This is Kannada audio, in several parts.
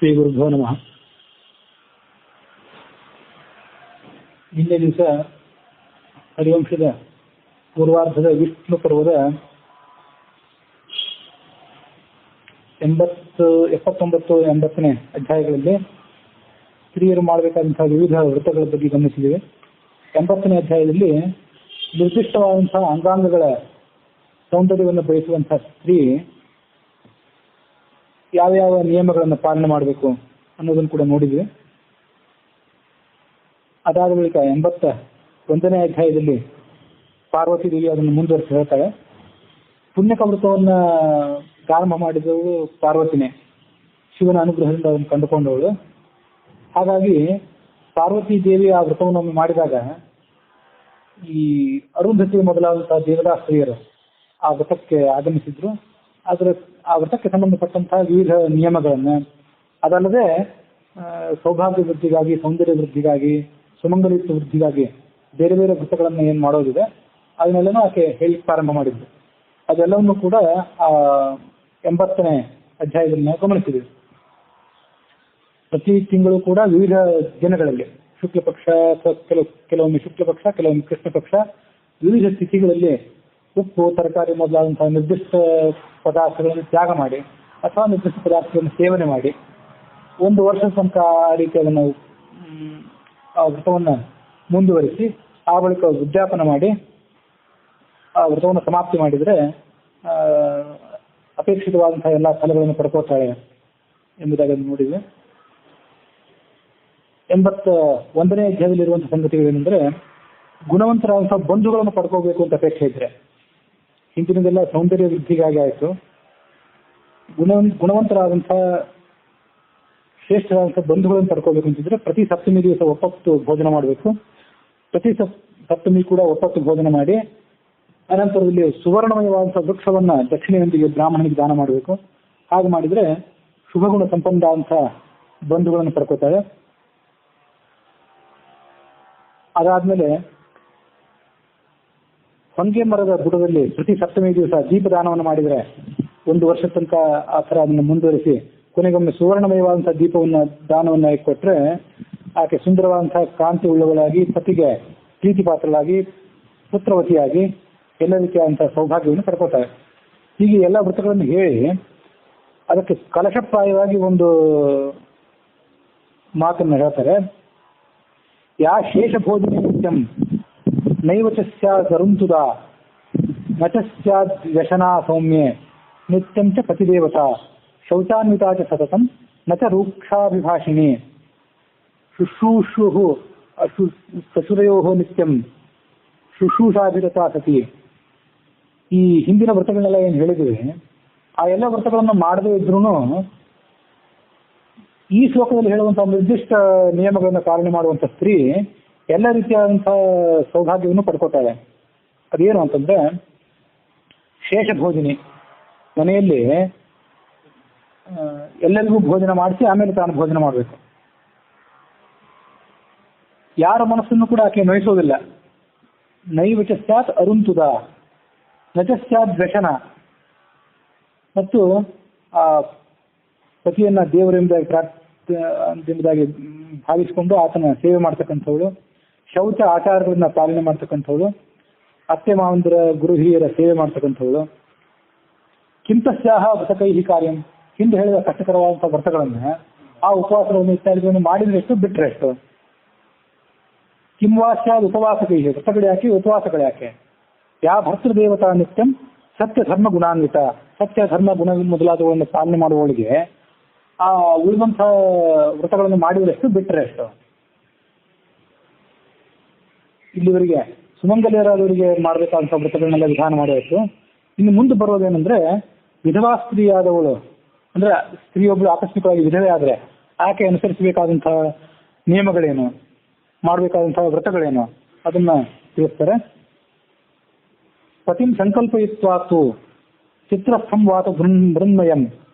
ಶ್ರೀ ಗುರುಭ್ಯೋ ನಮಃ. ನಿನ್ನೆ ದಿವಸ ಹರಿವಂಶದ ಪೂರ್ವಾರ್ಧದ ವಿಷ್ಣು ಪರ್ವದ 79-80ನೇ ಅಧ್ಯಾಯಗಳಲ್ಲಿ ಸ್ತ್ರೀಯರು ಮಾಡಬೇಕಾದಂತಹ ವಿವಿಧ ವೃತ್ತಗಳ ಬಗ್ಗೆ ಗಮನಿಸಿದ್ದೇವೆ. 80ನೇ ಅಧ್ಯಾಯದಲ್ಲಿ ನಿರ್ದಿಷ್ಟವಾದಂತಹ ಅಂಗಾಂಗಗಳ ಸೌಂದರ್ಯವನ್ನು ಬಯಸುವಂತಹ ಸ್ತ್ರೀ ಯಾವ ನಿಯಮಗಳನ್ನು ಪಾಲನೆ ಮಾಡಬೇಕು ಅನ್ನೋದನ್ನು ಕೂಡ ನೋಡಿದ್ವಿ. ಅದಾದ ಬಳಿಕ 81ನೇ ಅಧ್ಯಾಯದಲ್ಲಿ ಪಾರ್ವತಿ ದೇವಿ ಅದನ್ನು ಮುಂದುವರಿಸಿ ಹೇಳ್ತಾಳೆ. ಪುಣ್ಯಕ ವೃತ್ತವನ್ನು ಪ್ರಾರಂಭ ಮಾಡಿದವಳು ಪಾರ್ವತಿನೇ, ಶಿವನ ಅನುಗ್ರಹದಿಂದ ಅದನ್ನು ಕಂಡುಕೊಂಡವಳು. ಹಾಗಾಗಿ ಪಾರ್ವತಿ ದೇವಿ ಆ ವ್ರತವನ್ನು ಮಾಡಿದಾಗ ಈ ಅರುಂಧತಿ ಮೊದಲಾದಂತಹ ದೇವದಾಸ್ತ್ರೀಯರು ಆ ವ್ರತಕ್ಕೆ ಆಗಮಿಸಿದ್ರು. ಆ ವ್ರತಕ್ಕೆ ಸಂಬಂಧಪಟ್ಟಂತಹ ವಿವಿಧ ನಿಯಮಗಳನ್ನು, ಅದಲ್ಲದೆ ಸೌಭಾಗ್ಯ ವೃದ್ಧಿಗಾಗಿ, ಸೌಂದರ್ಯ ವೃದ್ಧಿಗಾಗಿ, ಸುಮಂಗಲಿತ್ವ ವೃದ್ಧಿಗಾಗಿ ಬೇರೆ ಬೇರೆ ವ್ರತಗಳನ್ನು ಏನು ಮಾಡೋದಿದೆ ಅದನ್ನೆಲ್ಲನೂ ಆಕೆ ಹೇಳಿ ಪ್ರಾರಂಭ ಮಾಡಿದ್ರು. ಅದೆಲ್ಲವನ್ನು ಕೂಡ ಆ 80ನೇ ಅಧ್ಯಾಯದಲ್ಲಿ ನಾವು ಗಮನಿಸಿದ್ವಿ. ಪ್ರತಿ ತಿಂಗಳು ಕೂಡ ವಿವಿಧ ದಿನಗಳಲ್ಲಿ ಶುಕ್ಲ ಪಕ್ಷ, ಕೆಲವೊಮ್ಮೆ ಶುಕ್ಲ ಪಕ್ಷ, ಕೆಲವೊಮ್ಮೆ ಕೃಷ್ಣ ಪಕ್ಷ, ವಿವಿಧ ತಿಥಿಗಳಲ್ಲಿ ಉಪ್ಪು, ತರಕಾರಿ ಮೊದಲಾದಂತಹ ನಿರ್ದಿಷ್ಟ ಪದಾರ್ಥಗಳನ್ನು ತ್ಯಾಗ ಮಾಡಿ ಅಥವಾ ನಿರ್ದಿಷ್ಟ ಪದಾರ್ಥಗಳನ್ನು ಸೇವನೆ ಮಾಡಿ ಒಂದು ವರ್ಷದ ತನಕ ಆ ರೀತಿ ಅದನ್ನು ಆ ವ್ರತವನ್ನು ಮುಂದುವರಿಸಿ ಆ ಬಳಿಕ ಉದ್ಯಾಪನ ಮಾಡಿ ಆ ವ್ರತವನ್ನು ಸಮಾಪ್ತಿ ಮಾಡಿದರೆ ಅಪೇಕ್ಷಿತವಾದಂತಹ ಎಲ್ಲ ಫಲಗಳನ್ನು ಪಡ್ಕೋತಾಳೆ ಎಂಬುದಾಗಿ ನೋಡಿದ್ವಿ. 81ನೇ ಅಧ್ಯಾಯದಲ್ಲಿರುವಂತಹ ಸಂಗತಿಗಳೇನೆಂದರೆ, ಗುಣವಂತರಾದಂತಹ ಬಂಧುಗಳನ್ನು ಪಡ್ಕೋಬೇಕು ಅಂತ ಅಪೇಕ್ಷೆ ಇದ್ರೆ, ಹಿಂದಿನದೆಲ್ಲ ಸೌಂದರ್ಯ ವೃದ್ಧಿಗಾಗಿ ಆಯಿತು, ಗುಣವಂತರಾದಂತಹ ಶ್ರೇಷ್ಠರಾದಂತಹ ಬಂಧುಗಳನ್ನು ಪಡ್ಕೋಬೇಕು ಅಂತಿದ್ರೆ ಪ್ರತಿ ಸಪ್ತಮಿ ದಿವಸ ಒಪ್ಪತ್ತು ಭೋಜನ ಮಾಡಬೇಕು. ಪ್ರತಿ ಸಪ್ತಮಿ ಕೂಡ ಒಪ್ಪತ್ತು ಭೋಜನ ಮಾಡಿ ಅನಂತರದಲ್ಲಿ ಸುವರ್ಣಮಯವಾದಂತಹ ವೃಕ್ಷವನ್ನ ದಕ್ಷಿಣೆಯೊಂದಿಗೆ ಬ್ರಾಹ್ಮಣನಿಗೆ ದಾನ ಮಾಡಬೇಕು. ಹಾಗೆ ಮಾಡಿದ್ರೆ ಶುಭಗುಣ ಸಂಪನ್ನವಾದಂತಹ ಬಂಧುಗಳನ್ನು ಪಡ್ಕೋತಾರೆ. ಅದಾದ್ಮೇಲೆ ಹೊಂಗೆ ಮರದ ಬುಡದಲ್ಲಿ ಪ್ರತಿ ಸಪ್ತಮಿ ದಿವಸ ದೀಪದಾನವನ್ನು ಮಾಡಿದರೆ ಒಂದು ವರ್ಷ ತನಕ ಆ ಥರ ಅದನ್ನು ಮುಂದುವರಿಸಿ ಕೊನೆಗೊಮ್ಮೆ ಸುವರ್ಣಮಯವಾದಂತಹ ದೀಪವನ್ನು ದಾನವನ್ನ ಕೊಟ್ಟರೆ ಆಕೆ ಸುಂದರವಾದಂತಹ ಕಾಂತಿ ಉಳ್ಳವಳಾಗಿ, ಪತಿಗೆ ಪ್ರೀತಿ ಪಾತ್ರಳಾಗಿ, ಪುತ್ರವತಿಯಾಗಿ ಎಲ್ಲ ರೀತಿಯಾದಂತಹ ಸೌಭಾಗ್ಯವನ್ನು ಪಡ್ಕೋತಾರೆ. ಹೀಗೆ ಎಲ್ಲ ವೃತ್ತಗಳನ್ನು ಹೇಳಿ ಅದಕ್ಕೆ ಕಲಶಪ್ರಾಯವಾಗಿ ಒಂದು ಮಾತನ್ನು ಹೇಳ್ತಾರೆ. ಯಾ ಶೇಷ ಭೋಜನ ನಿತ್ಯಂ ನೈವಚ ಸ್ಯಾತ್ ಅರುಂತುದ ನಚ ಸ್ಯಾತ್ ವ್ಯಸನಾ ಸೌಮ್ಯೆ ನಿತ್ಯಂ ಚ ಪತಿದೇವತಾ ಶೌಚಾನ್ವಿತಾ ಚ ಸತತಂ ನಚ ರೂಕ್ಷಾಭಿಭಾಷಿಣಿ ಶುಶ್ರೂಷು ಸಸುರಯೋ ನಿತ್ಯಂ ಶುಶ್ರೂಷಾಭಿರತಾ ಸತಿ. ಈ ಹಿಂದಿನ ವ್ರತಗಳನ್ನೆಲ್ಲ ಏನು ಹೇಳಿದ್ವಿ, ಆ ಎಲ್ಲ ವ್ರತಗಳನ್ನು ಮಾಡದೇ ಇದ್ರೂ ಈ ಶ್ಲೋಕದಲ್ಲಿ ಹೇಳುವಂತಹ ನಿರ್ದಿಷ್ಟ ನಿಯಮಗಳನ್ನು ಪಾಲನೆ ಮಾಡುವಂಥ ಸ್ತ್ರೀ ಎಲ್ಲ ರೀತಿಯಾದಂತಹ ಸೌಭಾಗ್ಯವನ್ನು ಪಡ್ಕೋತಾಳೆ. ಅದೇನು ಅಂತಂದ್ರೆ, ಶೇಷ ಭೋಜನಿ, ಮನೆಯಲ್ಲಿ ಎಲ್ಲರಿಗೂ ಭೋಜನ ಮಾಡಿಸಿ ಆಮೇಲೆ ತಾನು ಭೋಜನ ಮಾಡಬೇಕು. ಯಾರ ಮನಸ್ಸನ್ನು ಕೂಡ ಆಕೆ ನೋಯಿಸೋದಿಲ್ಲ. ನೈವಚ ಸ್ಯಾತ್ ಅರುಂತುದ ನಚ ಸ್ಯಾತ್ ವ್ಯಸನ, ಮತ್ತು ಆ ಪತಿಯನ್ನ ದೇವರೆಂಬುದಾಗಿ ಭಾವಿಸಿಕೊಂಡು ಆತನ ಸೇವೆ ಮಾಡ್ತಕ್ಕಂಥವಳು, ಶೌಚ ಆಚಾರಗಳನ್ನ ಪಾಲನೆ ಮಾಡ್ತಕ್ಕಂಥವಳು, ಅತ್ತೆ ಮಾವಂದಿರ ಗುರು ಹಿರಿಯರ ಸೇವೆ ಮಾಡ್ತಕ್ಕಂಥವಳು, ಕಿಂತಸ್ಯಾಹ ವ್ರತಕೈಹಿ ಕಾರ್ಯಂ, ಹಿಂದೆ ಹೇಳಿದ ಕಷ್ಟಕರವಾದಂತಹ ವ್ರತಗಳನ್ನು, ಆ ಉಪವಾಸಗಳನ್ನು ಇತ್ಯಾದಿಗಳನ್ನು ಮಾಡಿದ್ರೆ ಎಷ್ಟು, ಬಿಟ್ಟರೆ ಎಷ್ಟು. ಕಿಂವಾಸ್ಯಾದ ಉಪವಾಸಕೈಹಿ, ವ್ರತಗಳು ಯಾಕೆ, ಉಪವಾಸಗಳು ಯಾಕೆ. ಯಾ ಭರ್ತೃದೇವತಾ ನಿತ್ಯಂ ಸತ್ಯ ಧರ್ಮ ಗುಣಾನ್ವಿತ, ಸತ್ಯ ಧರ್ಮ ಗುಣ ಮೊದಲಾದವುಗಳನ್ನು ಪಾಲನೆ ಮಾಡುವವಳಿಗೆ ಆ ಉಳಿದಂತಹ ವ್ರತಗಳನ್ನು ಮಾಡಿದರೆಷ್ಟು, ಬಿಟ್ಟರೆ ಎಷ್ಟು. ಇಲ್ಲಿವರೆಗೆ ಸುಮಂಗಲಿಯರಾದವರಿಗೆ ಮಾಡಬೇಕಾದಂತಹ ವ್ರತಗಳನ್ನೆಲ್ಲ ವಿಧಾನ ಮಾಡಬೇಕು. ಇನ್ನು ಮುಂದೆ ಬರೋದೇನೆಂದ್ರೆ, ವಿಧವಾ ಸ್ತ್ರೀಯಾದವಳು ಅಂದ್ರೆ ಸ್ತ್ರೀಯೊಬ್ಬಳು ಆಕಸ್ಮಿಕವಾಗಿ ವಿಧವೆ ಆದರೆ ಆಕೆ ಅನುಸರಿಸಬೇಕಾದಂತಹ ನಿಯಮಗಳೇನು, ಮಾಡಬೇಕಾದಂತಹ ವ್ರತಗಳೇನು ಅದನ್ನ ತಿಳಿಸ್ತಾರೆ. ಪತಿಂ ಸಂಕಲ್ಪಯಿತ್ವಾತು ಚಿತ್ರಸ್ಥಂ ವಾತ ಮೃನ್ಮಯಂ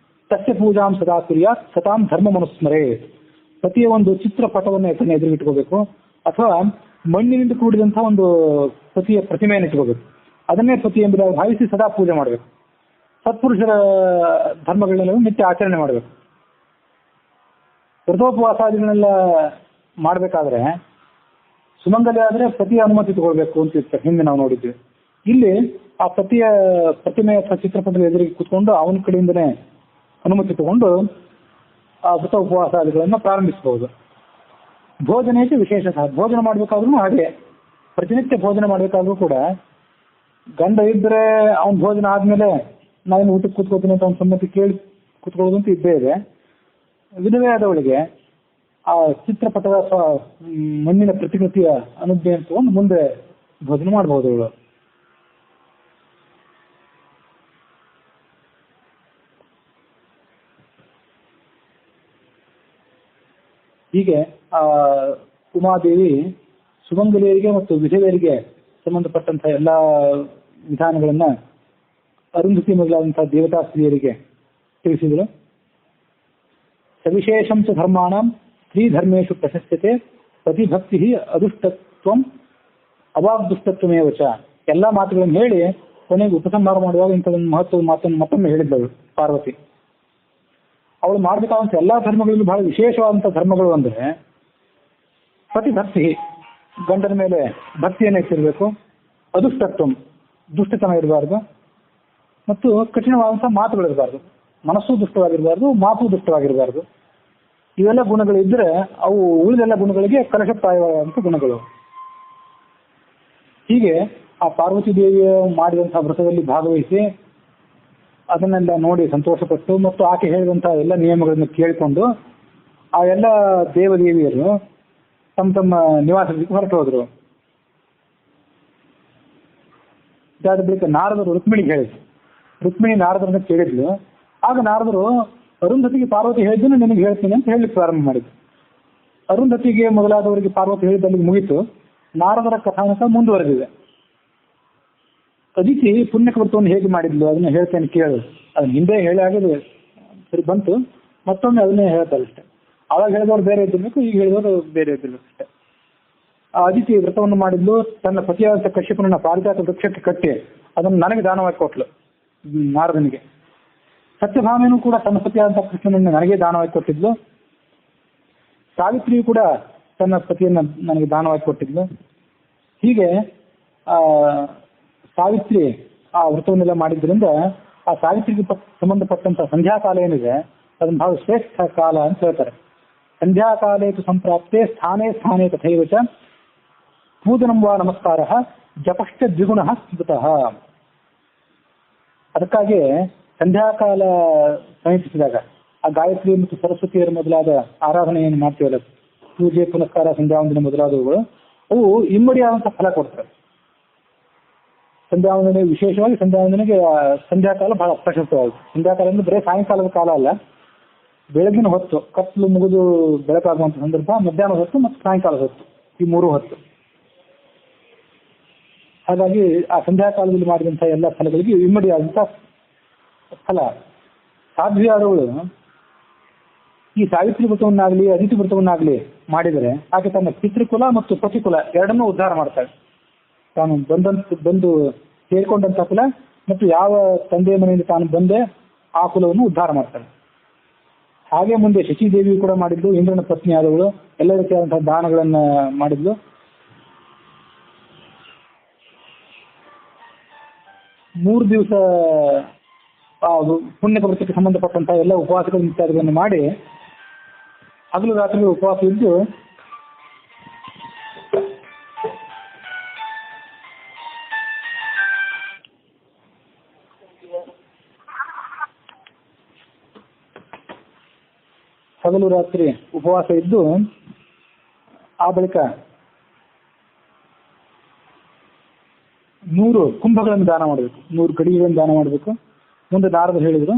ತಸ್ಯ ಪೂಜಾಂ ಸದಾ ಕುರ್ಯಾತ್ ಸತಾಂ ಧರ್ಮ ಮನುಸ್ಮರೇ. ಪತಿಯ ಒಂದು ಚಿತ್ರಪಟವನ್ನು ಎದುರಿಗಿಟ್ಕೋಬೇಕು, ಅಥವಾ ಮಣ್ಣಿನಿಂದ ಕೂಡಿದಂತಹ ಒಂದು ಪತಿಯ ಪ್ರತಿಮೆಯನ್ನು ಇಟ್ಕೋಬೇಕು. ಅದನ್ನೇ ಪತಿ ಎಂಬುದಾಗಿ ಭಾವಿಸಿ ಸದಾ ಪೂಜೆ ಮಾಡಬೇಕು. ಸತ್ಪುರುಷರ ಧರ್ಮಗಳನ್ನೆಲ್ಲ ನಿತ್ಯ ಆಚರಣೆ ಮಾಡಬೇಕು. ವ್ರತೋಪವಾಸಾದಿಗಳನ್ನೆಲ್ಲ ಮಾಡಬೇಕಾದ್ರೆ ಸುಮಂಗಲಿ ಆದರೆ ಪತಿಯ ಅನುಮತಿ ತಗೊಳ್ಬೇಕು ಅಂತ ಇರ್ತಾರೆ, ಹಿಂದೆ ನಾವು ನೋಡಿದ್ವಿ. ಇಲ್ಲಿ ಆ ಪತಿಯ ಪ್ರತಿಮೆ ಅಥವಾ ಚಿತ್ರಪಟದ ಎದುರಿಗೆ ಕೂತ್ಕೊಂಡು ಅವನ ಕಡೆಯಿಂದನೇ ಅನುಮತಿ ತಗೊಂಡು ಆ ವ್ರತ ಉಪವಾಸಾದಿಗಳನ್ನು ಪ್ರಾರಂಭಿಸಬಹುದು. ಭೋಜನೇಕ್ಕೆ ವಿಶೇಷ ಭೋಜನ ಮಾಡಬೇಕಾದ್ರೂ ಹಾಗೆ, ಪ್ರತಿನಿತ್ಯ ಭೋಜನ ಮಾಡಬೇಕಾದ್ರೂ ಕೂಡ ಗಂಡ ಇದ್ದರೆ ಅವನ ಭೋಜನ ಆದ್ಮೇಲೆ ನಾನು ಊಟಕ್ಕೆ ಕೂತ್ಕೋತೀನಿ ಅಂತ ಅವನ ಸಮ್ಮತಿ ಕೇಳಿ ಕೂತ್ಕೊಳ್ಳೋದು ಅಂತ ಇದ್ದೇ ಇದೆ. ವಿಧವೆ ಆದವಳಿಗೆ ಆ ಚಿತ್ರಪಟದ ಅಥವಾ ಮಣ್ಣಿನ ಪ್ರತಿಕೃತಿಯ ಅನುಜ್ಞೆ ತಗೊಂಡು ಮುಂದೆ ಭೋಜನ ಮಾಡಬಹುದು ಅವಳು. ಹೀಗೆ ಆ ಉಮಾದೇವಿ ಸುಮಂಗಲಿಯರಿಗೆ ಮತ್ತು ವಿಧವೆಯರಿಗೆ ಸಂಬಂಧಪಟ್ಟಂತಹ ಎಲ್ಲ ವಿಧಾನಗಳನ್ನ ಅರುಂಧತಿ ಮೊದಲಾದಂತಹ ದೇವತಾ ಸ್ತ್ರೀಯರಿಗೆ ತಿಳಿಸಿದರು. ಸವಿಶೇಷಂ ಚ ಧರ್ಮಾಣಂ ಸ್ತ್ರೀ ಧರ್ಮೇಶು ಪ್ರಶಸ್ಯತೆ ಪತಿಭಕ್ತಿ ಅದುಷ್ಟತ್ವಂ ಅವಾಗ್ದುಷ್ಟತ್ವಮೇವ ಚ. ಎಲ್ಲ ಮಾತುಗಳನ್ನು ಹೇಳಿ ಕೊನೆಗೆ ಉಪಸಂಹಾರ ಮಾಡುವಾಗ ಇಂಥದೊಂದು ಮಹತ್ವದ ಮಾತನ್ನು ಮತ್ತೊಮ್ಮೆ ಹೇಳಿದ್ದಳು ಪಾರ್ವತಿ. ಅವಳು ಮಾಡಬೇಕಾದಂಥ ಎಲ್ಲಾ ಧರ್ಮಗಳಲ್ಲೂ ಬಹಳ ವಿಶೇಷವಾದಂಥ ಧರ್ಮಗಳು ಅಂದರೆ ಪತಿಭಕ್ತಿ, ಗಂಡನ ಮೇಲೆ ಭಕ್ತಿಯನ್ನು ಇಟ್ಟಿರಬೇಕು, ಅದುಷ್ಟತ್ವಂ ದುಷ್ಟತನ ಇರಬಾರ್ದು, ಮತ್ತು ಕಠಿಣವಾದಂಥ ಮಾತುಗಳಿರಬಾರ್ದು, ಮನಸ್ಸು ದುಷ್ಟವಾಗಿರಬಾರ್ದು, ಮಾತು ದುಷ್ಟವಾಗಿರಬಾರ್ದು. ಇವೆಲ್ಲ ಗುಣಗಳು ಇದ್ದರೆ ಅವು ಉಳಿದೆಲ್ಲ ಗುಣಗಳಿಗೆ ಕಲಶಪ್ರಾಯವಾದಂಥ ಗುಣಗಳು. ಹೀಗೆ ಆ ಪಾರ್ವತಿ ದೇವಿಯ ಮಾಡಿದಂತಹ ವ್ರತದಲ್ಲಿ ಭಾಗವಹಿಸಿ ಅದನ್ನೆಲ್ಲ ನೋಡಿ ಸಂತೋಷಪಟ್ಟು ಮತ್ತು ಆಕೆ ಹೇಳಿದಂತಹ ಎಲ್ಲ ನಿಯಮಗಳನ್ನು ಕೇಳಿಕೊಂಡು ಆ ಎಲ್ಲ ದೇವದೇವಿಯರು ತಮ್ಮ ತಮ್ಮ ನಿವಾಸಕ್ಕೆ ಹೊರಟು ಹೋದರು. ಇದಾದ ಬಳಿಕ ನಾರದರು ರುಕ್ಮಿಣಿಗೆ ಹೇಳಿದ್ರು. ರುಕ್ಮಿಣಿ ನಾರದರನ್ನ ಕೇಳಿದ್ಲು. ಆಗ ನಾರದರು ಅರುಂಧತಿಗೆ ಪಾರ್ವತಿ ಹೇಳಿದ್ದನ್ನು ನಿನಗೆ ಹೇಳ್ತೀನಿ ಅಂತ ಹೇಳಲಿಕ್ಕೆ ಪ್ರಾರಂಭ ಮಾಡಿದ್ರು. ಅರುಂಧತಿಗೆ ಮೊದಲಾದವರಿಗೆ ಪಾರ್ವತಿ ಹೇಳಿದಲ್ಲಿ ಮುಗಿತು. ನಾರದರ ಕಥಾನಕ ಮುಂದುವರೆದಿದೆ. ಅದಿತಿ ಪುಣ್ಯಕ ವ್ರತವನ್ನು ಹೇಗೆ ಮಾಡಿದ್ಲು ಅದನ್ನ ಹೇಳ್ತೇನೆ ಕೇಳು. ಅದನ್ನ ಹಿಂದೆ ಹೇಳಿ ಆಗಿದೆ, ಸರಿ ಬಂತು, ಮತ್ತೊಮ್ಮೆ ಅದನ್ನೇ ಹೇಳ್ತಾರೆ ಅಷ್ಟೇ. ಅವಾಗ ಹೇಳಿದವರು ಬೇರೆ ಇದ್ದಿರ್ಬೇಕು, ಈಗ ಹೇಳಿದವರು ಬೇರೆ ಇದ್ದಿರ್ಬೇಕು ಅಷ್ಟೇ. ಆ ಅದಿತಿ ವ್ರತವನ್ನು ಮಾಡಿದ್ಲು. ತನ್ನ ಪತಿಯಾದ ಕಶ್ಯಪನನ್ನ ಪಾರಿಜಾತ ವೃಕ್ಷಕ್ಕೆ ಕಟ್ಟಿ ಅದನ್ನು ನನಗೆ ದಾನವಾಗಿ ಕೊಟ್ಲು ನಾರದನಿಗೆ. ಸತ್ಯಭಾಮೆನೂ ಕೂಡ ತನ್ನ ಪತಿಯಾದಂತಹ ಕೃಷ್ಣನನ್ನು ನನಗೆ ದಾನವಾಗಿ ಕೊಟ್ಟಿದ್ಲು. ಸಾವಿತ್ರಿಯು ಕೂಡ ತನ್ನ ಪತಿಯನ್ನು ನನಗೆ ದಾನವಾಗಿ ಕೊಟ್ಟಿದ್ಲು. ಹೀಗೆ ಸಾವಿತ್ರಿ ಆ ವ್ರತವನ್ನೆಲ್ಲ ಮಾಡಿದ್ರಿಂದ ಆ ಸಾವಿತ್ರಿಗೆ ಸಂಬಂಧಪಟ್ಟಂತ ಸಂಧ್ಯಾಕಾಲ ಏನಿದೆ ಅದನ್ನು ಬಹಳ ಶ್ರೇಷ್ಠ ಕಾಲ ಅಂತ ಹೇಳ್ತಾರೆ. ಸಂಧ್ಯಾಕಾಲೇತು ಸಂಪ್ರಾಪ್ತೆ ಸ್ಥಾನೇ ಸ್ಥಾನೇ ತಥೈವ ಚ ಪೂಜನಂ ವಾ ನಮಸ್ಕಾರ ಜಪಶ್ಚ ದ್ವಿಗುಣ ಸ್ಮೃತಃ. ಅದಕ್ಕಾಗಿ ಸಂಧ್ಯಾಕಾಲ ಸಮೀಪಿಸಿದಾಗ ಆ ಗಾಯತ್ರಿ ಮತ್ತು ಸರಸ್ವತಿಯರ ಮೊದಲಾದ ಆರಾಧನೆಯನ್ನು ಮಾಡ್ತೀವಲ್ಲ, ಪೂಜೆ ಪುನಸ್ಕಾರ ಸಂಧ್ಯಾವಂದನೆ ಮೊದಲಾದವುಗಳು, ಅವು ಇಮ್ಮಡಿಯಾದಂತಹ ಫಲ ಕೊಡ್ತವೆ. ಸಂಧ್ಯಾವಂದನೆ ವಿಶೇಷವಾಗಿ ಸಂಧ್ಯಾವಂದನೆಗೆ ಸಂಧ್ಯಾಕಾಲ ಬಹಳ ಪ್ರಶಸ್ತವಾಗುತ್ತೆ. ಸಂಧ್ಯಾಕಾಲ ಅಂದ್ರೆ ಬರೀ ಸಾಯಂಕಾಲದ ಕಾಲ ಅಲ್ಲ, ಬೆಳಗಿನ ಹೊತ್ತು ಕತ್ತಲು ಮುಗಿದು ಬೆಳಕಾಗುವಂಥ ಸಂದರ್ಭ, ಮಧ್ಯಾಹ್ನದ ಹೊತ್ತು ಮತ್ತು ಸಾಯಂಕಾಲದ ಹೊತ್ತು, ಈ ಮೂರು ಹೊತ್ತು. ಹಾಗಾಗಿ ಆ ಸಂಧ್ಯಾಕಾಲದಲ್ಲಿ ಮಾಡಿದಂಥ ಎಲ್ಲ ಫಲಗಳಿಗೆ ಇಮ್ಮಡಿಯಾದಂಥ ಫಲ. ಸಾಧ್ವಿಯಾದವಳು ಈ ಸಾವಿತ್ರಿ ವ್ರತವನ್ನಾಗಲಿ ಅದಿತಿ ವ್ರತವನ್ನಾಗಲಿ ಮಾಡಿದರೆ ಆಕೆ ತನ್ನ ಪಿತೃಕುಲ ಮತ್ತು ಪತಿಕುಲ ಎರಡನ್ನೂ ಉದ್ಧಾರ ಮಾಡ್ತಾಳೆ. ತಾನು ಬಂದು ಸೇರಿಕೊಂಡಂಥ ಕುಲ ಮತ್ತು ಯಾವ ತಂದೆಯ ಮನೆಯಿಂದ ತಾನು ಬಂದೆ ಆ ಕುಲವನ್ನು ಉದ್ಧಾರ ಮಾಡ್ತಾಳೆ. ಹಾಗೆ ಮುಂದೆ ಶಚಿದೇವಿಯು ಕೂಡ ಮಾಡಿದ್ಲು. ಇಂದ್ರನ ಪತ್ನಿ ಆದವಳು ಎಲ್ಲ ರೀತಿಯಾದಂತಹ ದಾನಗಳನ್ನ ಮಾಡಿದ್ಲು. ಮೂರು ದಿವಸ ಪುಣ್ಯಕ ವ್ರತಕ್ಕೆ ಸಂಬಂಧಪಟ್ಟಂತಹ ಎಲ್ಲ ಉಪವಾಸಗಳು ಇತ್ಯಾದಿಗಳನ್ನು ಮಾಡಿ ಹಗಲು ರಾತ್ರಿ ಉಪವಾಸ ಇದ್ದು ಹಗಲು ರಾತ್ರಿ ಉಪವಾಸ ಇದ್ದು ಆ ಬಳಿಕ 100 ಕುಂಭಗಳನ್ನು ದಾನ ಮಾಡಬೇಕು, 100 ಗಡಿಗೆಗಳನ್ನು ದಾನ ಮಾಡಬೇಕು. ಮುಂದೆ ನಾರದರು ಹೇಳಿದ್ರು,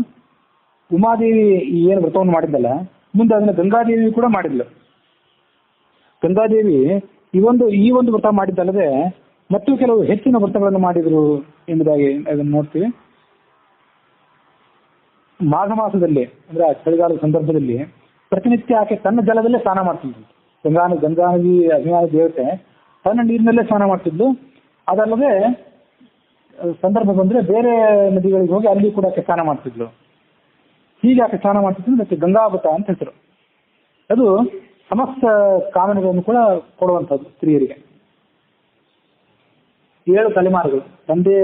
ಉಮಾದೇವಿ ಏನು ವ್ರತವನ್ನು ಮಾಡಿದ್ದಲ್ಲ, ಮುಂದೆ ಅದನ್ನ ಗಂಗಾದೇವಿ ಕೂಡ ಮಾಡಿದ್ಲು. ಗಂಗಾದೇವಿ ಈ ಒಂದು ವ್ರತ ಮಾಡಿದ್ದಲ್ಲದೆ ಮತ್ತು ಕೆಲವು ಹೆಚ್ಚಿನ ವ್ರತಗಳನ್ನು ಮಾಡಿದ್ರು ಎಂಬುದಾಗಿ ಅದನ್ನು ನೋಡ್ತೀವಿ. ಮಾಘ ಮಾಸದಲ್ಲಿ ಅಂದ್ರೆ ಆ ಚಳಿಗಾಲದ ಸಂದರ್ಭದಲ್ಲಿ ಪ್ರತಿನಿತ್ಯ ಆಕೆ ತನ್ನ ಜಲದಲ್ಲೇ ಸ್ನಾನ ಮಾಡ್ತಿದ್ಲು. ಗಂಗಾನದಿ ಅಭಿಮಾನಿ ದೇವತೆ ತನ್ನ ನೀರಿನಲ್ಲೇ ಸ್ನಾನ ಮಾಡ್ತಿದ್ಲು. ಅದಲ್ಲದೆ ಸಂದರ್ಭ ಬಂದ್ರೆ ಬೇರೆ ನದಿಗಳಿಗೆ ಹೋಗಿ ಅಲ್ಲಿ ಕೂಡ ಆಕೆ ಸ್ನಾನ ಮಾಡ್ತಿದ್ಲು. ಹೀಗೆ ಆಕೆ ಸ್ನಾನ ಮಾಡ್ತಿದ್ಲು. ಅದಕ್ಕೆ ಗಂಗಾವತ ಅಂತ ಹೆಸರು. ಅದು ಸಮಸ್ತ ಕಾಮನೆಗಳನ್ನು ಕೂಡ ಕೊಡುವಂಥದ್ದು ಸ್ತ್ರೀಯರಿಗೆ. 7 ತಲೆಮಾರುಗಳು, ತಂದೆಯ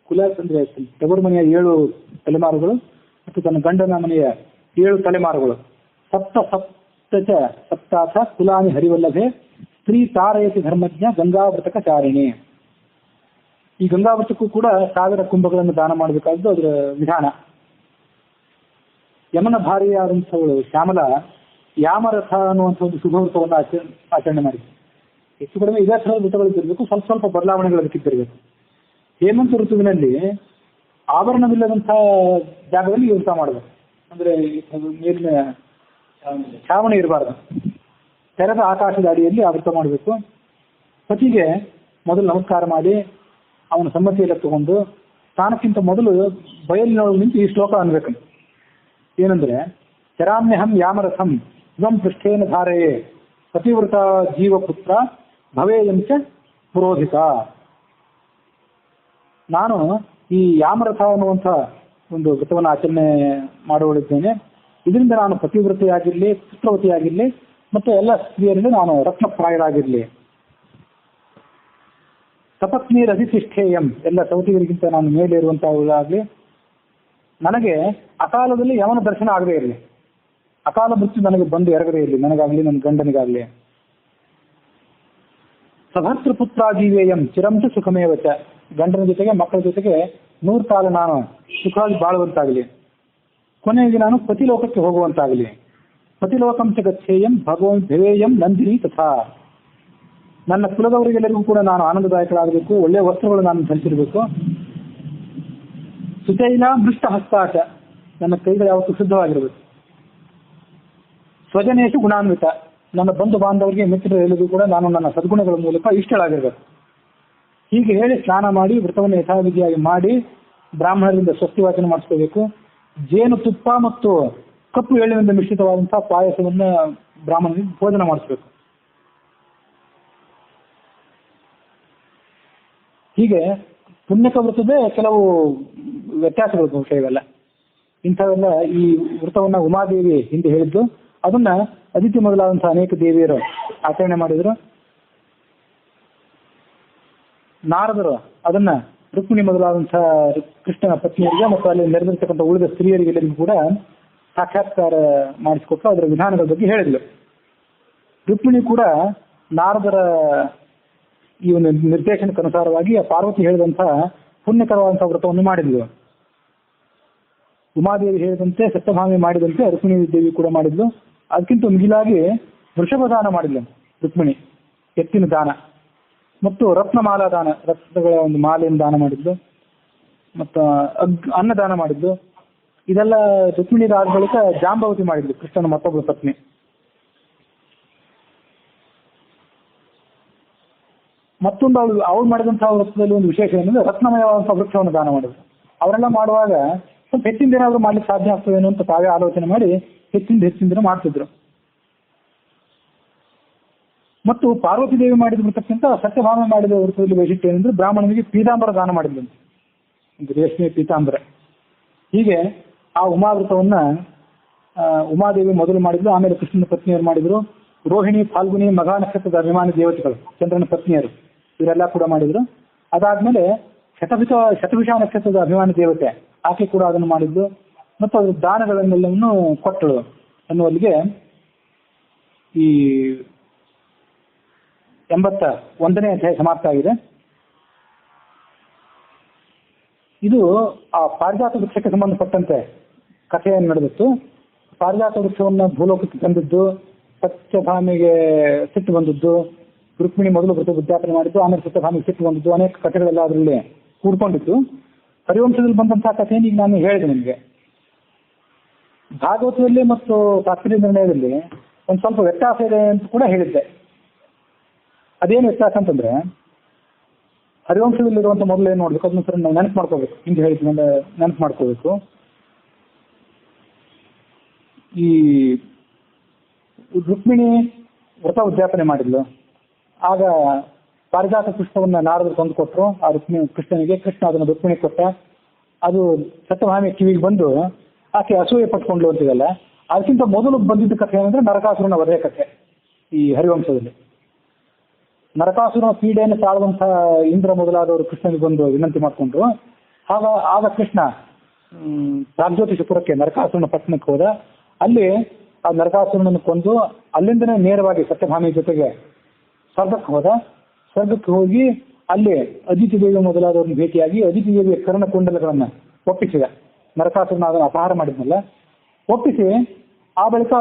ಕುಲ ಅಂದ್ರೆ ತವರು ಮನೆಯ 7 ತಲೆಮಾರುಗಳು ಮತ್ತು ತನ್ನ ಗಂಡನ ಮನೆಯ 7 ತಲೆಮಾರುಗಳು. ಸಪ್ತಾಥ ಕುಲಾನಿ ಹರಿವಲ್ಲಭೆ ಸ್ತ್ರೀ ತಾರಯತಿ ಧರ್ಮಜ್ಞ ಗಂಗಾವೃತಕ ಚಾರಿಣಿ. ಈ ಗಂಗಾವೃತಕ್ಕೂ ಕೂಡ 1000 ಕುಂಭಗಳನ್ನು ದಾನ ಮಾಡಬೇಕಾದ್ದು ಅದರ ವಿಧಾನ. ಯಮನ ಭಾರ್ಯೆಯಾದಂಥವಳು ಶ್ಯಾಮಲ ಯಾಮರಥ ಅನ್ನುವಂಥ ಒಂದು ಶುಭವೃತವನ್ನು ಆಚರಣೆ ಮಾಡಿದ್ರು. ಹೆಚ್ಚು ಕಡಿಮೆ ಇದೇ ಥರದ ವೃತಗಳಿದ್ದಿರಬೇಕು, ಸ್ವಲ್ಪ ಸ್ವಲ್ಪ ಬದಲಾವಣೆಗಳು ಅದಕ್ಕಿದ್ದಿರಬೇಕು. ಹೇಮಂತ ಋತುವಿನಲ್ಲಿ ಆಭರಣವಿಲ್ಲದಂಥ ಜಾಗದಲ್ಲಿ ಈ ವೃತ ಮಾಡಬೇಕು. ಅಂದರೆ ಮೇಲಿನ ಛಾವಣಿ ಇರಬಾರ್ದು, ತೆರೆದ ಆಕಾಶದ ಅಡಿಯಲ್ಲಿ ಆ ವೃತ ಮಾಡಬೇಕು. ಪತಿಗೆ ಮೊದಲು ನಮಸ್ಕಾರ ಮಾಡಿ ಅವನ ಸಮ್ಮತಿಯೆಲ್ಲ ತಗೊಂಡು ಸ್ನಾನಕ್ಕಿಂತ ಮೊದಲು ಬಯಲಿನೊಳಗೆ ನಿಂತು ಈ ಶ್ಲೋಕ ಅನ್ಬೇಕು. ಏನಂದ್ರೆ, ಚರಾಮ್ಯಹಂ ಯಾಮರಥಂ ಧ್ವಂ ಪೃಷ್ಠೇನ ಧಾರೆಯೇ ಪತಿವೃತ ಜೀವಪುತ್ರ ಭವೇಯಂಚ ಪುರೋಹಿತ. ನಾನು ಈ ಯಾಮರಥ ಅನ್ನುವಂಥ ಒಂದು ವ್ರತವನ್ನು ಆಚರಣೆ ಮಾಡುವಳಿದ್ದೇನೆ. ಇದರಿಂದ ನಾನು ಪತಿವೃತೆಯಾಗಿರಲಿ, ಪುತ್ರವತಿಯಾಗಿರಲಿ ಮತ್ತು ಎಲ್ಲ ಸ್ತ್ರೀಯರಲ್ಲಿ ನಾನು ರತ್ನಪ್ರಾಯರಾಗಿರಲಿ. ಸಪತ್ನೀರ್ ಅಧಿತಿಷ್ಠೇಯಂ, ಎಲ್ಲ ಸೌತಿಯರಿಗಿಂತ ನಾನು ಮೇಲೆ ಇರುವಂತಹದ್ದಾಗಲಿ. ನನಗೆ ಅಕಾಲದಲ್ಲಿ ಯಮನ ದರ್ಶನ ಆಗದೇ ಇರಲಿ, ಅಕಾಲ ಮೃತ್ಯು ನನಗೆ ಬಂದು ಎರಗದೇ ಇರಲಿ, ನನಗಾಗಲಿ ನನ್ನ ಗಂಡನಿಗಾಗಲಿ. ಸಭರ್ತೃಪುತ್ರ ಜೀವೇಯಂ ಚಿರಂತ ಸುಖಮೇವಚ, ಗಂಡನ ಜೊತೆಗೆ ಮಕ್ಕಳ ಜೊತೆಗೆ 100 ಕಾಲ ನಾನು ಸುಖವಾಗಿ ಬಾಳುವಂತಾಗಲಿ. ಕೊನೆಗೆ ನಾನು ಪತಿಲೋಕಕ್ಕೆ ಹೋಗುವಂತಾಗಲಿ. ಪತಿಲೋಕಂ ಚ ಗಚ್ಚೇಯಂ ಭವೇಯಂ ನಂದಿನಿ ತಥಾ. ನನ್ನ ಕುಲದವರಿಗೆಲ್ಲರಿಗೂ ಕೂಡ ನಾನು ಆನಂದದಾಯಕರಾಗಬೇಕು, ಒಳ್ಳೆಯ ವಸ್ತ್ರಗಳು ನಾನು ಧರಿಸಿರಬೇಕು. ಸುತೈಲ ಮೃಷ್ಟ ಹಸ್ತಾಚ, ನನ್ನ ಕೈಗಳು ಯಾವತ್ತೂ ಶುದ್ಧವಾಗಿರಬೇಕು. ಸ್ವಜನೇಶು ಗುಣಾನ್ವಿತ, ನನ್ನ ಬಂಧು ಬಾಂಧವರಿಗೆ ಮಿತ್ರರೆಲ್ಲರಿಗೂ ಕೂಡ ನಾನು ನನ್ನ ಸದ್ಗುಣಗಳ ಮೂಲಕ ಇಷ್ಟಳಾಗಿರಬೇಕು. ಹೀಗೆ ಹೇಳಿ ಸ್ನಾನ ಮಾಡಿ ವ್ರತವನ್ನು ಯಥಾವಿಧಿಯಾಗಿ ಮಾಡಿ ಬ್ರಾಹ್ಮಣರಿಂದ ಸ್ವಸ್ತಿವಾಚನ ಮಾಡಿಸ್ಕೋಬೇಕು. ಜೇನು ತುಪ್ಪ ಮತ್ತು ಕಪ್ಪು ಎಳ್ಳಿನಿಂದ ಮಿಶ್ರಿತವಾದಂತಹ ಪಾಯಸವನ್ನು ಬ್ರಾಹ್ಮಣರಿಗೆ ಭೋಜನ ಮಾಡಿಸ್ಬೇಕು. ಹೀಗೆ ಪುಣ್ಯಕ ವೃತ್ತದೇ ಕೆಲವು ವ್ಯತ್ಯಾಸಗಳು ಬಹುಶಃ ಇವೆಲ್ಲ. ಇಂಥವೆಲ್ಲ ಈ ವೃತವನ್ನ ಉಮಾದೇವಿ ಹಿಂದೆ ಹೇಳಿದ್ದು, ಅದನ್ನ ಅದಿತಿ ಮೊದಲಾದಂತಹ ಅನೇಕ ದೇವಿಯರು ಆಚರಣೆ ಮಾಡಿದ್ರು. ನಾರದರು ಅದನ್ನ ರುಕ್ಮಿಣಿ ಮೊದಲಾದಂತಹ ಕೃಷ್ಣನ ಪತ್ನಿಯರಿಗೆ ಮತ್ತು ಅಲ್ಲಿ ನೆರೆದಿರ್ತಕ್ಕಂಥ ಉಳಿದ ಸ್ತ್ರೀಯರಿಗೆಲ್ಲರಿಗೂ ಕೂಡ ಸಾಕ್ಷಾತ್ಕಾರ ಮಾಡಿಸಿಕೊಟ್ಟು ಅದರ ವಿಧಾನಗಳ ಬಗ್ಗೆ ಹೇಳಿದ್ಲು. ರುಕ್ಮಿಣಿ ಕೂಡ ನಾರದರ ಈ ಒಂದು ನಿರ್ದೇಶನಕ್ಕನುಸಾರವಾಗಿ ಆ ಪಾರ್ವತಿ ಹೇಳಿದಂತಹ ಪುಣ್ಯಕರವಾದಂತಹ ವ್ರತವನ್ನು ಮಾಡಿದ್ಲು. ಉಮಾದೇವಿ ಹೇಳಿದಂತೆ ಸತ್ಯಭಾಮಿ ಮಾಡಿದಂತೆ ರುಕ್ಮಿಣಿ ದೇವಿ ಕೂಡ ಮಾಡಿದ್ಲು. ಅದಕ್ಕಿಂತ ಮಿಗಿಲಾಗಿ ವೃಷಭ ದಾನ ಮಾಡಿದ್ಲು ರುಕ್ಮಿಣಿ, ಎತ್ತಿನ ದಾನ, ಮತ್ತು ರತ್ನಮಾಲಾ ದಾನ, ರತ್ನಗಳ ಒಂದು ಮಾಲೆಯನ್ನು ದಾನ ಮಾಡಿದ್ಲು, ಮತ್ತು ಅನ್ನದಾನ ಮಾಡಿದ್ಲು. ಇದೆಲ್ಲ ರುಕ್ಮಿಣಿ ಆದ ಬಳಿಕ ಜಾಂಬವತಿ ಮಾಡಿದ್ಲು, ಕೃಷ್ಣನ ಮತ್ತೊಬ್ಬಳ ಪತ್ನಿ. ಮತ್ತೊಂದು ಅವಳು ಮಾಡಿದಂತಹ ವೃತ್ತದಲ್ಲಿ ಒಂದು ವಿಶೇಷ ಏನಂದ್ರೆ ರತ್ನಮಯವಾದಂತಹ ವೃಕ್ಷವನ್ನು ದಾನ ಮಾಡಿದ್ರು. ಅವರೆಲ್ಲ ಮಾಡುವಾಗ ಸ್ವಲ್ಪ ಹೆಚ್ಚಿನ ಏನಾದರೂ ಮಾಡ್ಲಿಕ್ಕೆ ಸಾಧ್ಯ ಆಗ್ತದೇನೋ ಅಂತ ತಾವೇ ಆಲೋಚನೆ ಮಾಡಿ ಹೆಚ್ಚಿನ ದಿನ ಮಾಡ್ತಿದ್ರು. ಮತ್ತು ಪಾರ್ವತಿ ದೇವಿ ಮಾಡಿದ ವೃತ್ತಕ್ಕಿಂತ ಸತ್ಯಭಾಮ ಮಾಡಿದ ವೃತ್ತದಲ್ಲಿ ವೈಶಿಷ್ಟ್ಯ ಏನಂದ್ರೆ ಬ್ರಾಹ್ಮಣನಿಗೆ ಪೀತಾಂಬರ ದಾನ ಮಾಡಿದ್ದಂತೆ, ಒಂದು ರೇಷ್ಮೆ ಪೀತಾಂಬರ. ಹೀಗೆ ಆ ಉಮಾವೃತವನ್ನ ಉಮಾದೇವಿ ಮೊದಲು ಮಾಡಿದ್ರು, ಆಮೇಲೆ ಕೃಷ್ಣನ ಪತ್ನಿಯರು ಮಾಡಿದ್ರು. ರೋಹಿಣಿ, ಫಾಲ್ಗುನಿ, ಮಘಾ ನಕ್ಷತ್ರದ ಅಭಿಮಾನಿ ದೇವತೆಗಳು, ಚಂದ್ರನ ಪತ್ನಿಯರು, ಇವರೆಲ್ಲ ಕೂಡ ಮಾಡಿದ್ರು. ಅದಾದ್ಮೇಲೆ ಶತಭಿಷ ನಕ್ಷತ್ರದ ಅಭಿಮಾನಿ ದೇವತೆ, ಆಕೆ ಕೂಡ ಅದನ್ನು ಮಾಡಿದ್ದು. ಮತ್ತು ಅದ್ರ ದಾನಗಳನ್ನೆಲ್ಲವನ್ನು ಕೊಟ್ಟಳು ಅನ್ನುವಲ್ಲಿಗೆ ಈ 81ನೇ ಅಧ್ಯಾಯ ಸಮಾಪ್ತ ಆಗಿದೆ. ಇದು ಆ ಪಾರಿಜಾತ ವೃಕ್ಷಕ್ಕೆ ಸಂಬಂಧಪಟ್ಟಂತೆ ಕಥೆಯನ್ನು ನಡೆದಿತ್ತು. ಪಾರಿಜಾತ ವೃಕ್ಷವನ್ನು ಭೂಲೋಕಕ್ಕೆ ತಂದಿದ್ದು, ಸತ್ಯಭಾಮಿಗೆ ಸಿಟ್ಟು ಬಂದದ್ದು, ರುಕ್ಮಿಣಿ ಮೊದಲು ವೃತ್ತ ಉದ್ಯಾಪನೆ ಮಾಡಿದ್ದು, ಆಮೇಲೆ ಸತ್ಯಭಾಮಿಗೆ ಸಿಟ್ಟು ಬಂದದ್ದು, ಅನೇಕ ಕಥೆಗಳೆಲ್ಲ ಅದರಲ್ಲಿ ಕೂಡ್ಕೊಂಡಿತ್ತು. ಹರಿವಂಶದಲ್ಲಿ ಬಂದಂತಹ ಕಥೆಯನ್ನು ಈಗ ನಾನು ಹೇಳಿದೆ ನಿಮಗೆ. ಭಾಗವತದಲ್ಲಿ ಮತ್ತು ಶಾಸ್ತ್ರೀಯ ನಿರ್ಣಯದಲ್ಲಿ ಒಂದು ಸ್ವಲ್ಪ ವ್ಯತ್ಯಾಸ ಇದೆ ಅಂತ ಕೂಡ ಹೇಳಿದ್ದೆ. ಅದೇನು ವ್ಯತ್ಯಾಸ ಅಂತಂದ್ರೆ, ಹರಿವಂಶದಲ್ಲಿರುವಂಥ ಮೊದಲು ಏನು ನೋಡ್ಬೇಕು, ಅದನ್ನ ಸರಿ ನಾವು ನೆನಪು ಮಾಡ್ಕೋಬೇಕು. ಹಿಂಗೆ ಹೇಳಿದ್ಮೇಲೆ ನೆನಪು ಮಾಡ್ಕೋಬೇಕು. ಈ ರುಕ್ಮಿಣಿ ವ್ರತ ಉದ್ಯಾಪನೆ ಮಾಡಿದ್ಲು. ಆಗ ಪಾರಿಜಾತ ಪುಷ್ಪವನ್ನ ನಾರದರು ತಂದು ಕೊಟ್ಟರು ಆ ರುಕ್ಮಿಣಿ ಕೃಷ್ಣನಿಗೆ. ಕೃಷ್ಣ ಅದನ್ನು ರುಕ್ಮಿಣಿ ಕೊಟ್ಟ. ಅದು ಸತ್ಯಭಾಮಿ ಕಿವಿಗೆ ಬಂದು ಆಕೆ ಅಸೂಯೆ ಪಟ್ಕೊಂಡ್ಲು ಅಂತಿದಲ್ಲ, ಅದಕ್ಕಿಂತ ಮೊದಲು ಬಂದಿದ್ದ ಕಥೆ ಏನಂದ್ರೆ ನರಕಾಸುರನ ವಧೆ ಕಥೆ ಈ ಹರಿವಂಶದಲ್ಲಿ. ನರಕಾಸುರನ ಪೀಡೆಯನ್ನು ತಾಳುವಂತ ಇಂದ್ರ ಮೊದಲಾದವರು ಕೃಷ್ಣನಿಗೆ ಬಂದು ವಿನಂತಿ ಮಾಡಿಕೊಂಡ್ರು. ಆಗ ಕೃಷ್ಣ ಪ್ರಾಗ್ಜ್ಯೋತಿಷಪುರಕ್ಕೆ ನರಕಾಸುರನ ಪಟ್ಟಣಕ್ಕೆ ಹೋದ. ಅಲ್ಲಿ ಆ ನರಕಾಸುರನನ್ನು ಕೊಂದು ಅಲ್ಲಿಂದನೇ ನೇರವಾಗಿ ಸತ್ಯಭಾಮಿ ಜೊತೆಗೆ ಸ್ವರ್ಗಕ್ಕೆ ಹೋದ. ಸ್ವರ್ಗಕ್ಕೆ ಹೋಗಿ ಅಲ್ಲಿ ಅದಿತಿ ದೇವಿ ಮೊದಲಾದವ್ರನ್ನ ಭೇಟಿಯಾಗಿ ಅದಿತಿ ದೇವಿಯ ಕರ್ಣಕುಂಡಲಗಳನ್ನ ಒಪ್ಪಿಸಿದ. ನರಕಾಸುರನ ಅದನ್ನು ಅಪಹಾರ ಮಾಡಿದ್ನಲ್ಲ, ಒಪ್ಪಿಸಿ ಆ ಬಳಿಕ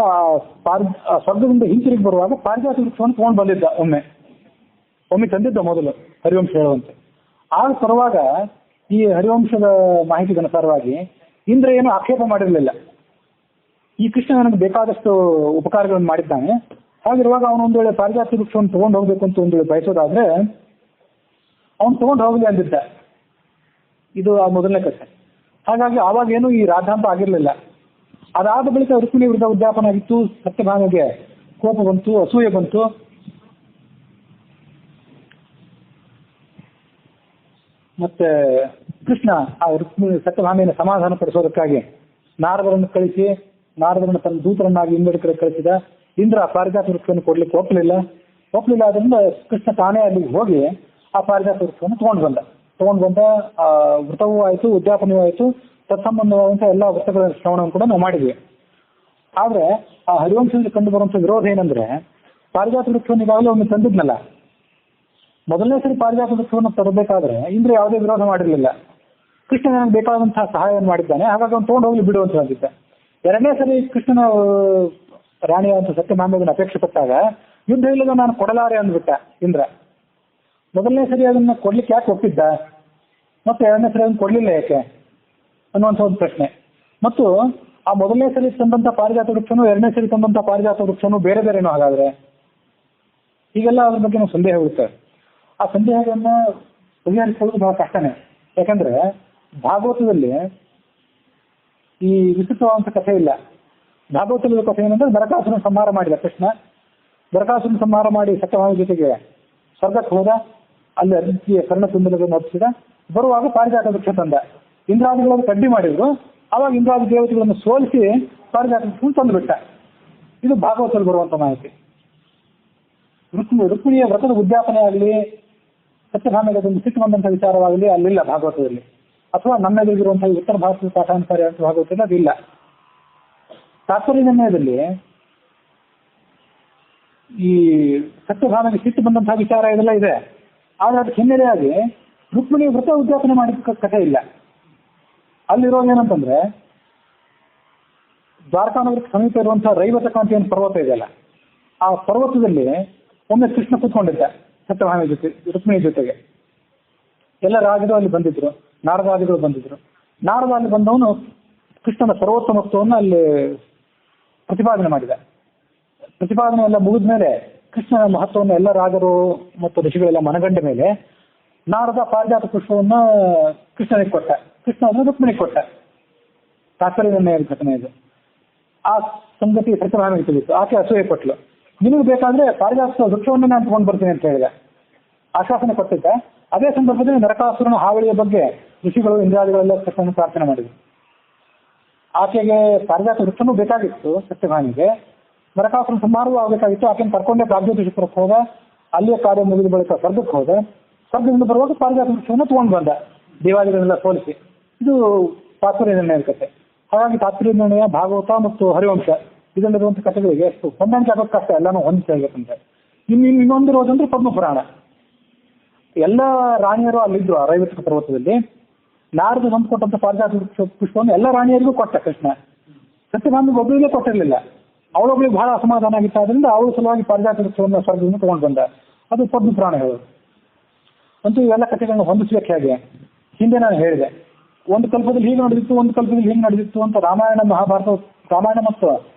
ಸ್ವರ್ಗದಿಂದ ಹಿಂತಿರುಗಿ ಬರುವಾಗ ಪಾರಿಜಾತ ವೃಕ್ಷವನ್ನು ತಗೊಂಡು ಬಂದಿದ್ದ. ಒಮ್ಮೆ ತಂದಿದ್ದ ಮೊದಲು ಹರಿವಂಶ ಹೇಳುವಂತೆ. ಆಗ ತರುವಾಗ ಈ ಹರಿವಂಶದ ಮಾಹಿತಿಗೆ ಅನುಸಾರವಾಗಿ ಇಂದ್ರ ಏನು ಆಕ್ಷೇಪ ಮಾಡಿರಲಿಲ್ಲ. ಈ ಕೃಷ್ಣ ನನಗೆ ಬೇಕಾದಷ್ಟು ಉಪಕಾರಗಳನ್ನು ಮಾಡಿದ್ದಾನೆ, ಹಾಗಿರುವಾಗ ಅವನು ಒಂದು ವೇಳೆ ಪಾರಿಜಾತ ವೃಕ್ಷವನ್ನು ತಗೊಂಡು ಹೋಗ್ಬೇಕು ಅಂತ ಒಂದು ವೇಳೆ ಬಯಸೋದಾದ್ರೆ ಅವನು ತಗೊಂಡು ಹೋಗಲಿ ಅಂದಿದ್ದ. ಇದು ಆ ಮೊದಲನೇ ಕಥೆ. ಹಾಗಾಗಿ ಆವಾಗೇನು ಈ ರಾಧಾಂತ ಆಗಿರಲಿಲ್ಲ. ಅದಾದ ಬಳಿಕ ರುಕ್ಮಿಣಿ ವಿರುದ್ಧ ಉದ್ಯಾಪನ ಆಗಿತ್ತು. ಸತ್ಯಭಾಮಿಗೆ ಕೋಪ ಬಂತು, ಅಸೂಯೆ ಬಂತು. ಮತ್ತೆ ಕೃಷ್ಣ ಆ ರುಕ್ಮಿಣಿ ಸತ್ಯಭಾಮಿಯನ್ನು ಸಮಾಧಾನ ಪಡಿಸೋದಕ್ಕಾಗಿ ನಾರದರನ್ನು ಕಳಿಸಿ ನಾರದರನ್ನು ತನ್ನ ದೂತರನ್ನಾಗಿ ಇಂದ್ರ ಕಡೆ ಕಳಿಸಿದ. ಇಂದ್ರ ಪಾರಿಜಾತ ವೃಕ್ಷವನ್ನು ಕೊಡ್ಲಿಕ್ಕೆ ಒಪ್ಪಲಿಲ್ಲ. ಆದ್ರಿಂದ ಕೃಷ್ಣ ತಾನೇ ಅಲ್ಲಿಗೆ ಹೋಗಿ ಆ ಪಾರಿಜಾತ ವೃಕ್ಷವನ್ನು ತಗೊಂಡು ಬಂದ. ವೃತವೂ ಆಯಿತು, ಉದ್ಯಾಪನವೂ ಆಯಿತು. ತತ್ಸಂಬಂಧವಾದಂಥ ಎಲ್ಲ ವೃತ್ತಗಳ ಶ್ರವಣವನ್ನು ಕೂಡ ನಾವು ಮಾಡಿದ್ವಿ. ಆದ್ರೆ ಆ ಹರಿವಂಶದಲ್ಲಿ ಕಂಡು ಬರುವಂಥ ವಿರೋಧ ಏನಂದ್ರೆ, ಪಾರಿಜಾತ ವೃಕ್ಷವನ್ನು ಈಗಾಗಲೇ ಒಮ್ಮೆ ತಂದಿದ್ನಲ್ಲ, ಮೊದಲನೇ ಸರಿ ಪಾರಿಜಾತ ವೃಕ್ಷವನ್ನು ತರಬೇಕಾದ್ರೆ ಇಂದ್ರ ಯಾವುದೇ ವಿರೋಧ ಮಾಡಿರಲಿಲ್ಲ. ಕೃಷ್ಣ ನನಗೆ ಬೇಕಾದಂತಹ ಸಹಾಯವನ್ನು ಮಾಡಿದ್ದಾನೆ, ಹಾಗಾಗಿ ಅವನು ತಗೊಂಡು ಹೋಗ್ಲಿ ಬಿಡು ಅಂತ ಹೇಳ್ತಿದ್ದ. ಎರಡನೇ ಸರಿ ಕೃಷ್ಣನ ರಾಣಿಯಾದಂಥ ಸತ್ಯಭಾಮಿಯನ್ನು ಅಪೇಕ್ಷೆ ಪಟ್ಟಾಗ ಯುದ್ಧ ಇಲ್ಲದ ನಾನು ಕೊಡಲಾರೆ ಅಂದ್ಬಿಟ್ಟ ಇಂದ್ರ. ಮೊದಲನೇ ಸರಿ ಅದನ್ನ ಕೊಡ್ಲಿಕ್ಕೆ ಯಾಕೆ ಒಪ್ಪಿದ್ದ, ಮತ್ತೆ ಎರಡನೇ ಸರಿ ಅದನ್ನು ಕೊಡ್ಲಿಲ್ಲ ಯಾಕೆ ಅನ್ನುವಂಥ ಒಂದು ಪ್ರಶ್ನೆ. ಮತ್ತು ಆ ಮೊದಲನೇ ಸರಿ ತಂದಂತ ಪಾರಿಜಾತ ವೃಕ್ಷನು ಎರಡನೇ ಸರಿ ತಂದಂತ ಪಾರಿಜಾತ ವೃಕ್ಷನು ಬೇರೆ ಬೇರೆನೋ ಹಾಗಾದ್ರೆ, ಹೀಗೆಲ್ಲ ಅದ್ರ ಬಗ್ಗೆ ನಾವು ಸಂದೇಹ ಉಳಿತೇವೆ. ಆ ಸಂದೇಹಗಳನ್ನ ಬಗೆಹರಿಸಿಕೊಳ್ಳೋದು ಬಹಳ ಕಷ್ಟನೇ. ಯಾಕಂದ್ರೆ ಭಾಗವತದಲ್ಲಿ ಈ ವಿಚಿತ್ರವಾದಂಥ ಕಥೆ ಇಲ್ಲ. ಭಾಗವತದ ಕಥೆ ಏನಂದ್ರೆ, ನರಕಾಸುರನ ಸಂಹಾರ ಮಾಡಿದ ಕೃಷ್ಣ. ನರಕಾಸುರನ ಸಂಹಾರ ಮಾಡಿ ಸತ್ಯಭಾಮಿ ಜೊತೆಗೆ ಸ್ವರ್ಗಕ್ಕೆ ಹೋದ. ಅಲ್ಲಿ ಅದಿತಿಯ ಕರ್ಣಕುಂಡಲಗಳನ್ನು ಒಪ್ಪಿಸಿದ. ಬರುವಾಗ ಪಾರಿಜಾತ ವೃಕ್ಷ ತಂದ. ಇಂದ್ರಾದಿಗಳನ್ನು ಕಡ್ಡಿ ಮಾಡಿದ್ರು. ಆವಾಗ ಇಂದ್ರಾದಿ ದೇವತೆಗಳನ್ನು ಸೋಲಿಸಿ ಪಾರಿಜಾತ ವೃಕ್ಷವನ್ನು ತಂದುಬಿಟ್ಟ. ಇದು ಭಾಗವತದಲ್ಲಿ ಬರುವಂತ ಮಾಹಿತಿ. ರುಕ್ಮಿಣಿಯ ವ್ರತದ ಉದ್ಯಾಪನೆ ಆಗಲಿ, ಸತ್ಯಭಾಮಿಗೆ ಅದೊಂದು ಸಿಟ್ಟು ಬಂದಂತಹ ವಿಚಾರವಾಗಲಿ ಅಲ್ಲಿಲ್ಲ ಭಾಗವತದಲ್ಲಿ. ಅಥವಾ ನಮ್ಮೆದುರಿಗಿರುವಂತಹ ಉತ್ತರ ಭಾರತದ ಪಾಠಾನುಸಾರಿ ಅಂತ ಭಾಗವತದಲ್ಲಿ ಅದಿಲ್ಲ. ತಾತ್ಪರ್ಯ ನಿರ್ಣಯದಲ್ಲಿ ಈ ಸತ್ಯಭಾಮಿಗೆ ಸಿಟ್ಟು ಬಂದಂತಹ ವಿಚಾರ ಇದೆಲ್ಲ ಇದೆ. ಆದ್ರೆ ಅದಕ್ಕೆ ಹಿನ್ನೆಲೆಯಾಗಿ ರುಕ್ಮಿಣಿ ವ್ರತ ಉದ್ಯಾಪನೆ ಮಾಡಿದ ಕಥೆ ಇಲ್ಲ. ಅಲ್ಲಿರೋದು ಏನಂತಂದ್ರೆ, ದ್ವಾರಕಾನಗರಕ್ಕೆ ಸಮೀಪ ಇರುವಂತಹ ರೈವತಕಾಂತಿ ಅಂತ ಪರ್ವತ ಇದೆಯಲ್ಲ, ಆ ಪರ್ವತದಲ್ಲಿ ಒಮ್ಮೆ ಕೃಷ್ಣ ಕೂತ್ಕೊಂಡಿದ್ದ ಸತ್ಯಭಾಮಿ ಜೊತೆ, ರುಕ್ಮಿಣಿ ಜೊತೆಗೆ. ಎಲ್ಲ ರಾಜರು ಅಲ್ಲಿ ಬಂದಿದ್ರು, ನಾರದಾದಿಗಳು ಬಂದಿದ್ರು. ನಾರದ ಅಲ್ಲಿ ಬಂದವನು ಕೃಷ್ಣನ ಸರ್ವೋತ್ತಮತ್ವವನ್ನು ಅಲ್ಲಿ ಪ್ರತಿಪಾದನೆ ಮಾಡಿದ. ಪ್ರತಿಪಾದನೆ ಎಲ್ಲ ಮುಗಿದ ಮೇಲೆ ಕೃಷ್ಣನ ಮಹತ್ವವನ್ನು ಎಲ್ಲ ರಾಜರು ಮತ್ತು ಋಷಿಗಳೆಲ್ಲ ಮನಗಂಡ ಮೇಲೆ ನಾರದ ಪಾರಿಜಾತ ಪುಷ್ಪವನ್ನ ಕೃಷ್ಣನಿಗೆ ಕೊಟ್ಟ, ಕೃಷ್ಣ ಅದನ್ನು ರುಕ್ಮಿಣಿಗೆ ಕೊಟ್ಟ. ತಾತ್ಪರ್ಯ ನಿರ್ಣಯದ ಘಟನೆ ಇದು. ಆ ಸಂಗತಿ ಸತ್ಯಭಾಮಿಗೆ ತಿಳಿಯಿತು. ಆಕೆ ಅಸೂಯೆ ಕೊಟ್ಲು. ನಿಮಗೆ ಬೇಕಾದ್ರೆ ಪಾರಿಜಾತ ವೃಕ್ಷವನ್ನೇ ನಾನು ತಗೊಂಡು ಬರ್ತೀನಿ ಅಂತ ಹೇಳಿದ, ಆಶ್ವಾಸನೆ ಕೊಟ್ಟಿದ್ದ. ಅದೇ ಸಂದರ್ಭದಲ್ಲಿ ನರಕಾಸುರನ ಹಾವಳಿಯ ಬಗ್ಗೆ ಋಷಿಗಳು ಇಂದ್ರಾದಿಗಳೆಲ್ಲ ಕೃಷ್ಣನ ಪ್ರಾರ್ಥನೆ ಮಾಡಿದ್ರು. ಆಕೆಗೆ ಪಾರಿಜಾತ ವೃಕ್ಷನೂ ಬೇಕಾಗಿತ್ತು ಸತ್ಯಭಾಮಿಗೆ. ನರಕಾಸುರನ ಸಂಹಾರವೂ ಆಗಬೇಕಾಗಿತ್ತು. ಆಕೆಯನ್ನು ಕರ್ಕೊಂಡೇ ಪ್ರಾಗ್ಜ್ಯೋತಿಷಪುರಕ್ಕೆ ಹೋದ. ಅಲ್ಲಿಯ ಕಾರ್ಯ ಮುಗಿದ ಬಳಿಕ ಸ್ವರ್ಗಕ್ಕೆ ಹೋದ. ಸ್ವರ್ಗದಿಂದ ಬರುವಾಗ ಪಾರಿಜಾತ ವೃಕ್ಷವನ್ನು ತಗೊಂಡು ಬಂದ, ದೇವಾದಿಗಳನ್ನೆಲ್ಲ ಸೋಲಿಸಿ. ಇದು ತಾತ್ಪರ್ಯ ನಿರ್ಣಯದ ಕಥೆ. ಹಾಗಾಗಿ ತಾತ್ಪರ್ಯ ನಿರ್ಣಯ, ಭಾಗವತ ಮತ್ತು ಹರಿವಂಶ ಇದರಲ್ಲಿರುವಂಥ ಕಥೆಗಳಿಗೆ ಎಷ್ಟು ಹೊಂದಾಣಿಕೆ ಆಗೋದು ಕಷ್ಟ, ಎಲ್ಲಾನು ಹೊಂದಿಸಿ ಹೇಳ್ಬೇಕಂದ್ರೆ. ಇನ್ನೊಂದು ಇರೋದಂದ್ರೆ ಪದ್ಮಪುರಾಣ. ಎಲ್ಲ ರಾಣಿಯರು ಅಲ್ಲಿದ್ರು ಆ ರೈವತ ಪರ್ವತದಲ್ಲಿ. ನಾರದ ನಮ್ಗೆ ಕೊಟ್ಟಂತ ಪಾರಿಜಾತ ಪುಷ್ಪವನ್ನು ಎಲ್ಲ ರಾಣಿಯರಿಗೂ ಕೊಟ್ಟ ಕೃಷ್ಣ. ಸತ್ಯಭಾಮಿಗೆ ಒಬ್ಬರಿಗೆ ಕೊಟ್ಟಿರಲಿಲ್ಲ. ಅವಳೊಬ್ಬಳಿಗೆ ಬಹಳ ಅಸಮಾಧಾನ ಆಗಿತ್ತು. ಆದ್ರಿಂದ ಅವಳ ಸಲುವಾಗಿ ಪಾರಿಜಾತ ವೃಕ್ಷವನ್ನು ಸ್ವರ್ಗದಿಂದ ತಗೊಂಡು ಬಂದ. ಅದು ಪದ್ಮಪುರಾಣ ಹೇಳೋದು. ಅಂತೂ ಇವೆಲ್ಲ ಕಥೆಗಳನ್ನ ಹೊಂದಿಸ್ಬೇಕು. ಹೇಗೆ ಹಿಂದೆ ನಾನು ಹೇಳಿದೆ, ಒಂದು ಕಲ್ಪದಲ್ಲಿ ಹೀಗೆ ನಡೆದಿತ್ತು, ಒಂದು ಕಲ್ಪದಲ್ಲಿ ಹೀಗೆ ನಡೆದಿತ್ತು ಅಂತ. ರಾಮಾಯಣ ಮಹಾಭಾರತ, ರಾಮಾಯಣ ಮತ್ತು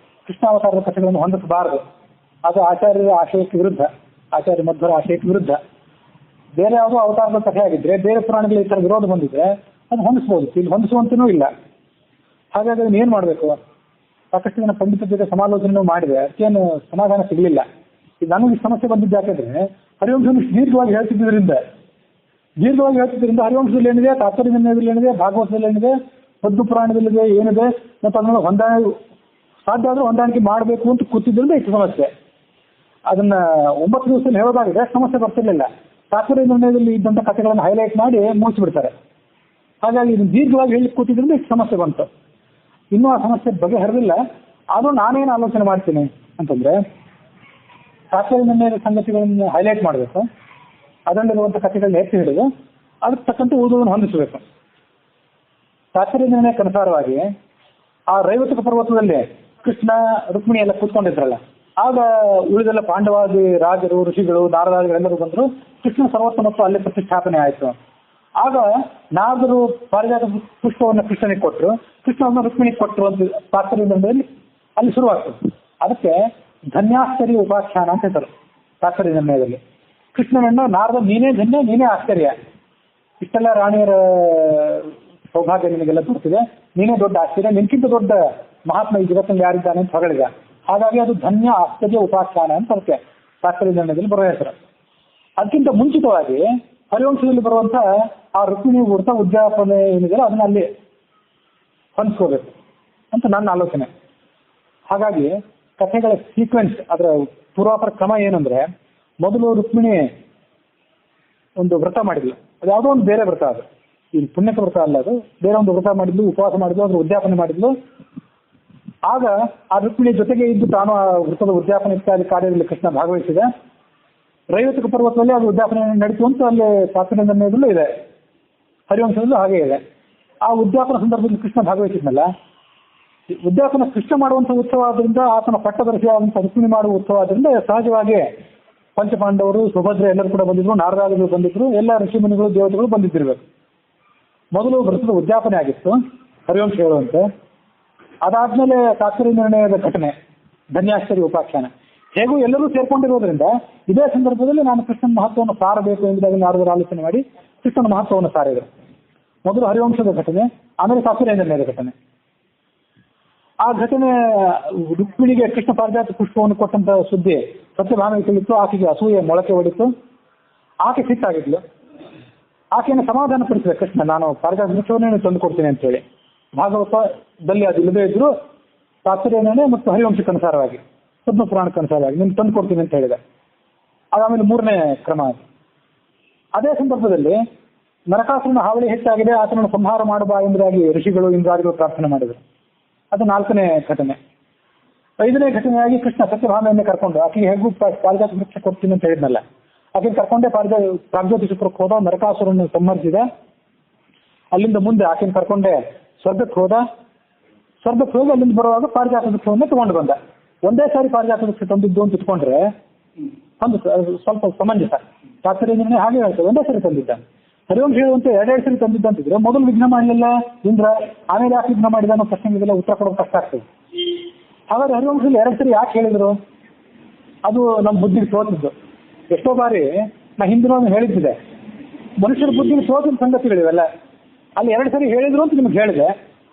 ಕೃಷ್ಣಾವತಾರದ ಕಥೆಗಳನ್ನು ಹೊಂದಿಸಬಾರದು. ಅದು ಆಚಾರ್ಯರ ಆಶಯಕ್ಕೆ ವಿರುದ್ಧ, ಆಚಾರ್ಯ ಮಧ್ವರ ಆಶಯಕ್ಕೆ ವಿರುದ್ಧ. ಬೇರೆ ಯಾವುದೋ ಅವತಾರದ ಕಥೆ ಆಗಿದ್ರೆ, ಬೇರೆ ಪುರಾಣಗಳಿಗೆ ಈ ಥರ ವಿರೋಧ ಬಂದಿದ್ರೆ ಅದು ಹೊಂದಿಸ್ಬೋದು. ಇಲ್ಲಿ ಹೊಂದಿಸುವಂತನೂ ಇಲ್ಲ. ಹಾಗಾಗಿ ಅದನ್ನ ಏನ್ ಮಾಡಬೇಕು? ಸಾಕಷ್ಟು ಜನ ಪಂಡಿತರ ಜೊತೆ ಸಮಾಲೋಚನೆ ಮಾಡಿದೆ, ಅದಕ್ಕೇನು ಸಮಾಧಾನ ಸಿಗಲಿಲ್ಲ. ಈಗ ನನಗೆ ಸಮಸ್ಯೆ ಬಂದಿದ್ದು ಯಾಕಂದ್ರೆ, ಹರಿವಂಶವನ್ನು ದೀರ್ಘವಾಗಿ ಹೇಳ್ತಿದ್ದರಿಂದ ಹರಿವಂಶದಲ್ಲಿ ಏನಿದೆ, ತಾತ್ಪರ್ಯ ನಿರ್ಣಯದಲ್ಲಿ ಏನಿದೆ, ಭಾಗವತದಲ್ಲಿ ಏನಿದೆ, ಪದ್ಮ ಪುರಾಣದಲ್ಲಿದೆ ಏನಿದೆ, ಮತ್ತು ಅದನ್ನ ಸಾಧ್ಯ ಆದರೂ ಹೊಂದಾಣಿಕೆ ಮಾಡಬೇಕು ಅಂತ ಕೂತಿದ್ರಿಂದ ಇಷ್ಟು ಸಮಸ್ಯೆ. ಅದನ್ನ 9 ದಿವಸದಲ್ಲಿ ಹೇಳೋದಾಗಿದೆ, ಸಮಸ್ಯೆ ಬರ್ತಿರ್ಲಿಲ್ಲ. ತಾತ್ಪರ್ಯ ನಿರ್ಣಯದಲ್ಲಿ ಇದ್ದಂಥ ಕಥೆಗಳನ್ನು ಹೈಲೈಟ್ ಮಾಡಿ ಮುಗಿಸ್ಬಿಡ್ತಾರೆ. ಹಾಗಾಗಿ ಇದನ್ನು ದೀರ್ಘವಾಗಿ ಹೇಳಿ ಕೂತಿದ್ರಿಂದ ಇಷ್ಟು ಸಮಸ್ಯೆ ಬಂತು. ಇನ್ನೂ ಆ ಸಮಸ್ಯೆ ಬಗೆಹರಿದಿಲ್ಲ. ಆದರೂ ನಾನೇನು ಆಲೋಚನೆ ಮಾಡ್ತೀನಿ ಅಂತಂದ್ರೆ, ತಾತ್ಪರ್ಯ ನಿರ್ಣಯದ ಸಂಗತಿಗಳನ್ನು ಹೈಲೈಟ್ ಮಾಡಬೇಕು, ಅದರಲ್ಲಿರುವಂಥ ಕಥೆಗಳನ್ನ ಎತ್ತಿ ಹಿಡಿದು ಅದಕ್ಕೆ ತಕ್ಕಂತೆ ಉಳಿದುವನ್ನು ಹೊಂದಿಸಬೇಕು. ತಾತ್ಪರ್ಯ ನಿರ್ಣಯಕ್ಕನುಸಾರವಾಗಿ ಆ ರೈವತಕ ಪರ್ವತದಲ್ಲಿ ಕೃಷ್ಣ ರುಕ್ಮಿಣಿ ಎಲ್ಲ ಕೂತ್ಕೊಂಡಿದ್ರಲ್ಲ, ಆಗ ಉಳಿದೆಲ್ಲ ಪಾಂಡವಾದಿ ರಾಜರು, ಋಷಿಗಳು, ನಾರದಾದಿಗಳೆಲ್ಲರೂ ಬಂದರು. ಕೃಷ್ಣ ಸರ್ವೋತ್ತಮತ್ವ ಅಲ್ಲಿ ಪ್ರತಿಷ್ಠಾಪನೆ ಆಯಿತು. ಆಗ ನಾರದರು ಪಾರಿಜಾತ ಪುಷ್ಪವನ್ನು ಕೃಷ್ಣನಿಗೆ ಕೊಟ್ಟರು, ಕೃಷ್ಣವನ್ನು ರುಕ್ಮಿಣಿಗೆ ಕೊಟ್ಟರು ಅಂತ ತಾತ್ಪರ್ಯ ನಿರ್ಣಯದಲ್ಲಿ ಅಲ್ಲಿ ಶುರುವಾಗ್ತದೆ. ಅದಕ್ಕೆ ಧನ್ಯಾಶ್ಚರ್ಯ ಉಪಾಖ್ಯಾನ ಅಂತ ಹೇಳ್ತಾರೆ ತಾತ್ಪರ್ಯ ನಿರ್ಣಯದಲ್ಲಿ. ಕೃಷ್ಣನನ್ನು ನಾರದ ನೀನೇ ಧನ್ಯ, ನೀನೇ ಆಶ್ಚರ್ಯ, ಇಷ್ಟೆಲ್ಲ ರಾಣಿಯರ ಸೌಭಾಗ್ಯ ನಿನಗೆಲ್ಲ ದೊರೆತಿದೆ, ನೀನೇ ದೊಡ್ಡ ಆಶ್ಚರ್ಯ, ನಿನ್ಕಿಂತ ದೊಡ್ಡ ಮಹಾತ್ಮ ಈ ಜಗತ್ತಲ್ಲಿ ಯಾರಿದ್ದಾನೆ ಅಂತ ಹೊಗಳಿದ. ಹಾಗಾಗಿ ಅದು ಧನ್ಯ ಆಶ್ಚರ್ಯ ಉಪಾಖ್ಯಾನ ಅಂತ ಬರುತ್ತೆ ತಾತ್ಪರ್ಯ ನಿರ್ಣಯದಲ್ಲಿ ಬರೋ ಹೆಸರು. ಅದಕ್ಕಿಂತ ಮುಂಚಿತವಾಗಿ ಹರಿವಂಶದಲ್ಲಿ ಬರುವಂಥ ಆ ರುಕ್ಮಿಣಿ ಊರ್ತ ಉದ್ಯಾಪನೆ ಏನಿದೆಯಲ್ಲ ಅದನ್ನ ಅಲ್ಲಿ ಹೊಂದ್ಕೋಬೇಕು ಅಂತ ನನ್ನ ಆಲೋಚನೆ. ಹಾಗಾಗಿ ಕಥೆಗಳ ಸೀಕ್ವೆನ್ಸ್, ಅದರ ಪೂರ್ವಾಪರ ಕ್ರಮ ಏನಂದ್ರೆ, ಮೊದಲು ರುಕ್ಮಿಣಿ ಒಂದು ವ್ರತ ಮಾಡಿದ್ಲು. ಅದು ಯಾವುದೋ ಒಂದು ಬೇರೆ ವ್ರತ, ಅದು ಈ ಪುಣ್ಯಕ ವ್ರತ ಅಲ್ಲ, ಅದು ಬೇರೆ ಒಂದು ವ್ರತ ಮಾಡಿದ್ಲು, ಉಪವಾಸ ಮಾಡಿದ್ಲು, ಅದ್ರ ಉದ್ಯಾಪನೆ ಮಾಡಿದ್ಲು. ಆಗ ಆ ರುಕ್ಮಿಣಿ ಜೊತೆಗೆ ಇದ್ದು ತಾನು ಆ ವೃತ್ತದ ಉದ್ಯಾಪನೆ ಇತ್ಯಾದಿ ಕಾರ್ಯದಲ್ಲಿ ಕೃಷ್ಣ ಭಾಗವಹಿಸಿದ. ರೈವತಕ ಪರ್ವತದಲ್ಲಿ ಅದು ಉದ್ಯಾಪನೆ ನಡೀತು ಅಂತ ಅಲ್ಲಿ ತಾತ್ಪರ್ಯ ನಿರ್ಣಯದಲ್ಲೂ ಇದೆ, ಹರಿವಂಶದಲ್ಲೂ ಹಾಗೆ ಇದೆ. ಆ ಉದ್ಯಾಪನ ಸಂದರ್ಭದಲ್ಲಿ ಕೃಷ್ಣ ಭಾಗವಹಿಸಿದ್ನಲ್ಲ, ಉದ್ಯಾಪನ ಕೃಷ್ಣ ಮಾಡುವಂಥ ಉತ್ಸವ ಆದ್ರಿಂದ, ಆತನ ಪಟ್ಟದರ್ಶಿಯಾದಂಥ ರುಕ್ಮಿಣಿ ಮಾಡುವ ಉತ್ಸವ ಆದ್ರಿಂದ ಸಹಜವಾಗಿ ಪಂಚಪಾಂಡವರು, ಸುಭದ್ರ ಎಲ್ಲರೂ ಕೂಡ ಬಂದಿದ್ರು, ನಾರದಾದಿಗಳು ಬಂದಿದ್ರು, ಎಲ್ಲ ಋಷಿಮುನಿಗಳು, ದೇವತೆಗಳು ಬಂದಿದ್ದಿರ್ಬೇಕು. ಮೊದಲು ವೃತ್ತದ ಉದ್ಯಾಪನೆ ಆಗಿತ್ತು ಹರಿವಂಶ ಹೇಳುವಂತೆ. ಅದಾದ್ಮೇಲೆ ತಾತ್ಪರ್ಯ ನಿರ್ಣಯದ ಘಟನೆ ಧನ್ಯಾಶ್ಚರ್ಯ ಉಪಾಖ್ಯಾನ. ಹೇಗೂ ಎಲ್ಲರೂ ಸೇರ್ಕೊಂಡಿರೋದ್ರಿಂದ ಇದೇ ಸಂದರ್ಭದಲ್ಲಿ ನಾನು ಕೃಷ್ಣನ ಮಹತ್ವವನ್ನು ಸಾರಬೇಕು ಎಂಬುದಾಗಿ ನಾರದರು ಆಲೋಚನೆ ಮಾಡಿ ಕೃಷ್ಣನ ಮಹತ್ವವನ್ನು ಸಾರಿದರು. ಮೊದಲು ಹರಿವಂಶದ ಘಟನೆ, ಆಮೇಲೆ ತಾತ್ಪರ್ಯ ನಿರ್ಣಯದ ಘಟನೆ. ಆ ಘಟನೆ ರುಕ್ಮಿಣಿಗೆ ಕೃಷ್ಣ ಪಾರಿಜಾತ ಪುಷ್ಪವನ್ನು ಕೊಟ್ಟಂತ ಸುದ್ದಿ ಸತ್ಯಭಾಮೆಗೆ ತಿಳಿತು. ಆಕೆಗೆ ಅಸೂಯೆ ಮೊಳಕೆ ಹೊಡಿತು. ಆಕೆ ಸಿಟ್ಟಾಗಿದ್ಲು. ಆಕೆಯನ್ನು ಸಮಾಧಾನ ಪಡಿಸಿದೆ ಕೃಷ್ಣ, ನಾನು ಪಾರಿಜಾತ ವೃಕ್ಷವನ್ನೇ ತಂದು ಕೊಡ್ತೀನಿ ಅಂತ ಹೇಳಿ. ಭಾಗವತದಲ್ಲಿ ಅದು ಇಲ್ಲದೇ ಇದ್ರು ತಾತ್ಪರ್ಯ ನಿರ್ಣಯ ಮತ್ತು ಹರಿವಂಶಕ್ಕನುಸಾರವಾಗಿ, ಪದ್ಮ ಪುರಾಣಕ್ಕನುಸಾರವಾಗಿ ನಿಮ್ಗೆ ತಂದು ಕೊಡ್ತೀನಿ ಅಂತ ಹೇಳಿದೆ. ಅದಾದ್ಮೇಲೆ 3ನೇ ಕ್ರಮ. ಅದೇ ಸಂದರ್ಭದಲ್ಲಿ ನರಕಾಸುರನ ಹಾವಳಿ ಹೆಚ್ಚಾಗಿದೆ, ಆತನನ್ನು ಸಂಹಾರ ಮಾಡಬಾ ಎಂಬುದಾಗಿ ಋಷಿಗಳು, ಇಂದ್ರಾದಿಗಳು ಪ್ರಾರ್ಥನೆ ಮಾಡಿದರು. ಅದು 4ನೇ ಘಟನೆ. 5ನೇ ಘಟನೆಯಾಗಿ ಕೃಷ್ಣ ಸತ್ಯಭಾಮೆಯನ್ನೇ ಕರ್ಕೊಂಡು, ಆಕೆಗೆ ಹೇಗೂ ಪಾರಿಜಾತ ವೃಕ್ಷ ಕೊಡ್ತೀನಿ ಅಂತ ಹೇಳಿದ್ನಲ್ಲ, ಆಕೆಗೆ ಕರ್ಕೊಂಡೇ ಪ್ರಾಗ್ಜ್ಯೋತಿಷಪುರಕ್ಕೆ ಹೋದ, ನರಕಾಸುರನ್ನು ಸಂಹರಿಸಿದ. ಅಲ್ಲಿಂದ ಮುಂದೆ ಆಕೆಯನ್ನು ಕರ್ಕೊಂಡೇ ಸ್ವರ್ಗಕ್ಕೆ ಹೋದ. ಸ್ವರ್ಗಕ್ಕೆ ಹೋಗಿ ಅಲ್ಲಿಂದ ಬರುವಾಗ ಪಾರಿಜಾತ ವೃಕ್ಷವನ್ನೇ ತಗೊಂಡು ಬಂದ. ಒಂದೇ ಸಾರಿ ಪಾರಿಜಾತ ವೃಕ್ಷ ತಂದಿದ್ದು ಅಂತ ಇಟ್ಕೊಂಡ್ರೆ ಒಂದು ಸ್ವಲ್ಪ ಸಮಂಜಸ. ತಾತ್ಪರ್ಯ ನಿರ್ಣಯ ಹಾಗೆ ಹೇಳ್ತದೆ, ಒಂದೇ ಸರಿ ತಂದಿದ್ದ. ಹರಿವಂಶ ಹೇಳುವಂತೆ 2 ಸರಿ ತಂದಿದ್ದಂತಿದ್ರೆ ಮೊದಲು ವಿಘ್ನ ಮಾಡಲಿಲ್ಲ ಇಂದ್ರ, ಆಮೇಲೆ ಯಾಕೆ ವಿಘ್ನ ಮಾಡಿದ ಅನ್ನೋ ಪ್ರಶ್ನೆಗೆಲ್ಲ ಉತ್ತರ ಕೊಡೋದು ಕಷ್ಟ ಆಗ್ತದೆ. ಹಾಗಾದ್ರೆ ಹರಿವಂಶದಲ್ಲಿ 2 ಸರಿ ಯಾಕೆ ಹೇಳಿದ್ರು? ಅದು ನಮ್ಮ ಬುದ್ಧಿಗೆ ತೋರಿಸಿದ್ದು. ಎಷ್ಟೋ ಬಾರಿ ನಾ ಹಿಂದಿನ ಹೇಳಿದ್ದಿದೆ, ಮನುಷ್ಯರ ಬುದ್ಧಿಗೆ ತೋರಿಸಿದ ಸಂಗತಿಗಳಿವೆಲ್ಲ. ಅಲ್ಲಿ 2 ಸರಿ ಹೇಳಿದ್ರು ಅಂತ ನಿಮ್ಗೆ ಹೇಳಿದೆ.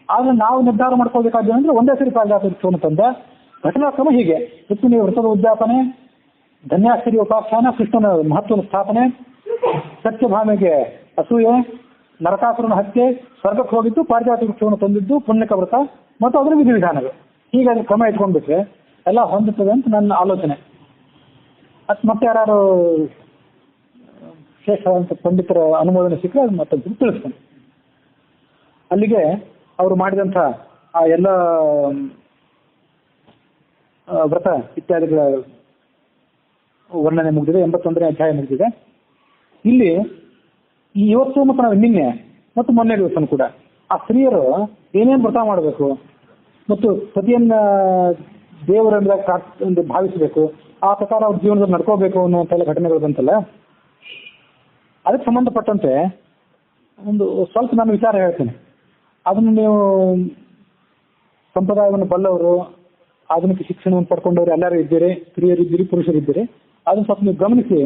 ಆದ್ರೆ ನಾವು ನಿರ್ಧಾರ ಮಾಡ್ಕೋಬೇಕಾದ್ರೆ ಅಂದ್ರೆ ಒಂದೇ ಸರಿ ಪಾರಿಜಾತ ವೃಕ್ಷವನ್ನು ತಂದ. ಘಟನಾಕ್ರಮ ಹೀಗೆ: ರುಕ್ಮಿಣಿ ವೃತ್ತದ ಉದ್ಯಾಪನೆ, ಧನ್ಯಾಶ್ಚರ್ಯ ಉಪಾಖ್ಯಾನ, ಕೃಷ್ಣನ ಮಹತ್ವದ ಸ್ಥಾಪನೆ, ಸತ್ಯಭಾಮೆಗೆ ಅಸೂಯೆ, ನರಕಾಸುರನ ಹತ್ಯೆ, ಸ್ವರ್ಗಕ್ಕೆ ಹೋಗಿದ್ದು, ಪಾರಿಜಾತ ವೃಕ್ಷವನ್ನು ತಂದಿದ್ದು, ಪುಣ್ಯಕ ವ್ರತ ಮತ್ತು ಅದರ ವಿಧಿವಿಧಾನಗಳು. ಹೀಗೆ ಅದ್ರ ಕ್ರಮ ಇಟ್ಕೊಂಡ್ಬಿಟ್ರೆ ಎಲ್ಲ ಹೊಂದುತ್ತದೆ ಅಂತ ನನ್ನ ಆಲೋಚನೆ. ಮತ್ತೆ ಯಾರು ಶ್ರೇಷ್ಠವಾದಂಥ ಪಂಡಿತರ ಅನುಮೋದನೆ ಸಿಕ್ಕರೆ ಅದು ಮತ್ತೊಂದು ತಿಳಿಸ್ತಾನೆ. ಅಲ್ಲಿಗೆ ಅವರು ಮಾಡಿದಂಥ ಆ ಎಲ್ಲ ವ್ರತ ಇತ್ಯಾದಿಗಳ ವರ್ಣನೆ ಮುಗಿದಿದೆ. 81ನೇ ಅಧ್ಯಾಯ ಮುಗಿದಿದೆ. ಇಲ್ಲಿ ಇವತ್ತು ಮತ್ತು ನಾವು ನಿನ್ನೆ ಮತ್ತು ಮೊನ್ನೆ ದಿವಸನೂ ಕೂಡ ಆ ಸ್ತ್ರೀಯರು ಏನೇನು ವ್ರತ ಮಾಡಬೇಕು ಮತ್ತು ಪತಿಯನ್ನ ದೇವರೆಂಬುದಾಗಿ ಭಾವಿಸಬೇಕು, ಆ ಪ್ರಕಾರ ಅವ್ರ ಜೀವನದಲ್ಲಿ ನಡ್ಕೋಬೇಕು ಅನ್ನುವಂತೆಲ್ಲ ಘಟನೆಗಳು ಬಂತಲ್ಲ, ಅದಕ್ಕೆ ಸಂಬಂಧಪಟ್ಟಂತೆ ಒಂದು ಸ್ವಲ್ಪ ನಾನು ವಿಚಾರ ಹೇಳ್ತೇನೆ. ಅದನ್ನು ನೀವು ಸಂಪ್ರದಾಯವನ್ನು ಬಲ್ಲವರು, ಆಧುನಿಕ ಶಿಕ್ಷಣವನ್ನು ಪಡ್ಕೊಂಡವರು ಎಲ್ಲರೂ ಇದ್ದೀರಿ, ಸ್ತ್ರೀಯರಿದ್ದೀರಿ, ಪುರುಷರಿದ್ದೀರಿ. ಅದನ್ನು ಸ್ವಲ್ಪ ನೀವು ಗಮನಿಸಿ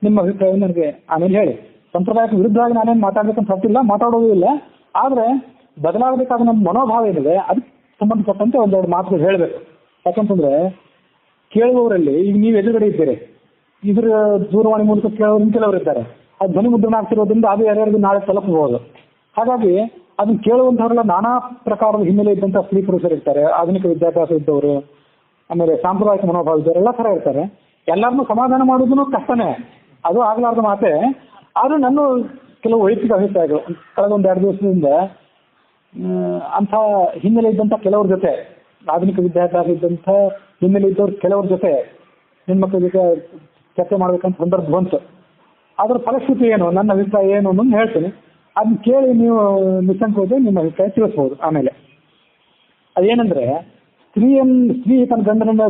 ನಿಮ್ಮ ಅಭಿಪ್ರಾಯವನ್ನು ನನಗೆ ಆಮೇಲೆ ಹೇಳಿ. ಸಂಪ್ರದಾಯಕ್ಕೆ ವಿರುದ್ಧವಾಗಿ ನಾನೇನು ಮಾತಾಡ್ಬೇಕಂತ ಹೊರಟಿಲ್ಲ, ಮಾತಾಡೋದು ಇಲ್ಲ. ಆದರೆ ಬದಲಾಗಬೇಕಾದ ನಮ್ಮ ಮನೋಭಾವ ಏನಿದೆ ಅದಕ್ಕೆ ಸಂಬಂಧಪಟ್ಟಂತೆ 1-2 ಮಾತುಗಳು ಹೇಳಬೇಕು. ಯಾಕಂತಂದ್ರೆ ಕೇಳುವವರಲ್ಲಿ ಈಗ ನೀವು ಎದುರುಗಡೆ ಇದ್ದೀರಿ, ಇದ್ರ ದೂರವಾಣಿ ಮೂಲಕ ಕೇಳೋರು ಕೆಲವರು ಇದ್ದಾರೆ. ಅದು ಧ್ವನಿ ಮುದ್ರಣ ಆಗ್ತಿರೋದ್ರಿಂದ ಅದು ಯಾರ್ಯಾರಿಗೂ ನಾಳೆ ತಲುಪಬಹುದು. ಹಾಗಾಗಿ ಅದನ್ನ ಕೇಳುವಂಥವರೆಲ್ಲ ನಾನಾ ಪ್ರಕಾರದ ಹಿನ್ನೆಲೆ ಇದ್ದಂಥ ಸ್ತ್ರೀ ಪುರುಷರು ಇರ್ತಾರೆ, ಆಧುನಿಕ ವಿದ್ಯಾಭ್ಯಾಸ ಇದ್ದವರು, ಆಮೇಲೆ ಸಾಂಪ್ರದಾಯಿಕ ಮನೋಭಾವ ಇದ್ದವರು ಎಲ್ಲ ಥರ ಇರ್ತಾರೆ. ಎಲ್ಲರನ್ನೂ ಸಮಾಧಾನ ಮಾಡೋದನ್ನು ಕಷ್ಟನೇ, ಅದು ಆಗ್ಲಾರ್ದ ಮಾತೆ. ಆದರೂ ನನ್ನ ಕೆಲವು ವೈಯಕ್ತಿಕ ಅಭಿಪ್ರಾಯಗಳು ಕಳೆದ ಒಂದು 2 ದಿವಸದಿಂದ ಅಂಥ ಹಿನ್ನೆಲೆ ಇದ್ದಂಥ ಕೆಲವ್ರ ಜೊತೆ, ಆಧುನಿಕ ವಿದ್ಯಾಭ್ಯಾಸ ಇದ್ದಂಥ ಹಿನ್ನೆಲೆ ಇದ್ದವ್ರು ಕೆಲವ್ರ ಜೊತೆ ಹೆಣ್ಮಕ್ಳ ಜೊತೆ ಚರ್ಚೆ ಮಾಡ್ಬೇಕಂತ ಸಂದರ್ಭ ಬಂತು. ಅದರ ಫಲಶ್ರುತಿ ಏನು, ನನ್ನ ಅಭಿಪ್ರಾಯ ಏನು ಅನ್ನೋದು ಹೇಳ್ತೀನಿ. ಅದನ್ನ ಕೇಳಿ ನೀವು ನಿಸ್ಸಂಕೋಚ ನಿಮ್ಮ ಅಭಿಪ್ರಾಯ ತಿಳಿಸ್ಬೋದು. ಆಮೇಲೆ ಅದೇನೆಂದ್ರೆ, ಸ್ತ್ರೀ ತನ್ನ ಗಂಡನನ್ನ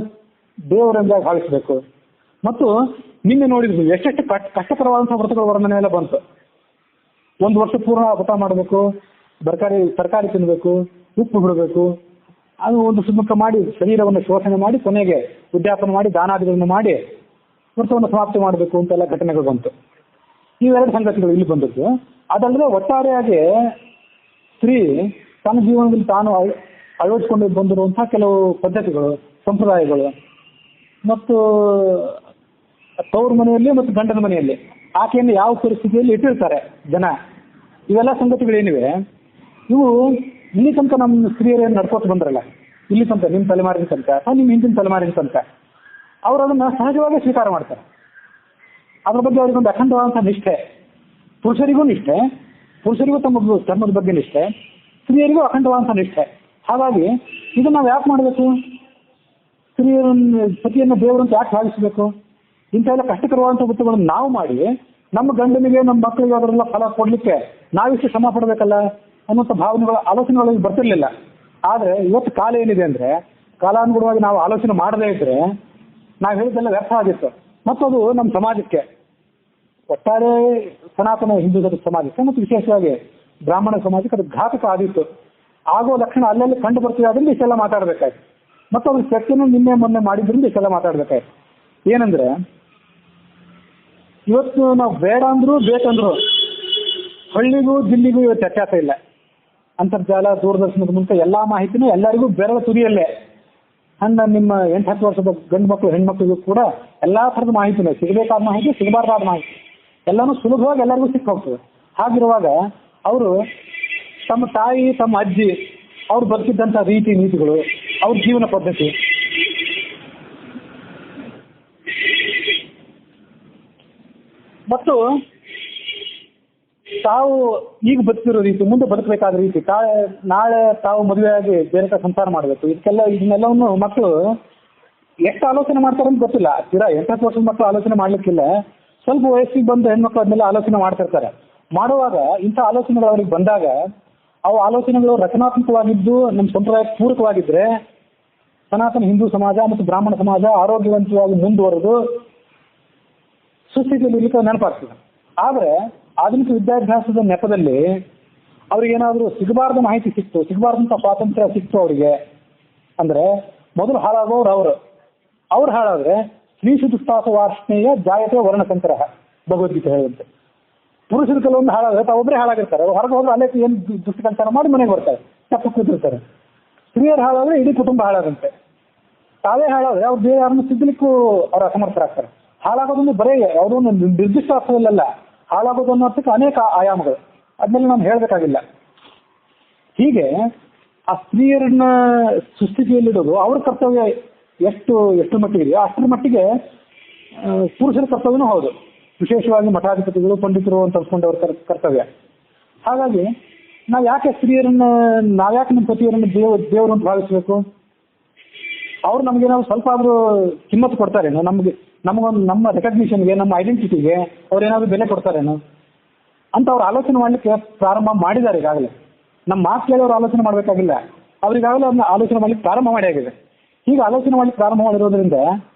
ದೇವರೆಂದಾಗಿ ಭಾವಿಸಬೇಕು. ಮತ್ತು ನಿನ್ನೆ ನೋಡಿದ್ವಿ ಎಷ್ಟೆಷ್ಟು ಕಷ್ಟಕರವಾದಂಥ ವ್ರತಗಳ ವರ್ಣನೆ ಎಲ್ಲ ಬಂತು. 1 ವರ್ಷ ಪೂರ್ಣ ವ್ರತ ಮಾಡಬೇಕು, ತರಕಾರಿ ತಿನ್ನಬೇಕು, ಉಪ್ಪು ಬಿಡಬೇಕು, ಅದು ಒಂದು ಸುಮುಖ ಮಾಡಿ ಶರೀರವನ್ನು ಶೋಷಣೆ ಮಾಡಿ ಕೊನೆಗೆ ಉದ್ಯಾಪನ ಮಾಡಿ ದಾನಾದಿಗಳನ್ನು ಮಾಡಿ ವ್ರತವನ್ನು ಸಮಾಪ್ತಿ ಮಾಡಬೇಕು ಅಂತೆಲ್ಲ ಘಟನೆಗಳು ಬಂತು. ಇವೆರಡು ಸಂಗತಿಗಳು ಇಲ್ಲಿ ಬಂದದ್ದು. ಅದಲ್ಲದೆ ಒಟ್ಟಾರೆಯಾಗಿ ಸ್ತ್ರೀ ತನ್ನ ಜೀವನದಲ್ಲಿ ತಾನು ಅಳವಡಿಸಿಕೊಂಡು ಬಂದಿರುವಂತಹ ಕೆಲವು ಪದ್ಧತಿಗಳು, ಸಂಪ್ರದಾಯಗಳು ಮತ್ತು ತವ್ರ ಮನೆಯಲ್ಲಿ ಮತ್ತು ಗಂಡನ ಮನೆಯಲ್ಲಿ ಆಕೆಯನ್ನು ಯಾವ ಪರಿಸ್ಥಿತಿಯಲ್ಲಿ ಇಟ್ಟಿರ್ತಾರೆ ಜನ, ಇವೆಲ್ಲ ಸಂಗತಿಗಳೇನಿವೆ ಇವು ಇಲ್ಲಿ ತನಕ ನಮ್ಮ ಸ್ತ್ರೀಯರೇನು ನಡ್ಕೋತ ಬಂದ್ರಲ್ಲ, ಇಲ್ಲಿ ತನಕ ನಿಮ್ಮ ತಲೆಮಾರಿನ ತನಕ ಅಥವಾ ನಿಮ್ಮ ಹಿಂದಿನ ತಲೆಮಾರಿನ ತನಕ ಅವರು ಅದನ್ನು ಸಹಜವಾಗಿ ಸ್ವೀಕಾರ ಮಾಡ್ತಾರೆ. ಅದ್ರ ಬಗ್ಗೆ ಅವರಿಗೊಂದು ಅಖಂಡವಾದಂಥ ನಿಷ್ಠೆ, ಪುರುಷರಿಗೂ ನಿಷ್ಠೆ, ಪುರುಷರಿಗೂ ತಮ್ಮ ಧರ್ಮದ ಬಗ್ಗೆ ನಿಷ್ಠೆ, ಸ್ತ್ರೀಯರಿಗೂ ಅಖಂಡವಾದಂಥ ನಿಷ್ಠೆ. ಹಾಗಾಗಿ ಇದನ್ನು ನಾವು ಯಾಕೆ ಮಾಡಬೇಕು? ಪತಿಯನ್ನು ದೇವರಂತ ಯಾಕೆ ಭಾವಿಸಬೇಕು? ಇಂಥ ಎಲ್ಲ ಕಷ್ಟಕರವಾದಂಥ ವೃತ್ತಗಳನ್ನು ನಾವು ಮಾಡಿ ನಮ್ಮ ಗಂಡನಿಗೆ ನಮ್ಮ ಮಕ್ಕಳಿಗೆ ಅದರೆಲ್ಲ ಫಲ ಕೊಡಲಿಕ್ಕೆ ನಾವಿಷ್ಟು ಶ್ರಮ ಪಡಬೇಕಲ್ಲ ಅನ್ನೋಂಥ ಭಾವನೆಗಳ ಆಲೋಚನೆಗಳಲ್ಲಿ ಬರ್ತಿರ್ಲಿಲ್ಲ. ಆದರೆ ಇವತ್ತು ಕಾಲ ಏನಿದೆ ಅಂದರೆ, ಕಾಲಾನುಗುಣವಾಗಿ ನಾವು ಆಲೋಚನೆ ಮಾಡದೇ ಇದ್ದರೆ ನಾವು ಹೇಳಿದ್ದೆಲ್ಲ ವ್ಯರ್ಥ ಆಗಿತ್ತು. ಮತ್ತು ಅದು ನಮ್ಮ ಸಮಾಜಕ್ಕೆ, ಒಟ್ಟಾರೆ ಸನಾತನ ಹಿಂದೂ ಸಮಾಜಕ್ಕೆ ಮತ್ತು ವಿಶೇಷವಾಗಿ ಬ್ರಾಹ್ಮಣ ಸಮಾಜಕ್ಕೆ ಅದು ಘಾತಕ ಆದಿತ್ತು. ಆಗೋ ಲಕ್ಷಣ ಅಲ್ಲೆಲ್ಲಿ ಕಂಡು ಬರ್ತೀವಿ. ಅದರಿಂದ ಇಷ್ಟೆಲ್ಲ ಮಾತಾಡಬೇಕಾಯ್ತು. ಮತ್ತು ಅದ್ರ ಚರ್ಚೆನೂ ನಿನ್ನೆ ಮೊನ್ನೆ ಮಾಡಿದ್ರಿಂದ ಇಷ್ಟೆಲ್ಲ ಮಾತಾಡಬೇಕಾಯ್ತು. ಏನಂದರೆ, ಇವತ್ತು ನಾವು ಬೇಡ ಅಂದರೂ ಬೇಕಂದ್ರು ಹಳ್ಳಿಗೂ ದಿಲ್ಲಿಗೂ ಇವತ್ತು ವ್ಯತ್ಯಾಸ ಇಲ್ಲ. ಅಂತರ್ಜಾಲ, ದೂರದರ್ಶನದ ಮೂಲಕ ಎಲ್ಲ ಮಾಹಿತಿನೂ ಎಲ್ಲರಿಗೂ ಬೆರಳ ತುದಿಯಲ್ಲೇ. ಹಂಗೆ ನಿಮ್ಮ 8-10 ವರ್ಷದ ಗಂಡು ಮಕ್ಕಳು ಹೆಣ್ಮಕ್ಳಿಗೂ ಕೂಡ ಎಲ್ಲ ಥರದ ಮಾಹಿತಿನೇ, ಸಿಗಬೇಕಾದ ಮಾಹಿತಿ, ಸಿಗಬಾರ್ದಾದ ಮಾಹಿತಿ ಎಲ್ಲನೂ ಸುಲಭವಾಗಿ ಎಲ್ಲರಿಗೂ ಸಿಕ್ಕ ಹೋಗ್ತದೆ. ಹಾಗಿರುವಾಗ ಅವರು ತಮ್ಮ ತಾಯಿ, ತಮ್ಮ ಅಜ್ಜಿ ಅವ್ರು ಬದುಕಿದ್ದಂಥ ರೀತಿ ನೀತಿಗಳು, ಅವ್ರ ಜೀವನ ಪದ್ಧತಿ ಮತ್ತು ತಾವು ಈಗ ಬದುಕಿರೋ ರೀತಿ, ಮುಂದೆ ಬದುಕಬೇಕಾದ ರೀತಿ, ನಾಳೆ ತಾವು ಮದುವೆಯಾಗಿ ಬೇರೆ ಸಂಸಾರ ಮಾಡಬೇಕು, ಇದನ್ನೆಲ್ಲವನ್ನು ಮಕ್ಕಳು ಎಷ್ಟು ಆಲೋಚನೆ ಮಾಡ್ತಾರೆ ಅಂತ ಗೊತ್ತಿಲ್ಲ. ತೀರಾ 8-10 ವರ್ಷದ ಮಕ್ಕಳು ಆಲೋಚನೆ ಮಾಡ್ಲಿಕ್ಕಿಲ್ಲ. ಸ್ವಲ್ಪ ವಯಸ್ಸಿಗೆ ಬಂದು ಹೆಣ್ಮಕ್ಳು ಅದನ್ನೆಲ್ಲ ಆಲೋಚನೆ ಮಾಡ್ತಿರ್ತಾರೆ. ಮಾಡುವಾಗ ಇಂಥ ಆಲೋಚನೆಗಳು ಅವ್ರಿಗೆ ಬಂದಾಗ ಅವು ಆಲೋಚನೆಗಳು ರಚನಾತ್ಮಕವಾಗಿದ್ದು ನಮ್ಮ ಸಂಪ್ರದಾಯಕ್ಕೆ ಪೂರಕವಾಗಿದ್ದರೆ ಸನಾತನ ಹಿಂದೂ ಸಮಾಜ ಮತ್ತು ಬ್ರಾಹ್ಮಣ ಸಮಾಜ ಆರೋಗ್ಯವಂತವಾಗಿ ಮುಂದುವರೆದು ಸುಸ್ಥಿತಿಯಲ್ಲಿ ಇರಲಿಕ್ಕೆ ನೆನಪಾಗ್ತದೆ. ಆದರೆ ಆಧುನಿಕ ವಿದ್ಯಾಭ್ಯಾಸದ ನೆಪದಲ್ಲಿ ಅವ್ರಿಗೇನಾದರೂ ಸಿಗಬಾರ್ದ ಮಾಹಿತಿ ಸಿಕ್ತು, ಸಿಗಬಾರ್ದಂಥ ಸ್ವಾತಂತ್ರ್ಯ ಸಿಕ್ತು ಅವರಿಗೆ ಅಂದರೆ, ಮೊದಲು ಹಾಳಾಗೋರು ಅವ್ರು ಹಾಳಾದರೆ ಸ್ತ್ರೀಶುದುಸ್ತಾಸ ವಾರ್ಷ್ಣೇಯ ಜಾಯತೆ ವರ್ಣಸಂಕರ ಭಗವದ್ಗೀತೆ ಹೇಳುವಂತೆ. ಪುರುಷರು ಕೆಲವೊಂದು ಹಾಳಾದ್ರೆ ತಾವೊಬ್ಬರೇ ಹಾಳಾಗಿರ್ತಾರೆ. ಅವ್ರು ಹೊರಗೆ ಹೋದ್ರೆ ಅಲ್ಲೇ ಏನು ದುಷ್ಟಕಲ್ಪನೆ ಮಾಡಿ ಮನೆಗೆ ಬರ್ತಾರೆ, ತಪ್ಪು ಕೂತಿರ್ತಾರೆ. ಸ್ತ್ರೀಯರು ಹಾಳಾದ್ರೆ ಇಡೀ ಕುಟುಂಬ ಹಾಳಾದಂತೆ. ತಾವೇ ಹಾಳಾದ್ರೆ ಅವ್ರು ಬೇರೆ ಯಾರನ್ನು ಸಿಗ್ಲಿಕ್ಕೂ ಅವ್ರು ಅಸಮರ್ಥರಾಗ್ತಾರೆ. ಹಾಳಾಗೋದನ್ನು ಬರೀ ಯಾವುದೋ ಒಂದು ನಿರ್ದಿಷ್ಟ ಅರ್ಥದಲ್ಲ, ಹಾಳಾಗೋದು ಅನ್ನೋ ಅರ್ಥಕ್ಕೆ ಅನೇಕ ಆಯಾಮಗಳು, ಅದನ್ನೆಲ್ಲ ನಾನು ಹೇಳಬೇಕಾಗಿಲ್ಲ. ಹೀಗೆ ಆ ಸ್ತ್ರೀಯರನ್ನ ಸುಸ್ಥಿತಿಯಲ್ಲಿಡೋದು ಅವ್ರ ಕರ್ತವ್ಯ ಎಷ್ಟು ಮಟ್ಟಿಗೆ ಇದೆಯೋ ಅಷ್ಟರ ಮಟ್ಟಿಗೆ ಪುರುಷರ ಕರ್ತವ್ಯನೂ ಹೌದು. ವಿಶೇಷವಾಗಿ ಮಠಾಧಿಪತಿಗಳು, ಪಂಡಿತರು ಅಂತ ಅನ್ಸ್ಕೊಂಡವ್ರ ಕರ್ತವ್ಯ. ಹಾಗಾಗಿ ನಾವ್ಯಾಕೆ ನಮ್ಮ ಪತಿಯರನ್ನು ದೇವರು ಅಂತ ಭಾವಿಸಬೇಕು? ಅವ್ರು ನಮಗೇನಾದ್ರು ಸ್ವಲ್ಪ ಆದರೂ ಕಿಮ್ಮತ್ತು ಕೊಡ್ತಾರೇನೋ? ನಮ್ಮ ರೆಕಗ್ನಿಷನ್ಗೆ, ನಮ್ಮ ಐಡೆಂಟಿಟಿಗೆ ಅವ್ರೇನಾದ್ರು ಬೆಲೆ ಕೊಡ್ತಾರೇನೋ ಅಂತ ಅವ್ರು ಆಲೋಚನೆ ಮಾಡಲಿಕ್ಕೆ ಪ್ರಾರಂಭ ಮಾಡಿದ್ದಾರೆ ಈಗಾಗಲೇ. ನಮ್ಮ ಮಾತು ಕೇಳಿ ಅವ್ರು ಆಲೋಚನೆ ಮಾಡಬೇಕಾಗಿಲ್ಲ, ಅವ್ರಿಗಾಗಲೇ ಅದನ್ನ ಆಲೋಚನೆ ಮಾಡಲಿಕ್ಕೆ ಪ್ರಾರಂಭ ಮಾಡಿ ಆಗಿದೆ. ಹೀಗೆ ಆಲೋಚನೆ ಮಾಡಲಿಕ್ಕೆ ಪ್ರಾರಂಭ ಮಾಡಿರೋದ್ರಿಂದ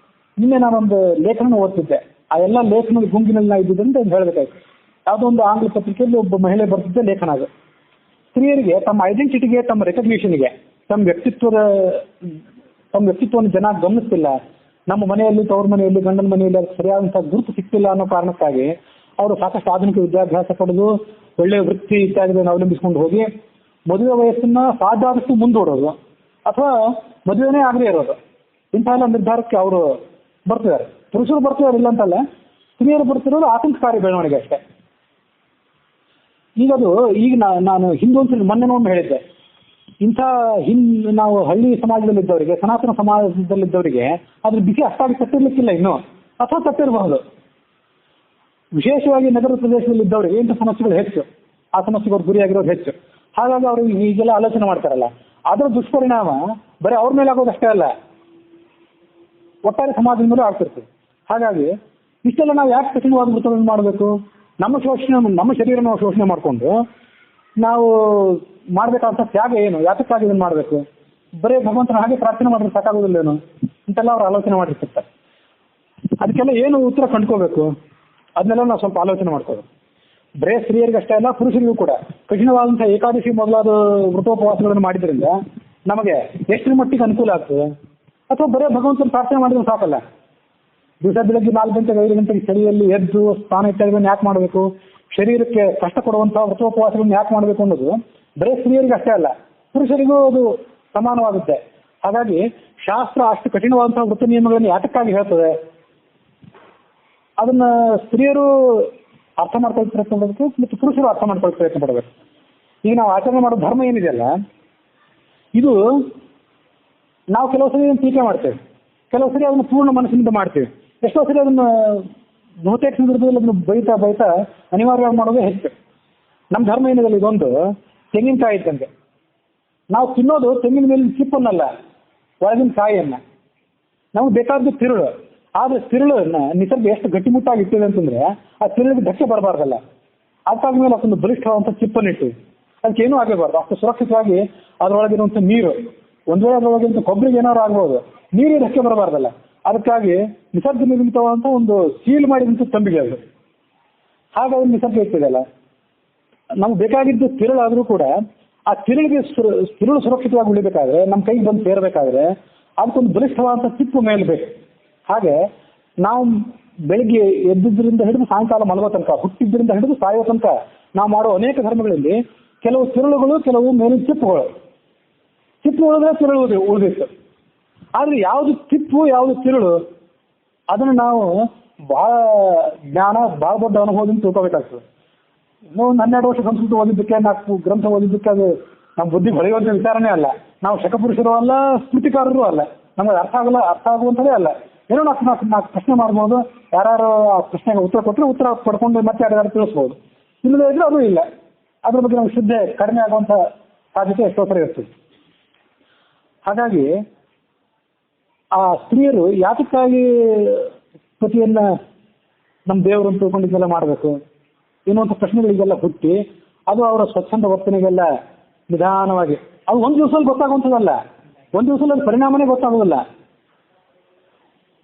ನಿನ್ನೆ ನಾನೊಂದು ಲೇಖನ ಓದ್ತಿದ್ದೆ. ಆ ಎಲ್ಲ ಲೇಖನದ ಗುಂಪಿನಲ್ಲಿ ನಾವು ಇದ್ದಿದ್ದರಿಂದ ಅಂತ ಹೇಳಬೇಕಾಯ್ತು. ಯಾವುದೋ ಒಂದು ಆಂಗ್ಲ ಪತ್ರಿಕೆಯಲ್ಲಿ ಒಬ್ಬ ಮಹಿಳೆ ಬರ್ತಿದ್ದೆ ಲೇಖನ ಅದು. ಸ್ತ್ರೀಯರಿಗೆ ತಮ್ಮ ಐಡೆಂಟಿಟಿಗೆ, ತಮ್ಮ ರೆಕಗ್ನಿಷನ್ಗೆ, ತಮ್ಮ ವ್ಯಕ್ತಿತ್ವವನ್ನು ಜನ ಗಮನಿಸ್ತಿಲ್ಲ. ನಮ್ಮ ಮನೆಯಲ್ಲಿ, ತವ್ರ ಮನೆಯಲ್ಲಿ, ಗಂಡನ ಮನೆಯಲ್ಲಿ ಸರಿಯಾದಂಥ ಗುರುತು ಸಿಗ್ತಿಲ್ಲ ಅನ್ನೋ ಕಾರಣಕ್ಕಾಗಿ ಅವರು ಸಾಕಷ್ಟು ಆಧುನಿಕ ವಿದ್ಯಾಭ್ಯಾಸ ಪಡೆದು ಒಳ್ಳೆಯ ವೃತ್ತಿ ಇತ್ಯಾದಿಗಳನ್ನು ಅವಲಂಬಿಸ್ಕೊಂಡು ಹೋಗಿ ಮದುವೆ ವಯಸ್ಸನ್ನ ಸಾಧ್ಯಾದಷ್ಟು ಮುಂದೂಡೋದು ಅಥವಾ ಮದುವೆನೇ ಆಗದೇ ಇರೋದು, ಇಂಥ ಎಲ್ಲ ನಿರ್ಧಾರಕ್ಕೆ ಅವರು ಬರ್ತಿದ್ದಾರೆ. ಪುರುಷರು ಬರ್ತಿದ್ದಾರೆ ಇಲ್ಲ ಅಂತಲ್ಲ, ಸ್ತ್ರೀಯರು ಬರ್ತಿರೋದು ಆತಂಕಕಾರಿ ಬೆಳವಣಿಗೆ ಅಷ್ಟೇ. ಈಗ ನಾನು ಹಿಂದೊಂದ್ಸಲಿ ಮೊನ್ನೆ ಹೇಳಿದ್ದೆ, ಇಂಥ ನಾವು ಹಳ್ಳಿ ಸಮಾಜದಲ್ಲಿದ್ದವರಿಗೆ, ಸನಾತನ ಸಮಾಜದಲ್ಲಿದ್ದವರಿಗೆ ಅದ್ರ ಬಿಸಿ ಅಷ್ಟಾಗಿ ತಟ್ಟಿರ್ಲಿಕ್ಕಿಲ್ಲ ಇನ್ನು, ಅಥವಾ ತಟ್ಟಿರಬಹುದು. ವಿಶೇಷವಾಗಿ ನಗರ ಪ್ರದೇಶದಲ್ಲಿದ್ದವರಿಗೆ ಇಂಥ ಸಮಸ್ಯೆಗಳು ಹೆಚ್ಚು, ಆ ಸಮಸ್ಯೆಗಳು ಗುರಿಯಾಗಿರೋದು ಹೆಚ್ಚು. ಹಾಗಾಗಿ ಅವರು ಈಗೆಲ್ಲ ಆಲೋಚನೆ ಮಾಡ್ತಾರಲ್ಲ, ಅದರ ದುಷ್ಪರಿಣಾಮ ಬರೀ ಅವ್ರ ಮೇಲೆ ಆಗೋದಷ್ಟೇ ಅಲ್ಲ, ಒಟ್ಟಾರೆ ಸಮಾಜದ ಮೇಲೂ ಆಗ್ತಿರ್ತದೆ. ಹಾಗಾಗಿ ಇಷ್ಟೆಲ್ಲ ನಾವು ಯಾಕೆ ಕಠಿಣವಾದ ವೃತ್ತಗಳನ್ನು ಮಾಡಬೇಕು? ನಮ್ಮ ಶರೀರ ನಾವು ಶೋಷಣೆ ಮಾಡಿಕೊಂಡು ನಾವು ಮಾಡಬೇಕಾದಂಥ ತ್ಯಾಗ ಏನು? ಯಾತಕ್ಕಾಗಿ ಇದನ್ನು ಮಾಡಬೇಕು? ಬರೀ ಭಗವಂತನ ಹಾಗೆ ಪ್ರಾರ್ಥನೆ ಮಾಡಿದ್ರೆ ಸಾಕಾಗೋದಿಲ್ಲೇನು ಅಂತೆಲ್ಲ ಅವ್ರು ಆಲೋಚನೆ ಮಾಡಿರ್ತಾರೆ. ಅದಕ್ಕೆಲ್ಲ ಏನು ಉತ್ತರ ಕಂಡ್ಕೋಬೇಕು ಅದನ್ನೆಲ್ಲ ನಾವು ಸ್ವಲ್ಪ ಆಲೋಚನೆ ಮಾಡ್ಕೋಬೇಕು. ಬರೇ ಸ್ತ್ರೀಯರಿಗಷ್ಟೇ ಅಲ್ಲ, ಪುರುಷರಿಗೂ ಕೂಡ ಕಠಿಣವಾದಂಥ ಏಕಾದಶಿ ಮೊದಲಾದ ವೃತೋಪವಾಸಗಳನ್ನು ಮಾಡಿದ್ರಿಂದ ನಮಗೆ ಎಷ್ಟರ ಮಟ್ಟಿಗೆ ಅನುಕೂಲ ಆಗ್ತದೆ? ಅಥವಾ ಬರೇ ಭಗವಂತನ ಪ್ರಾರ್ಥನೆ ಮಾಡಿದ್ರೆ ಸಾಕಲ್ಲ? ದಿವಸ ಬೆಳಗ್ಗೆ 4 ಗಂಟೆಗೆ 5 ಗಂಟೆಗೆ ಚಳಿಯಲ್ಲಿ ಎದ್ದು ಸ್ನಾನ ಇತ್ಯಾದಿಗಳನ್ನು ಯಾಕೆ ಮಾಡಬೇಕು? ಶರೀರಕ್ಕೆ ಕಷ್ಟ ಕೊಡುವಂತಹ ವೃತೋಪವಾಸಗಳನ್ನು ಯಾಕೆ ಮಾಡಬೇಕು ಅನ್ನೋದು ಬರೇ ಸ್ತ್ರೀಯರಿಗೆ ಅಷ್ಟೇ ಅಲ್ಲ, ಪುರುಷರಿಗೂ ಅದು ಸಮಾನವಾಗುತ್ತೆ. ಹಾಗಾಗಿ ಶಾಸ್ತ್ರ ಅಷ್ಟು ಕಠಿಣವಾದಂತಹ ವೃತ್ತ ನಿಯಮಗಳನ್ನು ಯಾತಕ್ಕಾಗಿ ಹೇಳ್ತದೆ ಅದನ್ನ ಸ್ತ್ರೀಯರು ಅರ್ಥ ಮಾಡ್ಕೊಳ್ಳೋಕೆ ಪ್ರಯತ್ನ ಪಡಬೇಕು ಮತ್ತು ಪುರುಷರು ಅರ್ಥ ಮಾಡ್ಕೊಳ್ಳೋಕೆ ಪ್ರಯತ್ನ ಪಡಬೇಕು. ಈಗ ನಾವು ಆಚರಣೆ ಮಾಡೋ ಧರ್ಮ ಏನಿದೆಯಲ್ಲ, ಇದು ನಾವು ಕೆಲವು ಸರಿ ಅದನ್ನು ಟೀಕೆ ಮಾಡ್ತೇವೆ, ಕೆಲವು ಸರಿ ಅದನ್ನು ಪೂರ್ಣ ಮನಸ್ಸಿನಿಂದ ಮಾಡ್ತೀವಿ, ಎಷ್ಟೋ ಸರಿ ಅದನ್ನು ಬಹುತೇಕ ಸಂದರ್ಭದಲ್ಲಿ ಅದನ್ನು ಬೈತಾ ಅನಿವಾರ್ಯವಾಗಿ ಮಾಡೋದೇ ಹೆಚ್ಚು. ನಮ್ಮ ಧರ್ಮ ಏನಿದೆ ಇದೊಂದು ತೆಂಗಿನಕಾಯಿ ಇದ್ದಂಗೆ. ನಾವು ತಿನ್ನೋದು ತೆಂಗಿನ ಮೇಲಿನ ಚಿಪ್ಪನ್ನಲ್ಲ, ಒಳಗಿನ ಕಾಯಿಯನ್ನ. ನಮಗೆ ಬೇಕಾದ್ದು ತಿರುಳು. ಆದರೆ ತಿರುಳನ್ನ ನಿಸರ್ಗ ಎಷ್ಟು ಗಟ್ಟಿಮುಟ್ಟಾಗಿ ಇಟ್ಟಿದೆ ಅಂತಂದ್ರೆ ಆ ತಿರುಳಿಗೆ ಧಕ್ಕೆ ಬರಬಾರ್ದಲ್ಲ. ಅದಕ್ಕಾದ ಮೇಲೆ ಅದೊಂದು ಬಲಿಷ್ಠವಾದಂಥ ಚಿಪ್ಪನ್ನಿಟ್ಟು ಅದಕ್ಕೇನೂ ಆಗಬಾರ್ದು. ಅಷ್ಟು ಸುರಕ್ಷಿತವಾಗಿ ಅದರೊಳಗಿರುವಂಥ ನೀರು, ಒಂದು ವೇಳೆ ಅದರೊಳಗಿಂತ ಕೊಬ್ಬರಿಗೆ ಏನಾದ್ರು ಆಗ್ಬೋದು, ನೀರಿಗೆ ಧಕ್ಕೆ ಬರಬಾರ್ದಲ್ಲ. ಅದಕ್ಕಾಗಿ ನಿಸರ್ಗ ನಿರ್ಮಿತವಾದಂಥ ಒಂದು ಸೀಲ್ ಮಾಡಿದಂಥ ತಂಬಿಗೆ ಅದು. ಹಾಗಾಗಿ ನಿಸರ್ಗ ಇರ್ತದಲ್ಲ, ನಮ್ಗೆ ಬೇಕಾಗಿದ್ದು ತಿರುಳಾದರೂ ಕೂಡ ಆ ತಿರುಳು ಸುರಕ್ಷಿತವಾಗಿ ಉಳಿಬೇಕಾದ್ರೆ, ನಮ್ಮ ಕೈಗೆ ಬಂದು ಸೇರಬೇಕಾದ್ರೆ ಅದಕ್ಕೊಂದು ಬಲಿಷ್ಠವಾದಂಥ ಚಿಪ್ಪು ಮೇಲೆ ಬೇಕು. ಹಾಗೆ ನಾವು ಬೆಳಿಗ್ಗೆ ಎದ್ದಿದ್ದರಿಂದ ಹಿಡಿದು ಸಾಯಂಕಾಲ ಮಲಗೋ ತನಕ, ಹುಟ್ಟಿದ್ದರಿಂದ ಹಿಡಿದು ಸಾಯೋ ತನಕ ನಾವು ಮಾಡೋ ಅನೇಕ ಧರ್ಮಗಳಲ್ಲಿ ಕೆಲವು ತಿರುಳುಗಳು, ಕೆಲವು ಮೇಲಿನ ಚಿಪ್ಪುಗಳು ಉಳಿದ್ರೆ ತಿರುಳು ಉಳಿದಿತ್ತು. ಆದರೆ ಯಾವುದು ಚಿಪ್ಪು ಯಾವುದು ತಿರುಳು ಅದನ್ನು ನಾವು ಬಹಳ ಜ್ಞಾನ, ಬಹಳ ದೊಡ್ಡ ಅನುಭವದಿಂದ ತಿಳ್ಕೋಬೇಕಾಗ್ತದೆ. ಇನ್ನೂ 12 ವರ್ಷ ಸಂಸ್ಕೃತ ಓದಿದ್ದಕ್ಕೆ, 4 ಗ್ರಂಥ ಓದಿದ್ದಕ್ಕೆ ಅದು ನಮ್ಮ ಬುದ್ಧಿ ಹೊಳೆಯುವಂಥ ವಿಚಾರನೇ ಅಲ್ಲ. ನಾವು ಶಕಪುರುಷರು ಅಲ್ಲ, ಸ್ಮೃತಿಕಾರರು ಅಲ್ಲ, ನಮಗೆ ಅರ್ಥ ಆಗುವಂಥದ್ದೇ ಅಲ್ಲ. ಏನೋ ನಾಲ್ಕು ಪ್ರಶ್ನೆ ಮಾಡ್ಬೋದು, ಯಾರು ಆ ಪ್ರಶ್ನೆಗೆ ಉತ್ತರ ಕೊಟ್ಟರೆ ಉತ್ತರ ಪಡ್ಕೊಂಡು ಮತ್ತೆ ಯಾರ್ಯಾರು ತಿಳಿಸ್ಬೋದು. ಇಲ್ಲದೇ ಇದ್ರೆ ಅದು ಇಲ್ಲ. ಅದ್ರ ಬಗ್ಗೆ ನಮ್ಗೆ ಶ್ರದ್ಧೆ ಕಡಿಮೆ ಆಗುವಂಥ ಸಾಧ್ಯತೆ ಎಷ್ಟೋ ಸರಿ ಇರ್ತದೆ. ಹಾಗಾಗಿ ಆ ಸ್ತ್ರೀಯರು ಯಾತಕ್ಕಾಗಿ ಪತಿಯನ್ನ ನಮ್ಮ ದೇವರು ಅಂತ ತಿಳ್ಕೊಂಡಿದ್ದೆಲ್ಲ ಮಾಡಬೇಕು ಎನ್ನುವಂಥ ಪ್ರಶ್ನೆಗಳಿಗೆಲ್ಲ ಹುಟ್ಟಿ ಅದು ಅವರ ಸ್ವಚ್ಛಂದ ವರ್ತನೆಗೆಲ್ಲ ನಿಧಾನವಾಗಿ, ಅದು ಒಂದು ದಿವಸದಲ್ಲಿ ಗೊತ್ತಾಗುವಂಥದ್ದಲ್ಲ, ಒಂದು ದಿವಸದಲ್ಲಿ ಪರಿಣಾಮನೇ ಗೊತ್ತಾಗೋದಿಲ್ಲ.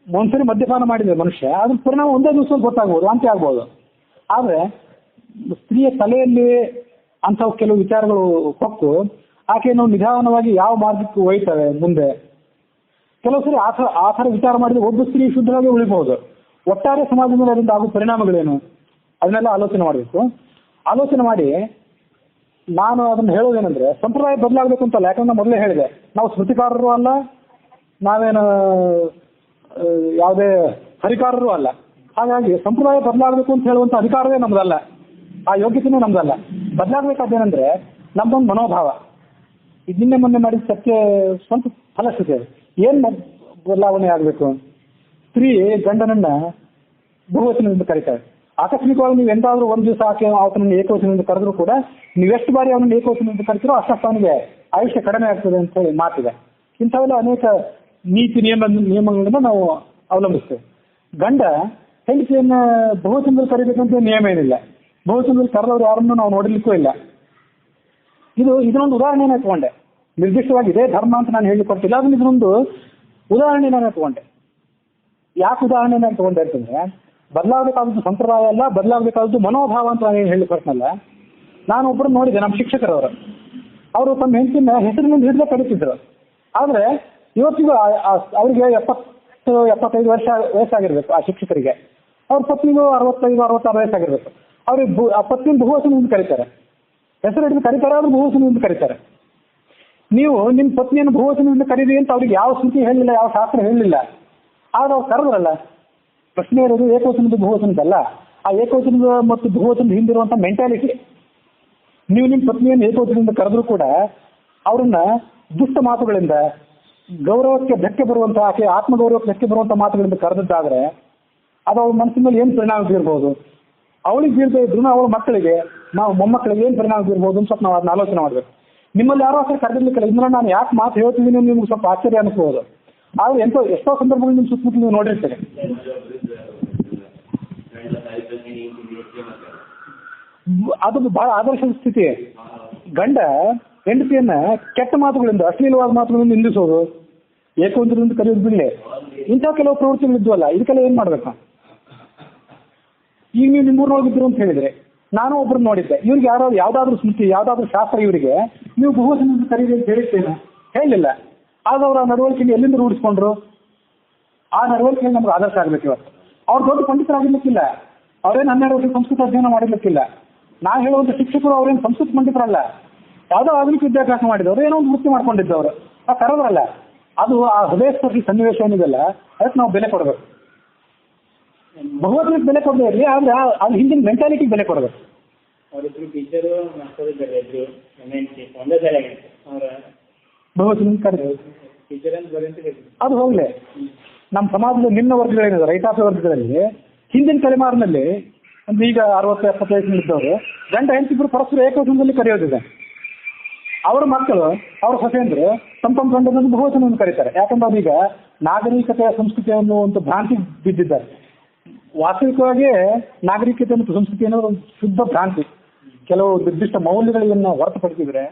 ಒಂದ್ಸರಿ ಮದ್ಯಪಾನ ಮಾಡಿದ್ರೆ ಮನುಷ್ಯ ಅದ್ರ ಪರಿಣಾಮ ಒಂದೇ ದಿವಸದಲ್ಲಿ ಗೊತ್ತಾಗ್ಬೋದು, ವಾಂತಿ ಆಗ್ಬೋದು. ಆದರೆ ಸ್ತ್ರೀಯ ತಲೆಯಲ್ಲಿ ಅಂಥವು ಕೆಲವು ವಿಚಾರಗಳು ಹೊಕ್ಕು ಆಕೆಯನ್ನು ನಿಧಾನವಾಗಿ ಯಾವ ಮಾರ್ಗಕ್ಕೆ ಒಯ್ತವೆ ಮುಂದೆ. ಕೆಲವು ಸರಿ ಆ ಥರ ವಿಚಾರ ಮಾಡಿದ್ರೆ ಒಬ್ಬ ಸ್ತ್ರೀ ಶುದ್ಧವಾಗಿ ಉಳಿಬಹುದು. ಒಟ್ಟಾರೆ ಸಮಾಜದ ಮೇಲೆ ಅದರಿಂದ ಆಗುವ ಪರಿಣಾಮಗಳೇನು ಅದನ್ನೆಲ್ಲ ಆಲೋಚನೆ ಮಾಡಬೇಕು. ಆಲೋಚನೆ ಮಾಡಿ ನಾನು ಅದನ್ನು ಹೇಳೋದೇನೆಂದ್ರೆ, ಸಂಪ್ರದಾಯ ಬದಲಾಗಬೇಕು ಅಂತಲ್ಲ. ಯಾಕಂದ್ರೆ ಮೊದಲೇ ಹೇಳಿದೆ, ನಾವು ಸ್ಮೃತಿಕಾರರು ಅಲ್ಲ, ನಾವೇನು ಯಾವುದೇ ಹರಿಕಾರರು ಅಲ್ಲ. ಹಾಗಾಗಿ ಸಂಪ್ರದಾಯ ಬದಲಾಗಬೇಕು ಅಂತ ಹೇಳುವಂಥ ಅಧಿಕಾರವೇ ನಮ್ದಲ್ಲ, ಆ ಯೋಗ್ಯತೆಯೂ ನಮ್ದಲ್ಲ. ಬದಲಾಗಬೇಕಾದೇನೆಂದ್ರೆ ನಮ್ದೊಂದು ಮನೋಭಾವ. ಇದು ನಿನ್ನೆ ಮೊನ್ನೆ ಮಾಡಿದ ಸತ್ಯ ಸ್ವಂತ ಫಲಶ್ರುತಿ. ಏನು ಬದಲಾವಣೆ ಆಗಬೇಕು? ಸ್ತ್ರೀ ಗಂಡನನ್ನ ಬಹುವಚನದಿಂದ ಕರೀತಾರೆ. ಆಕಸ್ಮಿಕವಾಗಿ ನೀವು ಎಂದಾದ್ರೂ ಒಂದು ದಿವಸ ಆತನನ್ನು ಏಕವಚನದಿಂದ ಕರೆದ್ರೂ ಕೂಡ ನೀವೆಷ್ಟು ಬಾರಿ ಅವನನ್ನು ಏಕವಚನದಿಂದ ಕರಿತೀರೋ ಅಷ್ಟು ಅವನಿಗೆ ಆಯುಷ್ಯ ಕಡಿಮೆ ಆಗ್ತದೆ ಅಂತ ಹೇಳಿ ಮಾತಿದೆ. ಇಂಥವೆಲ್ಲ ಅನೇಕ ನೀತಿ ನಿಯಮಗಳನ್ನ ನಾವು ಅವಲಂಬಿಸ್ತೇವೆ. ಗಂಡ ಹೆಂಡತಿಯನ್ನ ಬಹುವಚನದಲ್ಲಿ ಕರಿಬೇಕಂತ ನಿಯಮ ಏನಿಲ್ಲ. ಬಹುವಚನದಲ್ಲಿ ಕರೆದವ್ರು ಯಾರನ್ನು ನಾವು ನೋಡಲಿಕ್ಕೂ ಇಲ್ಲ. ಇದನ್ನೊಂದು ಉದಾಹರಣೆನ ತಗೊಂಡೆ. ನಿರ್ದಿಷ್ಟವಾಗಿ ಇದೇ ಧರ್ಮ ಅಂತ ನಾನು ಹೇಳಿಕೊಡ್ತಿಲ್ಲ, ಅದನ್ನ ಇದನ್ನೊಂದು ಉದಾಹರಣೆ ನಾನು ತಗೊಂಡೆ. ಯಾಕೆ ಉದಾಹರಣೆನ ತಗೊಂಡೆ ಅಂತಂದ್ರೆ, ಬದಲಾಗಬೇಕಾದದ್ದು ಸಂಪ್ರದಾಯ ಅಲ್ಲ, ಬದಲಾಗಬೇಕಾದದ್ದು ಮನೋಭಾವ ಅಂತ ನಾನು ಹೆಸರಿನಲ್ಲ. ನಾನು ಒಬ್ಬರು ನೋಡಿದೆ, ನಮ್ಮ ಶಿಕ್ಷಕರವರು. ಅವರು ತಮ್ಮ ಹೆಂಡತಿನ ಹೆಸರಿನಿಂದ ಹಿಡಿದೇ ಕರೀತಿದ್ರು. ಆದರೆ ಇವತ್ತಿಗೂ ಅವರಿಗೆ 70-75 ವರ್ಷ ವಯಸ್ಸಾಗಿರ್ಬೇಕು ಆ ಶಿಕ್ಷಕರಿಗೆ. ಅವ್ರ ಪತ್ನಿಗೂ 65-66 ವಯಸ್ಸಾಗಿರ್ಬೇಕು. ಅವ್ರಿಗೆ ಆ ಪತ್ನಿನ ಬಹುವಚನದಿಂದ ಕರೀತಾರೆ, ಹೆಸರು ಹಿಡಿದು ಕರೀತಾರೆ, ಆದ್ರೂ ಬಹುವಚನದಿಂದ ಕರೀತಾರೆ. ನೀವು ನಿಮ್ಮ ಪತ್ನಿಯನ್ನು ಬಹುವಚನದಿಂದ ಕರೀರಿ ಅಂತ ಅವ್ರಿಗೆ ಯಾವ ಸ್ಥಿತಿ ಹೇಳಲಿಲ್ಲ, ಯಾವ ಶಾಸ್ತ್ರ ಹೇಳಲಿಲ್ಲ. ಆಗ ಅವ್ರು ಕರೆದ್ರಲ್ಲ. ಪ್ರಶ್ನೆ ಇರೋದು ಏಕವಚನದ ಬಹುವಚನದಲ್ಲ, ಆ ಏಕವಚನದ ಮತ್ತು ಬಹುವಚನದ ಹಿಂದಿರುವಂಥ ಮೆಂಟಾಲಿಟಿ. ನೀವು ನಿಮ್ಮ ಪತ್ನಿಯನ್ನು ಏಕವಚನದಿಂದ ಕರೆದ್ರೂ ಕೂಡ ಅವ್ರನ್ನ ದುಷ್ಟ ಮಾತುಗಳಿಂದ, ಗೌರವಕ್ಕೆ ಧಕ್ಕೆ ಬರುವಂತಹ, ಆಕೆ ಆತ್ಮಗೌರವಕ್ಕೆ ಧಕ್ಕೆ ಬರುವಂತಹ ಮಾತುಗಳಿಂದ ಕರೆದಿದ್ದಾದ್ರೆ ಅದು ಅವ್ರ ಮನಸ್ಸಿನ ಮೇಲೆ ಏನು ಪರಿಣಾಮ ಬೀರ್ಬೋದು, ಅವಳಿಗೆ ಬೀರ್ದೇ ಇದ್ರು ಅವಳ ಮಕ್ಕಳಿಗೆ, ನಾವು ಮೊಮ್ಮಕ್ಕಳಿಗೆ ಏನು ಪರಿಣಾಮ ಬೀರ್ಬೋದು ಅಂತ ಸ್ವಲ್ಪ ನಾವು ಅದನ್ನ ಆಲೋಚನೆ ಮಾಡಬೇಕು. ನಿಮ್ಮಲ್ಲಿ ಯಾರೋ ಅಷ್ಟೇ ಕರೆದಿರ್ಲಿಕ್ಕಿಲ್ಲ, ಇದ್ರೆ ನಾನು ಯಾಕೆ ಮಾತು ಹೇಳ್ತಿದ್ದೀನಿ ನಿಮ್ಗೆ ಸ್ವಲ್ಪ ಆಶ್ಚರ್ಯ ಅನಿಸ್ಬೋದು. ಆದ್ರೆ ಎಷ್ಟೋ ಸಂದರ್ಭಗಳು ನಿಮ್ಮ ಸುತ್ತಮುತ್ತಲು ನೀವು ನೋಡಿರ್ತೀರಿ. ಅದು ಬಹಳ ಆದರ್ಶದ ಸ್ಥಿತಿ. ಗಂಡ ಹೆಂಡತಿಯನ್ನ ಕೆಟ್ಟ ಮಾತುಗಳಿಂದ, ಅಶ್ಲೀಲವಾದ ಮಾತುಗಳಿಂದ ನಿಂದಿಸೋದು, ಏಕವಂತರಿಂದ ಕರೆಯೋದು ಬಿಡಲಿ, ಇಂಥ ಕೆಲವು ಪ್ರವೃತ್ತಿಗಳಿದ್ವಲ್ಲ, ಇದಕ್ಕೆಲ್ಲ ಏನ್ ಮಾಡ್ಬೇಕು? ಈಗ ನೀವು ನಿಮ್ಮೂರ್ನೊಳಗಿದ್ರು ಅಂತ ಹೇಳಿದ್ರೆ, ನಾನು ಒಬ್ಬರನ್ನ ನೋಡಿದ್ದೆ, ಇವ್ರಿಗೆ ಯಾವ್ದಾದ್ರು ಸ್ಮೃತಿ, ಯಾವ್ದಾದ್ರು ಶಾಸ್ತ್ರ ಇವರಿಗೆ ನೀವು ಬಹುವಚನದಿಂದ ಕರೀರಿ ಅಂತ ಹೇಳಿರ್ತೇನೆ, ಹೇಳಿಲ್ಲ. ಆಗ ಅವ್ರ ಆ ನಡವಳಿಕೆಗೆ ಎಲ್ಲಿಂದ ರೂಢಿಸ್ಕೊಂಡ್ರು? ಆ ನಡವಳಿಕೆಗೆ ನಮ್ಗೆ ಆದರ್ಶ ಆಗ್ಬೇಕು. ಇವತ್ತು ಅವ್ರು ದೊಡ್ಡ ಪಂಡಿತರಾಗಿರ್ಲಿಕ್ಕಿಲ್ಲ, ಅವ್ರೇನು 12 ವರ್ಷ ಸಂಸ್ಕೃತ ಅಧ್ಯಯನ ಮಾಡಿರ್ಲಿಕ್ಕಿಲ್ಲ. ನಾನು ಹೇಳುವಂತ ಶಿಕ್ಷಕರು ಅವ್ರೇನು ಸಂಸ್ಕೃತ ಪಂಡಿತರಲ್ಲ, ಯಾವುದೋ ಆಧುನಿಕ ವಿದ್ಯಾಭ್ಯಾಸ ಮಾಡಿದವರು, ಏನೋ ಒಂದು ವೃತ್ತಿ ಮಾಡ್ಕೊಂಡಿದ್ದವರು. ಆ ಕರೆದ್ರಲ್ಲ, ಅದು ಆ ಹೃದಯಸ್ಪರ್ಶಿ ಸನ್ನಿವೇಶ ಏನಿದೆಲ್ಲ ಅದಕ್ಕೆ ನಾವು ಬೆಲೆ ಕೊಡಬೇಕು. ಬಹುವಚನಕ್ಕೆ ಬೆಲೆ ಕೊಡದೇ ಇರಲಿ, ಆದ್ರೆ ಅಲ್ಲಿ ಹಿಂದಿನ ಮೆಂಟಾಲಿಟಿಗೆ ಬೆಲೆ ಕೊಡಬೇಕು. ಬಹುವಚನ ಕರೆದು ಅದು ಹೋಗ್ಲಿ. ನಮ್ಮ ಸಮಾಜದ ನಿಮ್ನ ವರ್ಗಗಳೇನಿದೆ, ರೈತಾಪಿ ವರ್ಗಗಳಲ್ಲಿ ಹಿಂದಿನ ತಲೆಮಾರಿನಲ್ಲಿ ಅಂದ್ರೆ ಈಗ 60-70 ವಯಸ್ಸಿನಲ್ಲಿದ್ದವರು ಗಂಡ ಹೆಂಡತಿಬ್ರು ಪರಸ್ಪರ ಏಕವಚನದಲ್ಲಿ ಕರೆಯೋದಿದೆ. ಅವರ ಮಕ್ಕಳು, ಅವ್ರ ಹೊಸೆಂದ್ರು ತಮ್ಮ ಗಂಡನನ್ನು ಬಹುವಚನವನ್ನು ಕರೀತಾರೆ. ಯಾಕಂದ್ರೆ ಅವರೀಗ ನಾಗರಿಕತೆಯ ಸಂಸ್ಕೃತಿ ಅನ್ನುವಂಥ ಭ್ರಾಂತಿ ಬಿದ್ದಿದ್ದಾರೆ. ವಾಸ್ತವಿಕವಾಗಿ ನಾಗರಿಕತೆ ಮತ್ತು ಸಂಸ್ಕೃತಿ ಅನ್ನೋದು ಒಂದು ಶುದ್ಧ ಭ್ರಾಂತಿ. ಕೆಲವು ನಿರ್ದಿಷ್ಟ ಮೌಲ್ಯಗಳನ್ನು ಹೊರತುಪಡಿಸಿದ್ರೆ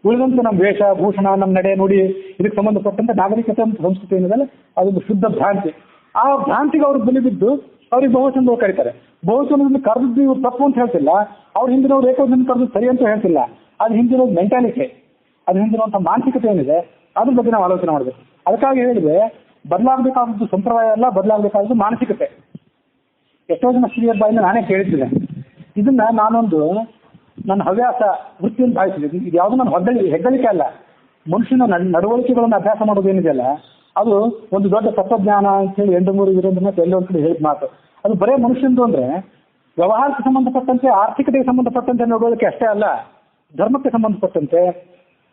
ಉಳಿದಂತೆ ನಮ್ಮ ವೇಷ ಭೂಷಣ, ನಮ್ಮ ನಡೆ ನುಡಿ, ಇದಕ್ಕೆ ಸಂಬಂಧಪಟ್ಟಂತೆ ನಾಗರಿಕತೆ ಮತ್ತು ಸಂಸ್ಕೃತಿ ಏನಿದೆಲ್ಲ ಅದೊಂದು ಶುದ್ಧ ಭ್ರಾಂತಿ. ಆ ಭ್ರಾಂತಿಗೆ ಅವ್ರಿಗೆ ಬಲಿ ಬಿದ್ದು ಅವ್ರಿಗೆ ಬಹುವಚನದಲ್ಲಿ ಕರೀತಾರೆ. ಬಹುವಚನದಲ್ಲಿ ಕರೆದಿದ್ದು ಇವ್ರು ತಪ್ಪು ಅಂತ ಹೇಳ್ತಿಲ್ಲ, ಅವ್ರ ಹಿಂದಿನವ್ರು ಏಕವಚನ ಕರೆದು ಸರಿ ಅಂತ ಹೇಳ್ತಿಲ್ಲ. ಅದು ಹಿಂದಿನ ಮೆಂಟಾಲಿಟಿ, ಅದು ಹಿಂದಿರುವಂಥ ಮಾನಸಿಕತೆ ಏನಿದೆ ಅದ್ರ ಬಗ್ಗೆ ನಾವು ಆಲೋಚನೆ ಮಾಡಬೇಕು. ಅದಕ್ಕಾಗಿ ಹೇಳಿದ್ರೆ ಬದಲಾಗಬೇಕಾದದ್ದು ಸಂಪ್ರದಾಯ ಅಲ್ಲ, ಬದಲಾಗಬೇಕಾದದ್ದು ಮಾನಸಿಕತೆ. ಎಷ್ಟೋ ಜನ ಸ್ತ್ರೀಯರ ಬಾಯಿಂದ ನಾನೇ ಕೇಳಿದ್ದೇನೆ. ಇದನ್ನ ನಾನೊಂದು ನನ್ನ ಹವ್ಯಾಸ ವೃತ್ತಿಯನ್ನು ಭಾವಿಸಿದೆ. ಇದು ಯಾವುದು ನನ್ನ ಹೆಗ್ಗಳಿಕೆ ಅಲ್ಲ. ಮನುಷ್ಯನ ನಡವಳಿಕೆಗಳನ್ನು ಅಭ್ಯಾಸ ಮಾಡೋದೇನಿದೆಯಲ್ಲ ಅದು ಒಂದು ದೊಡ್ಡ ತತ್ವಜ್ಞಾನ ಅಂತೇಳಿ ಎಂಡಮೂರು ವೀರೇಂದ್ರನಾಥ್ ಎಲ್ಲೊಂದು ಕಡೆ ಹೇಳಿದ ಮಾತು. ಅದು ಬರೇ ಮನುಷ್ಯಂದು ಅಂದ್ರೆ ವ್ಯವಹಾರಕ್ಕೆ ಸಂಬಂಧಪಟ್ಟಂತೆ, ಆರ್ಥಿಕತೆಗೆ ಸಂಬಂಧಪಟ್ಟಂತೆ ನಡವಳಿಕೆ ಅಷ್ಟೇ ಅಲ್ಲ, ಧರ್ಮಕ್ಕೆ ಸಂಬಂಧಪಟ್ಟಂತೆ,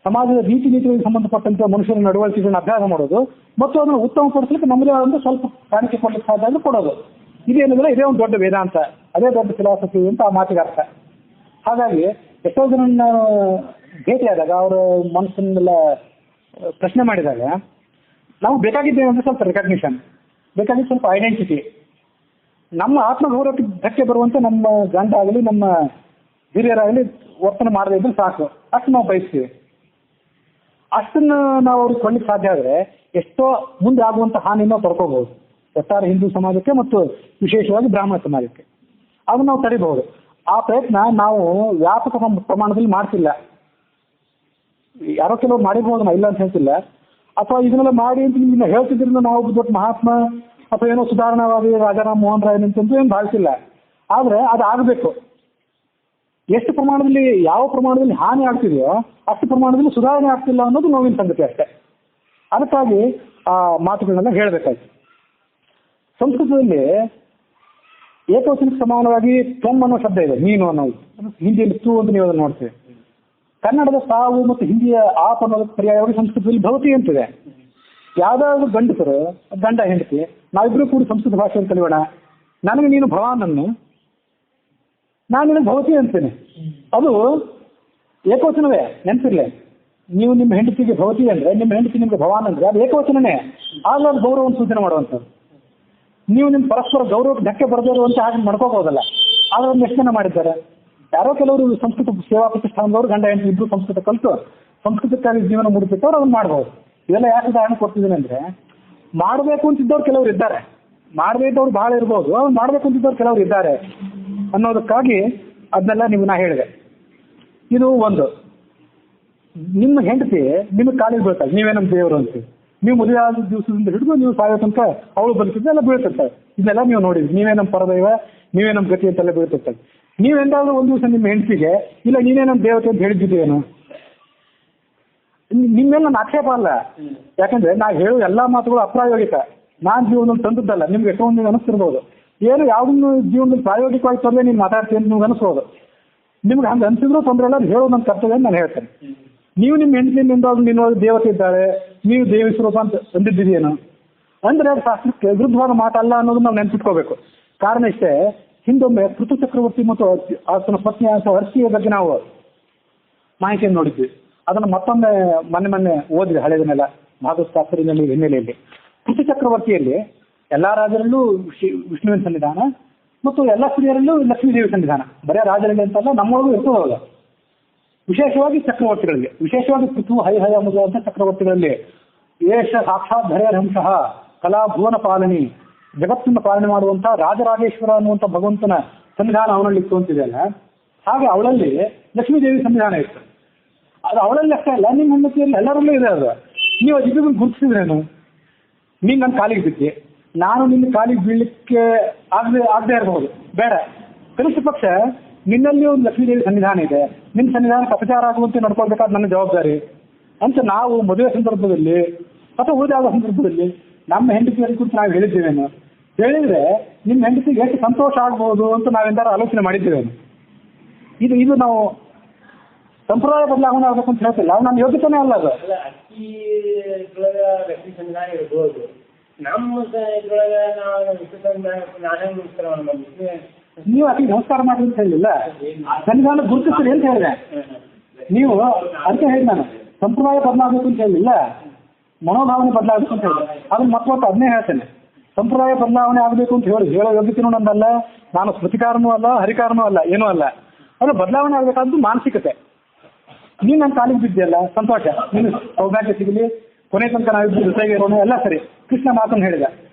ಸಮಾಜದ ರೀತಿ ನೀತಿಗಳಿಗೆ ಸಂಬಂಧಪಟ್ಟಂತೆ ಮನುಷ್ಯನ ನಡವಳಿಕೆಗಳನ್ನ ಅಭ್ಯಾಸ ಮಾಡೋದು ಮತ್ತು ಅದನ್ನು ಉತ್ತಮಪಡಿಸಲಿಕ್ಕೆ ನಮ್ಮದೇ ಆದಂತ ಸ್ವಲ್ಪ ಕಾಣಿಕೆ ಕೊಡಲಿಕ್ಕೆ ಸಾಧ್ಯ ಅಂದ್ರೆ ಕೊಡೋದು. ಇದೇನಿದ್ರೆ ಇದೇ ಒಂದು ದೊಡ್ಡ ವೇದಾಂತ, ಅದೇ ದೊಡ್ಡ ಫಿಲಾಸಫಿ ಅಂತ ಆ ಮಾತಿಗೆ ಅರ್ಥ. ಹಾಗಾಗಿ ಎಷ್ಟೋ ಜನ ಭೇಟಿಯಾದಾಗ ಅವರ ಮನಸ್ಸನ್ನೆಲ್ಲ ಪ್ರಶ್ನೆ ಮಾಡಿದಾಗ ನಾವು ಬೇಕಾಗಿದ್ದೇವೆ ಅಂದ್ರೆ ಸ್ವಲ್ಪ ರೆಕಗ್ನಿಷನ್, ಬೇಕಾಗಿದ್ದು ಸ್ವಲ್ಪ ಐಡೆಂಟಿಟಿ, ನಮ್ಮ ಆತ್ಮಗೌರವಕ್ಕೆ ಧಕ್ಕೆ ಬರುವಂತೆ ನಮ್ಮ ಗಂಡ ಆಗಲಿ ನಮ್ಮ ಹಿರಿಯರಾಗಲಿ ವರ್ತನೆ ಮಾಡದೇ ಇದ್ರೆ ಸಾಕು, ಅಷ್ಟು ನಾವು ಬಯಸ್ತೀವಿ. ಅಷ್ಟನ್ನು ನಾವು ಅವ್ರಿಗೆ ಕೊಳ್ಳಿಕ್ಕೆ ಸಾಧ್ಯ ಆದರೆ ಎಷ್ಟೋ ಮುಂದೆ ಆಗುವಂಥ ಹಾನಿಯನ್ನು ನಾವು ತಡ್ಕೋಬಹುದು, ಒಟ್ಟಾರೆ ಹಿಂದೂ ಸಮಾಜಕ್ಕೆ ಮತ್ತು ವಿಶೇಷವಾಗಿ ಬ್ರಾಹ್ಮಣ ಸಮಾಜಕ್ಕೆ. ಅದನ್ನು ನಾವು ತಡಿಬಹುದು. ಆ ಪ್ರಯತ್ನ ನಾವು ವ್ಯಾಪಕ ಪ್ರಮಾಣದಲ್ಲಿ ಮಾಡ್ತಿಲ್ಲ. ಯಾರೋ ಕೆಲವರು ಮಾಡಿರ್ಬೋದು, ನಾ ಇಲ್ಲ ಅಂತ ಹೇಳ್ತಿಲ್ಲ. ಅಥವಾ ಇದನ್ನೆಲ್ಲ ಮಾಡಿ ಅಂತ ನಿಮ್ಮನ್ನ ಹೇಳ್ತಿದ್ರಿಂದ ನಾವು ದೊಡ್ಡ ಮಹಾತ್ಮ ಅಥವಾ ಏನೋ ಸುಧಾರಣಾವಾದಿ ರಾಜಾರಾಮ್ ಮೋಹನ್ ರಾಯ್ ಅಂತಂದು ಏನು ಭಾವಿಸಿಲ್ಲ. ಆದರೆ ಅದು ಆಗಬೇಕು. ಎಷ್ಟು ಪ್ರಮಾಣದಲ್ಲಿ, ಯಾವ ಪ್ರಮಾಣದಲ್ಲಿ ಹಾನಿ ಆಗ್ತಿದೆಯೋ ಅಷ್ಟು ಪ್ರಮಾಣದಲ್ಲಿ ಸುಧಾರಣೆ ಆಗ್ತಿಲ್ಲ ಅನ್ನೋದು ನೋವಿನ ಸಂಗತಿ ಅಷ್ಟೇ. ಅದಕ್ಕಾಗಿ ಆ ಮಾತುಗಳನ್ನೆಲ್ಲ ಹೇಳಬೇಕಾಯ್ತು. ಸಂಸ್ಕೃತದಲ್ಲಿ ಏಕವಚನಕ್ಕೆ ಸಮಾನವಾಗಿ ತ್ವಂ ಅನ್ನೋ ಶಬ್ದ ಇದೆ, ನೀನು ಅನ್ನೋದು. ಹಿಂದಿಯಲ್ಲಿ ತು ಅಂತ ನೀವು ಅದನ್ನು ನೋಡ್ತೀವಿ. ಕನ್ನಡದ ತಾವು ಮತ್ತು ಹಿಂದಿಯ ಆಪ್ ಅನ್ನೋದಕ್ಕೆ ಪರ್ಯಾಯವಾಗಿ ಸಂಸ್ಕೃತದಲ್ಲಿ ಭವತಿ ಅಂತಿದೆ. ಯಾವ್ದಾದ್ರು ಗಂಡಸರು, ಗಂಡ ಹೆಂಡತಿ, ನಾವಿಬ್ರು ಕೂಡ ಸಂಸ್ಕೃತ ಭಾಷೆಯನ್ನು ಕಲಿಯೋಣ. ನನಗೆ ನೀನು ಭವಾನನ್ನು, ನಾನು ನಿನಗೆ ಭವತಿ ಅಂತೇನೆ. ಅದು ಏಕವಚನವೇ, ನೆನಪಿರ್ಲೆ. ನೀವು ನಿಮ್ಮ ಹೆಂಡತಿಗೆ ಭವತಿ ಅಂದ್ರೆ, ನಿಮ್ಮ ಹೆಂಡತಿ ನಿಮ್ಗೆ ಭವಾನ್ ಅಂದ್ರೆ ಅದು ಏಕವಚನನೇ. ಆಗ ಅದು ಗೌರವವನ್ನು ಸೂಚನೆ ಮಾಡುವಂಥದ್ದು. ನೀವು ನಿಮ್ಮ ಪರಸ್ಪರ ಗೌರವಕ್ಕೆ ಧಕ್ಕೆ ಬರದೇ ಇರುವಂತ ಹಾಗೆ ಮಾಡ್ಕೋಬಹುದಲ್ಲ. ಆದ್ರೆ ಅದನ್ನ ಎಷ್ಟು ಜನ ಮಾಡಿದ್ದಾರೆ? ಯಾರೋ ಕೆಲವರು ಸಂಸ್ಕೃತ ಸೇವಾ ಪ್ರತಿಷ್ಠಾನದವರು ಗಂಡ ಹೆಂಡತಿ ಇಬ್ರು ಸಂಸ್ಕೃತ ಕಲಿತು ಸಂಸ್ಕೃತಕ್ಕಾಗಿ ಜೀವನ ಮುಡಿಸಿದ್ದವ್ರು ಅದನ್ನ ಮಾಡಬಹುದು. ಇದೆಲ್ಲ ಯಾಕೆ ಉದಾಹರಣೆ ಕೊಡ್ತಿದ್ದೀನಿ ಅಂದ್ರೆ, ಮಾಡಬೇಕು ಅಂತಿದ್ದವ್ರು ಕೆಲವರು ಇದ್ದಾರೆ, ಮಾಡದೇ ಇದ್ದವ್ರು ಬಹಳ ಇರ್ಬೋದು, ಅವ್ರು ಮಾಡಬೇಕು ಅಂತಿದ್ದವ್ರು ಕೆಲವರು ಇದ್ದಾರೆ ಅನ್ನೋದಕ್ಕಾಗಿ ಅದನ್ನೆಲ್ಲ ನೀವು ನಾ ಹೇಳಿದೆ. ಇದು ಒಂದು. ನಿಮ್ಮ ಹೆಂಡತಿ ನಿಮಗೆ ಕಾಲಿಗೆ ಬೀಳ್ತಾರೆ, ನೀವೇ ನಮ್ಮ ದೇವರು ಅಂತೀವಿ. ನೀವು ಮದುವೆ ಆದ ದಿವಸದಿಂದ ಹಿಡಿದು ನೀವು ಸಾಯೋ ತನಕ ಅವಳು ಬದುಕಿದ್ರೆ ಎಲ್ಲ ಬೀಳ್ತಿರ್ತಾರೆ. ಇದನ್ನೆಲ್ಲ ನೀವು ನೋಡಿದ್ರಿ. ನೀವೇ ನಮ್ಮ ಪರದೈವ, ನೀವೇ ನಮ್ಮ ಗತಿ ಅಂತೆಲ್ಲ ಬೀಳ್ತಿರ್ತಾರೆ. ನೀವೆಂದಾದ್ರೂ ಒಂದು ದಿವಸ ನಿಮ್ಮ ಹೆಂಡತಿಗೆ ಇಲ್ಲ ನೀನೇ ನಮ್ಮ ದೇವತೆ ಅಂತ ಹೇಳಿದ್ದಿದ್ದೇನು? ನಿಮ್ಮೇಲೆ ನನ್ನ ಆಕ್ಷೇಪ ಅಲ್ಲ. ಯಾಕಂದ್ರೆ ನಾವು ಹೇಳೋ ಎಲ್ಲಾ ಮಾತುಗಳು ಅಪ್ರಾಯೋಗಿಕ. ನಾನ್ ಜೀವನದಲ್ಲಿ ತಂದದ್ದಲ್ಲ. ನಿಮ್ಗೆ ಎಷ್ಟೊಂದು ಅನಿಸ್ತಿರ್ಬೋದು, ಏನು ಯಾವ್ದನ್ನು ಜೀವನದಲ್ಲಿ ಪ್ರಾಯೋಗಿಕವಾಗಿ ತಂದ್ರೆ ನೀನು ಮಾತಾಡ್ತೀನಿ ಅಂತ ನಿಮ್ಗೆ ಅನಿಸ್ಬೋದು. ನಿಮ್ಗೆ ಹಂಗೆ ಅನ್ಸಿದ್ರು ತೊಂದರೆ ಇಲ್ಲ, ಅದು ಹೇಳೋದು ನನ್ನ ಕರ್ತವ್ಯ ಅಂತ ನಾನು ಹೇಳ್ತೇನೆ. ನೀವು ನಿಮ್ಮ ಹೆಂಡತಿಯಿಂದ ನಿನ್ನ ದೇವತೆ ಇದ್ದಾಳೆ, ನೀವು ದೇವಿ ಸ್ವರೂಪ ಅಂತ ಅಂದಿದ್ದೀರೇನು ಅಂದ್ರೆ ಅದು ಶಾಸ್ತ್ರಕ್ಕೆ ವಿರುದ್ಧವಾದ ಮಾತಲ್ಲ ಅನ್ನೋದು ನಾವು ನೆನ್ಪಿಟ್ಕೋಬೇಕು. ಕಾರಣ ಇಷ್ಟೇ, ಹಿಂದೊಮ್ಮೆ ಪೃಥು ಚಕ್ರವರ್ತಿ ಮತ್ತು ಆತನ ಪತ್ನಿ ಅಥವಾ ಅರ್ಚಿಯ ಬಗ್ಗೆ ನಾವು ಮಾಹಿತಿಯನ್ನು ನೋಡಿದ್ವಿ. ಅದನ್ನು ಮತ್ತೊಮ್ಮೆ ಮೊನ್ನೆ ಓದಿದೆ ಹಳೆಯದನ್ನೆಲ್ಲ ಭಾಗವತ ಶಾಸ್ತ್ರದಲ್ಲಿ ಹಿನ್ನೆಲೆಯಲ್ಲಿ. ಪೃಥು ಚಕ್ರವರ್ತಿಯಲ್ಲಿ ಎಲ್ಲ ರಾಜರಲ್ಲೂ ವಿಷ್ಣುವಿನ ಸನ್ನಿಧಾನ ಮತ್ತು ಎಲ್ಲ ಸ್ತ್ರೀಯರಲ್ಲೂ ಲಕ್ಷ್ಮೀದೇವಿ ಸನ್ನಿಧಾನ. ಬರೀ ರಾಜರಲ್ಲಿ ಅಂತಲ್ಲ, ನಮ್ಮೊಳಗೂ ಇರ್ತದಲ್ಲ. ವಿಶೇಷವಾಗಿ ಚಕ್ರವರ್ತಿಗಳಿಗೆ, ವಿಶೇಷವಾಗಿ ಪೃಥು ಹೈಹಯ ಮೊದಲಾದಂಥ ಚಕ್ರವರ್ತಿಗಳಲ್ಲಿ ಏಷ ಸಾಕ್ಷಾತ್ ಧರೆಯರ್ಹಂಶಃ ಕಲಾ ಭುವನ ಪಾಲನಿ, ಜಗತ್ತನ್ನು ಪಾಲನೆ ಮಾಡುವಂಥ ರಾಜರಾಜೇಶ್ವರ ಅನ್ನುವಂಥ ಭಗವಂತನ ಸನ್ನಿಧಾನ ಅವನಲ್ಲಿ ಇತ್ತು ಅಂತಿದೆಯಲ್ಲ, ಹಾಗೆ ಅವಳಲ್ಲಿ ಲಕ್ಷ್ಮೀದೇವಿ ಸನ್ನಿಧಾನ ಇತ್ತು. ಅದು ಅವಳಲ್ಲಿ ಅಷ್ಟೇ ಅಲ್ಲ, ನಿಮ್ಮ ಹೆಂಡತಿಯಲ್ಲಿ ಎಲ್ಲರಲ್ಲೂ ಇದೆ. ಅದು ನೀವು ಅದನ್ನು ಗುರುತಿಸಿದ್ರೇನು? ನೀನು ನನ್ನ ಕಾಲಿಗೆ ಬಿದ್ದಿ, ನಾನು ನಿನ್ನ ಕಾಲಿಗೆ ಬೀಳಲಿಕ್ಕೆ ಆಗದೆ ಇರಬಹುದು, ಬೇಡ. ಕನಿಷ್ಠ ಪಕ್ಷ ನಿನ್ನಲ್ಲಿ ಒಂದು ಲಕ್ಷ್ಮೀದೇವಿ ಸನ್ನಿಧಾನ ಇದೆ, ನಿನ್ನ ಸನ್ನಿಧಾನಕ್ಕೆ ಅಪಚಾರ ಆಗುವಂತೆ ನಡ್ಕೊಳ್ಬೇಕಾದ ನನ್ನ ಜವಾಬ್ದಾರಿ ಅಂತ ನಾವು ಮದುವೆ ಸಂದರ್ಭದಲ್ಲಿ ಅಥವಾ ಉಳಿದಾದ ಸಂದರ್ಭದಲ್ಲಿ ನಮ್ಮ ಹೆಂಡತಿಯರ ಕುರಿತು ನಾವು ಹೇಳಿದ್ದೇವೇನು? ಹೇಳಿದ್ರೆ ನಿಮ್ಮ ಹೆಂಡತಿಗೆ ಎಷ್ಟು ಸಂತೋಷ ಆಗ್ಬೋದು ಅಂತ ನಾವೆಂದಾರು ಆಲೋಚನೆ ಮಾಡಿದ್ದೇವೇನು? ಇದು ನಾವು ಸಂಪ್ರದಾಯ ಬದಲಾವಣೆ ಆಗ್ಬೇಕು ಅಂತ ಹೇಳ್ತಿಲ್ಲ, ಅದು ನನ್ನ ಯೋಗ್ಯತೆನೇ ಅಲ್ಲ. ಅದು ನೀವು ಆಕೆ ನಮಸ್ಕಾರ ಮಾಡಿ ಅಂತ ಹೇಳಿಲ್ಲ, ಸನ್ನಿಧಾನ ಗುರುತಿಸ್ತೀರಿ ಅಂತ ಹೇಳಿದೆ ನೀವು. ಅದಕ್ಕೆ ಹೇಳಿ ನಾನು ಸಂಪ್ರದಾಯ ಬದಲಾಗಬೇಕು ಅಂತ ಹೇಳಿಲ್ಲ, ಮನೋಭಾವನೆ ಬದಲಾಗಬೇಕು ಅಂತ ಹೇಳಿದೆ. ಅದನ್ನ ಮತ್ತೊಟ್ಟು ಅದನ್ನೇ ಹೇಳ್ತೇನೆ. ಸಂಪ್ರದಾಯ ಬದಲಾವಣೆ ಆಗಬೇಕು ಅಂತ ಹೇಳೋ ಯೋಗ್ಯತೆನೂ ನಂದಲ್ಲ, ನಾನು ಸ್ಮೃತಿಕಾರನೂ ಅಲ್ಲ, ಹರಿಕಾರನೂ ಅಲ್ಲ, ಏನೂ ಅಲ್ಲ. ಅದು ಬದಲಾವಣೆ ಆಗಬೇಕಾದ್ದು ಮಾನಸಿಕತೆ. ನೀನು ನನ್ನ ಕಾಲಿಗೆ ಬಿದ್ದೆಯಲ್ಲ, ಸಂತೋಷ, ನೀನು ಸೌಭಾಗ್ಯ ಸಿಗಲಿ, ಕೊನೆ ತನಕ ನಾವಿಬ್ಬರು ಜೊತೆಗೆ ಇರೋಣ, ಎಲ್ಲ ಸರಿ. ಕೃಷ್ಣ ಮಾತನ್ನು ಹೇಳಿದ,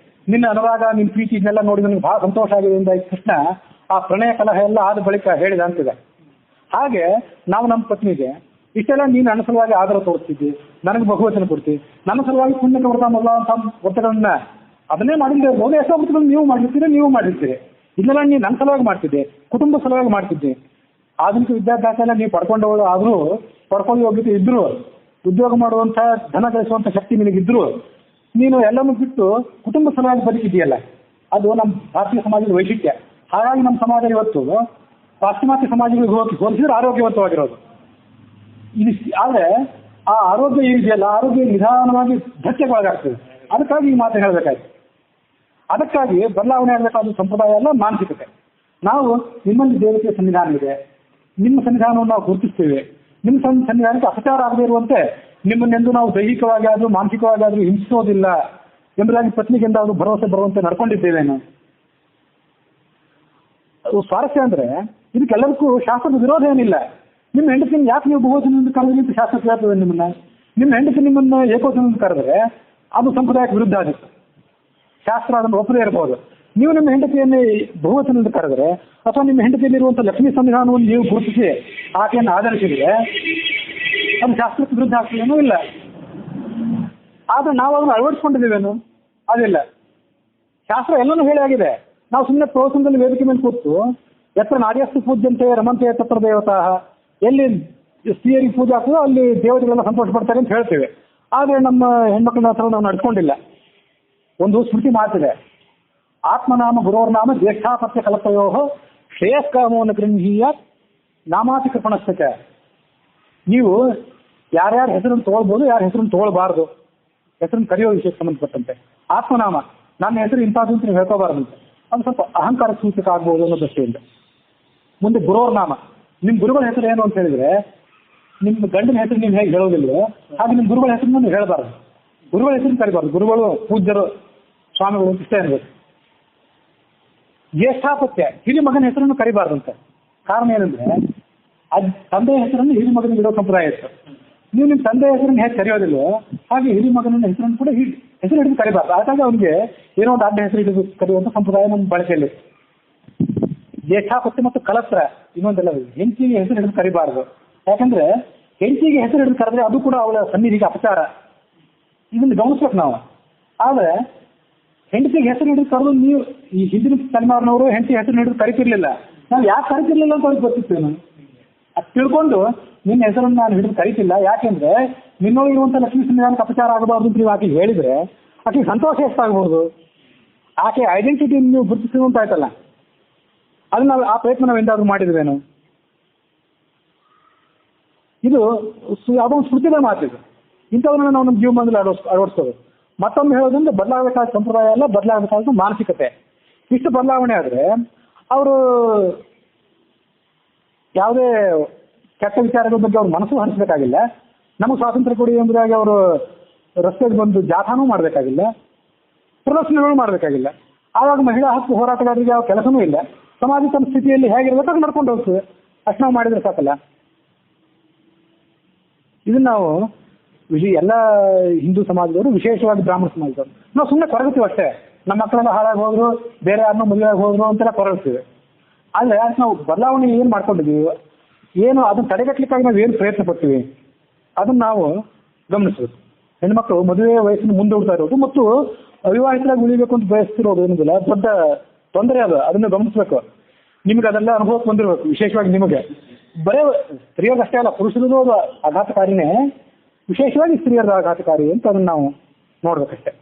ನಿನ್ನ ಅನುರಾಗ, ನಿನ್ನ ಪ್ರೀತಿ ಇದನ್ನೆಲ್ಲ ನೋಡಿ ನನಗೆ ಬಹಳ ಸಂತೋಷ ಆಗಿದೆ ಅಂತ ಕೃಷ್ಣ ಆ ಪ್ರಣಯ ಕಲಹ ಎಲ್ಲ ಆದ ಬಳಿಕ ಹೇಳಿದ ಅಂತಿದೆ. ಹಾಗೆ ನಾವು ನಮ್ಮ ಪತ್ನಿಗೆ ಇಷ್ಟೆಲ್ಲ ನೀನು ನನ್ನ ಸಲುವಾಗಿ ಆದರ ತೋರಿಸ್ತಿದ್ದಿ, ನನಗೆ ಬಹುವಚನ ಕೊಡ್ತೀವಿ, ನನ್ನ ಸಲುವಾಗಿ ಪುಣ್ಯಕ್ಕೆ ಬರ್ತಾ ಮೊದಲಾದಂಥ ವ್ರತಗಳನ್ನ ಅದನ್ನೇ ಮಾಡಿದ್ರೆ ಬಹುದು. ಎಷ್ಟೋ ವ್ರತಗಳನ್ನ ನೀವು ಮಾಡಿರ್ತೀರಿ. ಇದನ್ನೆಲ್ಲ ನೀನು ನನ್ನ ಸಲುವಾಗಿ ಮಾಡ್ತಿದ್ದೆ, ಕುಟುಂಬ ಸಲುವಾಗಿ ಮಾಡ್ತಿದ್ದೆ. ಆಧುನಿಕ ವಿದ್ಯಾಭ್ಯಾಸ ಎಲ್ಲ ನೀವು ಪಡ್ಕೊಂಡವಳು ಆದರೂ, ಪಡ್ಕೊಳ್ಳೋ ಯೋಗ್ಯತೆ ಇದ್ರು, ಉದ್ಯೋಗ ಮಾಡುವಂಥ ಧನ ಗಳಿಸುವಂಥ ಶಕ್ತಿ ನಿನಗಿದ್ರು, ನೀನು ಎಲ್ಲನೂ ಬಿಟ್ಟು ಕುಟುಂಬ ಸಲುವಾಗಿ ಬದುಕಿದೆಯಲ್ಲ, ಅದು ನಮ್ಮ ಭಾರತೀಯ ಸಮಾಜದ ವೈಶಿಷ್ಟ್ಯ. ಹಾಗಾಗಿ ನಮ್ಮ ಸಮಾಜ ಇವತ್ತು ಪಾಶ್ಚಿಮಾತ್ಯ ಸಮಾಜಗಳಿಗೆ ಹೋಲಿಸಿದ್ರೆ ಆರೋಗ್ಯವಂತವಾಗಿರೋದು ಇದು. ಆದರೆ ಆ ಆರೋಗ್ಯ ಏನಿದೆಯಲ್ಲ, ಆರೋಗ್ಯ ನಿಧಾನವಾಗಿ ಧಕ್ಕೆಗೊಳಗಾಗ್ತದೆ. ಅದಕ್ಕಾಗಿ ಈ ಮಾತು ಹೇಳಬೇಕಾಯ್ತು. ಅದಕ್ಕಾಗಿ ಬದಲಾವಣೆ ಆಗಬೇಕಾದ ಸಂಪ್ರದಾಯ ಅಲ್ಲ, ಮಾನಸಿಕತೆ. ನಾವು ನಿಮ್ಮಲ್ಲಿ ದೇವತೆಯ ಸನ್ನಿಧಾನ ಇದೆ, ನಿಮ್ಮ ಸನ್ನಿಧಾನವನ್ನು ನಾವು ಗುರುತಿಸ್ತೇವೆ, ನಿಮ್ಮ ಸನ್ನಿಧಾನಕ್ಕೆ ಅಪಚಾರ ಆಗದೇ ಇರುವಂತೆ ನಿಮ್ಮನ್ನೆಂದು ನಾವು ದೈಹಿಕವಾಗಿ ಆದರೂ ಮಾನಸಿಕವಾಗಿ ಆದರೂ ಹಿಂಸಿಸೋದಿಲ್ಲ ಎಂಬುದಾಗಿ ಪತ್ನಿಗೆಂದಾದರೂ ಭರವಸೆ ಬರುವಂತೆ ನಡ್ಕೊಂಡಿದ್ದೇವೇನು? ಸ್ವಾರಸ್ಯ ಅಂದ್ರೆ ಇದಕ್ಕೆಲ್ಲದಕ್ಕೂ ಶಾಸ್ತ್ರದ ವಿರೋಧ ಏನಿಲ್ಲ. ನಿಮ್ಮ ಹೆಂಡತಿನ ಯಾಕೆ ನೀವು ಬಹುವಚನದಿಂದ ಕರೆದ್ರಿ ಅಂತ ಶಾಸ್ತ್ರ ಕೇಳ್ತದೆ ನಿಮ್ಮನ್ನ. ನಿಮ್ಮ ಹೆಂಡತಿ ನಿಮ್ಮನ್ನು ಏಕವಚನದಿಂದ ಕರೆದ್ರೆ ಅದು ಸಂಪ್ರದಾಯಕ್ಕೆ ವಿರುದ್ಧ ಆಗುತ್ತೆ. ಶಾಸ್ತ್ರ ಅದನ್ನು ಒಪ್ಪದೇ ಇರಬಹುದು. ನೀವು ನಿಮ್ಮ ಹೆಂಡತಿಯನ್ನೇ ಬಹುವಚನದಿಂದ ಕರೆದ್ರೆ ಅಥವಾ ನಿಮ್ಮ ಹೆಂಡತಿಯಲ್ಲಿರುವಂಥ ಲಕ್ಷ್ಮೀ ಸಂವಿಧಾನವನ್ನು ನೀವು ಗುರುತಿಸಿ ಆಕೆಯನ್ನು ಆಧರಿಸಿದ್ರೆ ಅದು ಶಾಸ್ತ್ರಕ್ಕೆ ವಿರುದ್ಧ ಆಗ್ತದೇನೂ ಇಲ್ಲ. ಆದರೆ ನಾವು ಅದನ್ನು ಅಳವಡಿಸ್ಕೊಂಡಿದ್ದೇವೇನು? ಅದಿಲ್ಲ. ಶಾಸ್ತ್ರ ಎಲ್ಲನೂ ಹೇಳಿ ಆಗಿದೆ. ನಾವು ಸುಮ್ಮನೆ ಪ್ರವಚನದಲ್ಲಿ ವೇದಿಕೆ ಮೇಲೆ ಕೂತು ಎತ್ರ ನಾಡ್ಯಸ್ತು ಪೂಜ್ಯಂತೆ ರಮಂತೆ ತತ್ರ ದೇವತಾ, ಎಲ್ಲಿ ಸ್ತ್ರೀಯರಿಗೆ ಪೂಜೆ ಆಗ್ತದೋ ಅಲ್ಲಿ ದೇವತೆಗಳೆಲ್ಲ ಸಂತೋಷ ಪಡ್ತಾರೆ ಅಂತ ಹೇಳ್ತೇವೆ. ಆದರೆ ನಮ್ಮ ಹೆಣ್ಮಕ್ಳನ್ನ ಹತ್ರ ನಾವು ನಡ್ಕೊಂಡಿಲ್ಲ. ಒಂದು ಸ್ಮೃತಿ ಮಾತಿದೆ, ಆತ್ಮನಾಮ ಗುರೋರ್ನಾಮ ಜ್ಯೇಷ್ಠಾಪತ್ಯ ಕಲ್ಪಯೋ ಶ್ರೇಯಸ್ಕಾಮವನ್ನು ಗೃಹೀಯ ನಾಮಾತಿ ಕೃಪಣಸ್ಥಕ. ನೀವು ಯಾರ್ಯಾರ ಹೆಸರನ್ನು ತೊಗೊಳ್ಬೋದು, ಯಾರ ಹೆಸರನ್ನು ತೊಗೊಳ್ಬಾರ್ದು, ಹೆಸರನ್ನು ಕರೆಯೋ ವಿಷಯಕ್ಕೆ ಸಂಬಂಧಪಟ್ಟಂತೆ. ಆತ್ಮನಾಮ, ನನ್ನ ಹೆಸರು ಇಂಥದ್ದು ಅಂತ ನೀವು ಹೇಳ್ಕೋಬಾರ್ದಂತೆ, ಅದು ಸ್ವಲ್ಪ ಅಹಂಕಾರ ಸೂಚಕ ಆಗ್ಬೋದು ಅನ್ನೋ ದೃಷ್ಟಿಯಿಂದ. ಮುಂದೆ ಗುರೋರ್ ನಾಮ, ನಿಮ್ಮ ಗುರುಗಳ ಹೆಸರು ಏನು ಅಂತ ಹೇಳಿದ್ರೆ ನಿಮ್ಮ ಗಂಡನ ಹೆಸರು ನೀವು ಹೇಗೆ ಹೇಳೋದಿಲ್ವೋ ಹಾಗೆ ನಿಮ್ಮ ಗುರುಗಳ ಹೆಸರನ್ನು ನೀವು ಹೇಳಬಾರ್ದು. ಗುರುಗಳ ಹೆಸರನ್ನು ಕರಿಬಾರ್ದು. ಗುರುಗಳು ಪೂಜ್ಯರು ಸ್ವಾಮಿಗಳು ಅಂತ ಇಷ್ಟೇ ಅನ್ಬೇಕು. ಜ್ಯೇಷ್ಠಾಪತ್ಯ, ಹಿರಿ ಮಗನ ಹೆಸರನ್ನು ಕರಿಬಾರ್ದಂತೆ. ಕಾರಣ ಏನಂದ್ರೆ ತಂದೆಯ ಹೆಸರನ್ನು ಹಿರಿ ಮಗನಿಗೆ ಇಡೋ ಸಂಪ್ರದಾಯ ಇತ್ತು. ನೀವು ನಿಮ್ಮ ತಂದೆಯ ಹೆಸರನ್ನು ಹೇಗೆ ಕರೆಯೋದಿಲ್ವೋ ಹಾಗೆ ಹಿರಿ ಮಗನ ಹೆಸರನ್ನು ಕೂಡ ಹೆಸರು ಹಿಡಿದು ಕರಿಬಾರ್ದು. ಹಾಗಾಗಿ ಅವನಿಗೆ ಏನೋ ಒಂದು ಅಡ್ಡ ಹೆಸರು ಹಿಡಿದು ಕರೆಯುವಂಥ ಸಂಪ್ರದಾಯ ನಮ್ಮ ಬಳಕೆಯಲ್ಲಿ. ಜ್ಯೇಷ್ಠಾಪತ್ಯ ಮತ್ತು ಕಲತ್ರ ಇನ್ನೊಂದೆಲ್ಲ, ಹೆಂಡತಿಗೆ ಹೆಸರು ಹಿಡಿದು ಕರಿಬಾರ್ದು. ಯಾಕಂದ್ರೆ ಹೆಂಡತಿಗೆ ಹೆಸರು ಹಿಡಿದು ಕರೆದ್ರೆ ಅದು ಕೂಡ ಅವಳ ಸನ್ನಿಧಿಗೆ ಅಪಚಾರ. ಇದನ್ನು ಗಮನಿಸ್ಬೇಕು ನಾವು. ಆದರೆ ಹೆಂಡತಿಗೆ ಹೆಸರು ಹಿಡಿದು ಕರೆದು ನೀವು ಈ ಹಿಂದಿನ ತಲೆಮಾರಿನವರು ಹೆಂಡತಿ ಹೆಸರು ಹಿಡಿದು ಕರಿತಿರ್ಲಿಲ್ಲ. ನಾವು ಯಾಕೆ ಕರಿತಿರ್ಲಿಲ್ಲ ಅಂತ ಅವ್ರಿಗೆ ಗೊತ್ತಿತ್ತೇನು? ಅದು ತಿಳ್ಕೊಂಡು ನಿನ್ನ ಹೆಸರನ್ನು ನಾನು ಹಿಡಿದು ಕರಿತಿಲ್ಲ, ಯಾಕೆಂದ್ರೆ ನಿನ್ನೊಳಗಿರುವಂಥ ಲಕ್ಷ್ಮೀ ಸನ್ನಿಧಾನಕ್ಕೆ ಅಪಚಾರ ಆಗಬಾರ್ದು ಅಂತ ನೀವು ಆಕೆಗೆ ಹೇಳಿದ್ರೆ ಆಕೆಗೆ ಸಂತೋಷ ಎಷ್ಟಾಗ್ಬೋದು. ಆಕೆ ಐಡೆಂಟಿಟಿ ನೀವು ಗುರುತಿಸುವಂತ ಆಯ್ತಲ್ಲ, ಅದನ್ನ ಆ ಪ್ರಯತ್ನ ನಾವು ಎಂದಾದ್ರೂ ಮಾಡಿದ್ವೇನು? ಇದು ಯಾವುದೋ ಒಂದು ಶ್ರುತಿದ ಮಾತಿದೆ. ಇಂಥವನ್ನ ನಾವು ನಮ್ಮ ಜೀವನದಲ್ಲಿ ಅಳವಡಿಸೋದು. ಮತ್ತೊಮ್ಮೆ ಹೇಳೋದ್ರಿಂದ ಬದಲಾಗಬೇಕಾದ ಸಂಪ್ರದಾಯ ಅಲ್ಲ, ಬದಲಾಗಬೇಕಾದ ಮಾನಸಿಕತೆ. ಇಷ್ಟು ಬದಲಾವಣೆ ಆದರೆ ಅವರು ಯಾವುದೇ ಕೆಟ್ಟ ವಿಚಾರಗಳ ಬಗ್ಗೆ ಅವ್ರ ಮನಸ್ಸು ಹರಿಸಬೇಕಾಗಿಲ್ಲ. ನಮಗೆ ಸ್ವಾತಂತ್ರ್ಯ ಕೊಡಿ ಎಂಬುದಾಗಿ ಅವರು ರಸ್ತೆಗೆ ಬಂದು ಜಾಥಾನೂ ಮಾಡಬೇಕಾಗಿಲ್ಲ, ಪ್ರದರ್ಶನಗಳು ಮಾಡಬೇಕಾಗಿಲ್ಲ. ಆವಾಗ ಮಹಿಳಾ ಹಕ್ಕು ಹೋರಾಟಗಾರರಿಗೆ ಯಾವ ಕೆಲಸನೂ ಇಲ್ಲ. ಸಮಾಜ ತನ್ನ ಸ್ಥಿತಿಯಲ್ಲಿ ಹೇಗಿರ್ಬೇಕು ಅದು ನಡ್ಕೊಂಡು ಹೋಗ್ತದೆ. ಅಷ್ಟು ನಾವು ಮಾಡಿದ್ರೆ ಸಾಕಲ್ಲ. ಇದನ್ನ ನಾವು ಎಲ್ಲ ಹಿಂದೂ ಸಮಾಜದವರು, ವಿಶೇಷವಾಗಿ ಬ್ರಾಹ್ಮಣ ಸಮಾಜದವರು ನಾವು ಸುಮ್ಮನೆ ಕೊರಗುತ್ತೀವಿ ಅಷ್ಟೇ. ನಮ್ಮ ಮಕ್ಕಳೆಲ್ಲ ಹಾಳಾಗಿ ಹೋದ್ರು, ಬೇರೆ ಯಾರನ್ನೂ ಮದುವೆಯಾಗಿ ಹೋದ್ರು ಅಂತೆಲ್ಲ ಕೊರಗ್ತೀವಿ. ಆದರೆ ಅದಕ್ಕೆ ನಾವು ಬದಲಾವಣೆ ಏನು ಮಾಡ್ಕೊಂಡಿದ್ದೀವಿ, ಏನು ಅದನ್ನು ತಡೆಗಟ್ಟಲಿಕ್ಕಾಗಿ ನಾವು ಏನು ಪ್ರಯತ್ನ ಪಡ್ತೀವಿ ಅದನ್ನು ನಾವು ಗಮನಿಸಬೇಕು. ಹೆಣ್ಮಕ್ಳು ಮದುವೆ ವಯಸ್ಸಿನ ಮುಂದೂಡ್ತಾ ಇರೋದು ಮತ್ತು ಅವಿವಾಹಿತರಾಗಿ ಉಳಿಬೇಕು ಅಂತ ಬಯಸ್ತಿರೋದು ಏನಿಲ್ಲ ದೊಡ್ಡ ತೊಂದರೆ. ಅದನ್ನು ಗಮನಿಸಬೇಕು. ನಿಮ್ಗೆ ಅದೆಲ್ಲ ಅನುಭವಕ್ಕೆ ಬಂದಿರಬೇಕು. ವಿಶೇಷವಾಗಿ ನಿಮಗೆ ಬರೇ ಸ್ತ್ರೀಯರಷ್ಟೇ ಅಲ್ಲ, ಪುರುಷರದು ಅದು ಆಘಾತಕಾರಿನೇ. ವಿಶೇಷವಾಗಿ ಸ್ತ್ರೀಯರ ಆಘಾತಕಾರಿ ಅಂತ ಅದನ್ನು ನಾವು ನೋಡ್ಬೇಕಷ್ಟೆ.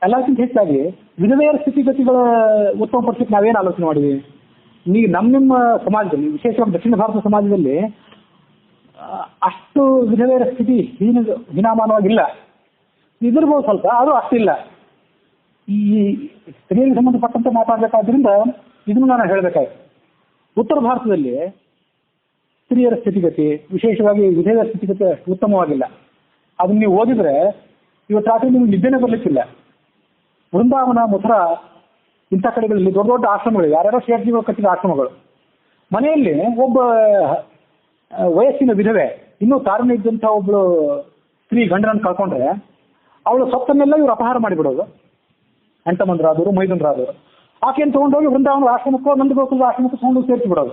ಎಲ್ಲಕ್ಕಿಂತ ಹೆಚ್ಚಾಗಿ ವಿಧವೆಯರ ಸ್ಥಿತಿಗತಿಗಳ ಉತ್ತಮಪಡಿಸಕ್ಕೆ ನಾವೇನು ಆಲೋಚನೆ ಮಾಡಿದ್ವಿ? ನಿಮ್ಮ ಸಮಾಜದಲ್ಲಿ, ವಿಶೇಷವಾಗಿ ದಕ್ಷಿಣ ಭಾರತ ಸಮಾಜದಲ್ಲಿ ಅಷ್ಟು ವಿಧವೆಯರ ಸ್ಥಿತಿ ಹೀನಾಮಾನವಾಗಿಲ್ಲ. ಇದಿರ್ಬೋದು ಸ್ವಲ್ಪ, ಅದು ಅಷ್ಟಿಲ್ಲ. ಈ ಸ್ತ್ರೀಯರಿಗೆ ಸಂಬಂಧಪಟ್ಟಂತೆ ಮಾತಾಡಬೇಕಾದ್ರಿಂದ ಇದನ್ನು ನಾನು ಹೇಳಬೇಕಾಯ್ತು. ಉತ್ತರ ಭಾರತದಲ್ಲಿ ಸ್ತ್ರೀಯರ ಸ್ಥಿತಿಗತಿ, ವಿಶೇಷವಾಗಿ ವಿಧವೆಯರ ಸ್ಥಿತಿಗತಿ ಅಷ್ಟು ಉತ್ತಮವಾಗಿಲ್ಲ. ಅದನ್ನ ನೀವು ಓದಿದ್ರೆ ಇವತ್ತು ರಾತ್ರಿ ನಿಮ್ಗೆ ನಿದ್ದೆನೇ ಬರಲಿಕ್ಕಿಲ್ಲ. ವೃಂದಾವನ, ಮಥುರಾ ಇಂಥ ಕಡೆಗಳಲ್ಲಿ ದೊಡ್ಡ ದೊಡ್ಡ ಆಶ್ರಮಗಳು, ಯಾರ್ಯಾರೋ ಶೇಠಜಿಗಳು ಕಟ್ಟಿದ ಆಶ್ರಮಗಳು. ಮನೆಯಲ್ಲಿ ಒಬ್ಬ ವಯಸ್ಸಿನ ವಿಧವೆ, ಇನ್ನೂ ತಾರುಣ್ಯ ಇದ್ದಂಥ ಒಬ್ಬಳು ಸ್ತ್ರೀ ಗಂಡನನ್ನು ಕಳ್ಕೊಂಡ್ರೆ ಅವಳು ಸೊತ್ತನ್ನೆಲ್ಲ ಇವರು ಅಪಹಾರ ಮಾಡಿಬಿಡೋದು. ಹೆಂಟಮಂದ್ರಾದವರು, ಮೈದುನರಾದವರು ಆಕೆಯನ್ನು ತೊಗೊಂಡೋಗಿ ವೃಂದಾವನ ಆಶ್ರಮಕ್ಕೋ ನಂದಗೋಕುಲದ ಆಶ್ರಮಕ್ಕೂ ತೊಗೊಂಡು ಸೇರಿಸಿ ಬಿಡೋದು.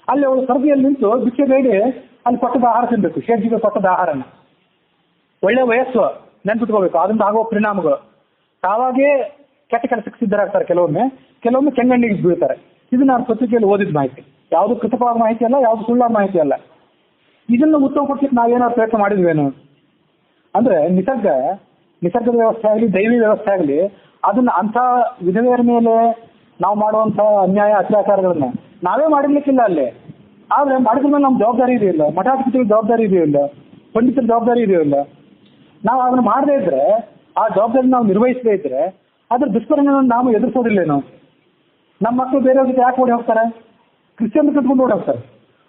ಅಲ್ಲಿ ಅವಳು ಸರದಿಯಲ್ಲಿ ನಿಂತು ಭಿಕ್ಷೆ ಬೇಡಿ ಅಲ್ಲಿ ಕೊಟ್ಟದ ಆಹಾರ ತಿನ್ಬೇಕು, ಶೇಠಜಿಗಳು ಕೊಟ್ಟದ ಆಹಾರನ. ಒಳ್ಳೆ ವಯಸ್ಸು ನೆನ್ಪಿಟ್ಕೋಬೇಕು. ಅದರಿಂದ ಆಗೋ ಪರಿಣಾಮಗಳು ತಾವಾಗೇ ಕೆಟ್ಟ ಕೆಲಸಕ್ಕೆ ಸಿದ್ಧರಾಗ್ತಾರೆ. ಕೆಲವೊಮ್ಮೆ ಕೆಂಗಣ್ಣಿಗೆ ಬೀಳ್ತಾರೆ. ಇದು ನಾನು ಪತ್ರಿಕೆಯಲ್ಲಿ ಓದಿದ ಮಾಹಿತಿ. ಯಾವುದು ಕೃತಕವಾದ ಮಾಹಿತಿ ಅಲ್ಲ, ಯಾವುದು ಸುಳ್ಳಾದ ಮಾಹಿತಿ ಅಲ್ಲ. ಇದನ್ನು ಉತ್ತಮಪಡಿಸಲಿಕ್ಕೆ ನಾವೇನಾದ್ರು ಪ್ರಯತ್ನ ಮಾಡಿದ್ವೇನು ಅಂದ್ರೆ, ನಿಸರ್ಗದ ವ್ಯವಸ್ಥೆ ಆಗಲಿ, ದೈವಿ ವ್ಯವಸ್ಥೆ ಆಗಲಿ, ಅದನ್ನ ಅಂಥ ವಿಧವೆಯರ ಮೇಲೆ ನಾವು ಮಾಡುವಂಥ ಅನ್ಯಾಯ ಅತ್ಯಾಚಾರಗಳನ್ನ ನಾವೇ ಮಾಡಿರ್ಲಿಕ್ಕಿಲ್ಲ ಅಲ್ಲಿ. ಆದರೆ ಮಾಡಿದ್ರ ಮೇಲೆ ನಮ್ಮ ಜವಾಬ್ದಾರಿ ಇದೆಯಿಲ್ಲ, ಮಠಾಧಿಪತಿಗಳ ಜವಾಬ್ದಾರಿ ಇದೆಯಿಲ್ಲ, ಪಂಡಿತರ ಜವಾಬ್ದಾರಿ ಇದೆಯಿಲ್ಲ. ನಾವು ಅದನ್ನು ಮಾಡದೇ ಇದ್ರೆ, ಆ ಜವಾಬ್ದಾರಿ ನಾವು ನಿರ್ವಹಿಸದೇ ಇದ್ರೆ ಅದ್ರ ದುಷ್ಪರಿಣಾಮ ನಾವು ಎದುರಿಸೋದಿಲ್ಲೇನು? ನಮ್ಮ ಮಕ್ಕಳು ಬೇರೆಯವ್ರ ಜೊತೆ ಯಾಕೆ ಓಡಿ ಹೋಗ್ತಾರೆ? ಕ್ರಿಶ್ಚಿಯನ್ ಕಟ್ಕೊಂಡು ಓಡಿ ಹೋಗ್ತಾರೆ,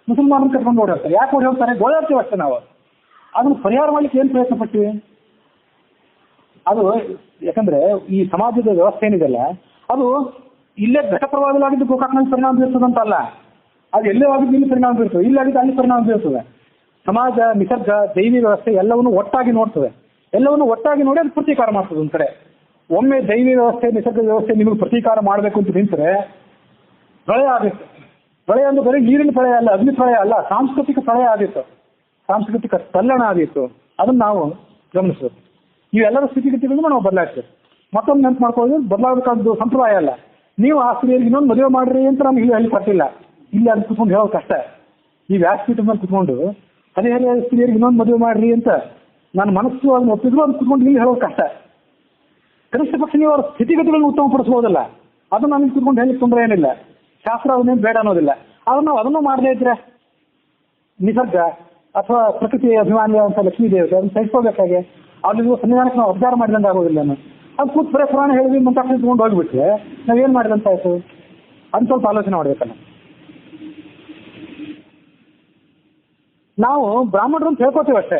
ಮುಸಲ್ಮಾನರು ಕಟ್ಕೊಂಡು ಓಡಿ ಹೋಗ್ತಾರೆ. ಯಾಕೆ ಓಡಿ ಹೋಗ್ತಾರೆ? ಗೋಳಾಡ್ತೀವಿ ಅಷ್ಟೇ ನಾವು. ಅದನ್ನು ಪರಿಹಾರ ಮಾಡ್ಲಿಕ್ಕೆ ಏನು ಪ್ರಯತ್ನ ಪಡ್ತೀವಿ? ಅದು ಯಾಕಂದ್ರೆ ಈ ಸಮಾಜದ ವ್ಯವಸ್ಥೆ ಏನಿದೆಲ್ಲ ಅದು ಇಲ್ಲೇ ಘಟಪ್ರವಾದವಾಗಿದ್ದು ಗೋಕಾಕ್ನಲ್ಲಿ ಪರಿಣಾಮ ಬೀರ್ತದಂತಲ್ಲ. ಅದು ಎಲ್ಲೇ ಆಗಿದ್ದು ಇಲ್ಲಿ ಪರಿಣಾಮ ಬೀರ್ತದೆ, ಇಲ್ಲಾಗಿದ್ದು ಅಲ್ಲಿ ಪರಿಣಾಮ ಬೀರ್ತದೆ. ಸಮಾಜ, ನಿಸರ್ಗ, ದೈವಿ ವ್ಯವಸ್ಥೆ ಎಲ್ಲವನ್ನು ಒಟ್ಟಾಗಿ ನೋಡ್ತದೆ. ಎಲ್ಲವನ್ನು ಒಟ್ಟಾಗಿ ನೋಡಿ ಅದು ಪ್ರತೀಕಾರ ಮಾಡ್ತದೆ. ಒಂದು ಕಡೆ ಒಮ್ಮೆ ದೈವಿ ವ್ಯವಸ್ಥೆ, ನಿಸರ್ಗ ವ್ಯವಸ್ಥೆ ನಿಮಗೆ ಪ್ರತೀಕಾರ ಮಾಡಬೇಕು ಅಂತ ನಿಂತರೆ ಪ್ರಳಯ ಆಗಿತ್ತು. ಪ್ರಳಯ ಅಂದ್ರೆ ಬರೀ ನೀರಿನ ಪ್ರಳಯ ಅಲ್ಲ, ಅಗ್ನಿ ಪ್ರಳಯ ಅಲ್ಲ, ಸಾಂಸ್ಕೃತಿಕ ಪ್ರಳಯ ಆಗಿತ್ತು, ಸಾಂಸ್ಕೃತಿಕ ತಲ್ಲಣ ಆಗಿತ್ತು. ಅದನ್ನು ನಾವು ಗಮನಿಸಬೇಕು. ಇವೆಲ್ಲರ ಸ್ಥಿತಿಗತಿಗಳನ್ನು ನಾವು ಬದಲಾಯಿಸ್ಬೇಕು. ಮತ್ತೊಂದು ನೆನಪು ಮಾಡ್ಕೊಳ್ಳೋದು, ಬದಲಾಗಬೇಕಾದ್ದು ಸಂಪ್ರದಾಯ ಅಲ್ಲ. ನೀವು ಆ ಸ್ತ್ರೀಯರಿಗೆ ಇನ್ನೊಂದು ಮದುವೆ ಮಾಡ್ರಿ ಅಂತ ನಮ್ಗೆ ಹೇಳಿ ಕೊಟ್ಟಿಲ್ಲ. ಇಲ್ಲಿ ಅದು ಕುತ್ಕೊಂಡು ಹೇಳೋದು ಕಷ್ಟ. ಈ ವ್ಯಾಸಪೀಠ ಮೇಲೆ ಕುತ್ಕೊಂಡು ಅದೇ ಸ್ತ್ರೀಯರಿಗೆ ಇನ್ನೊಂದು ಮದುವೆ ಮಾಡ್ರಿ ಅಂತ ನನ್ನ ಮನಸ್ಸು ಅದನ್ನು ಒಪ್ಪಿದ್ರು ಅದು ಕುತ್ಕೊಂಡು ಇಲ್ಲಿ ಹೇಳೋದು ಕಷ್ಟ. ಕನಿಷ್ಠ ಪಕ್ಷ ನೀವು ಅವರ ಸ್ಥಿತಿಗತಿಗಳನ್ನು ಉತ್ತಮಪಡಿಸಬಹುದಲ್ಲ. ಅದನ್ನು ನಮಗೆ ಕುತ್ಕೊಂಡು ಹೇಳಿ ತೊಂದರೆ ಏನಿಲ್ಲ. ಶಾಸ್ತ್ರ ಅದನ್ನೇನು ಬೇಡ ಅನ್ನೋದಿಲ್ಲ. ಆದ್ರೆ ನಾವು ಅದನ್ನು ಮಾಡದೇ ಇದ್ರೆ ನಿಸರ್ಗ ಅಥವಾ ಪ್ರಕೃತಿ ಅಭಿಮಾನಿ ಅಂತ ಲಕ್ಷ್ಮೀ ದೇವತೆ ಅದನ್ನು ಸಹಿಸ್ಕೋಬೇಕಾಗೆ ಅವ್ರಿಗೆ ಸಂವಿಧಾನಕ್ಕೆ ನಾವು ಉಪಚಾರ ಮಾಡಿದಂಗೆ ಆಗೋದಿಲ್ಲ. ಅದು ಕೂತ್ ಬರೀ ಪುರಾಣ ಹೇಳಿದ್ವಿ ಮುಂತಾಗಿ ತಗೊಂಡು ಹೋಗಿಬಿಟ್ರೆ ನಾವೇನು ಮಾಡಿದಂತ ಆಯ್ತು? ಅದು ಸ್ವಲ್ಪ ಆಲೋಚನೆ ಮಾಡಬೇಕಲ್ಲ. ನಾವು ಬ್ರಾಹ್ಮಣರು ಅಂತ ಹೇಳ್ಕೋತೀವಿ ಅಷ್ಟೇ.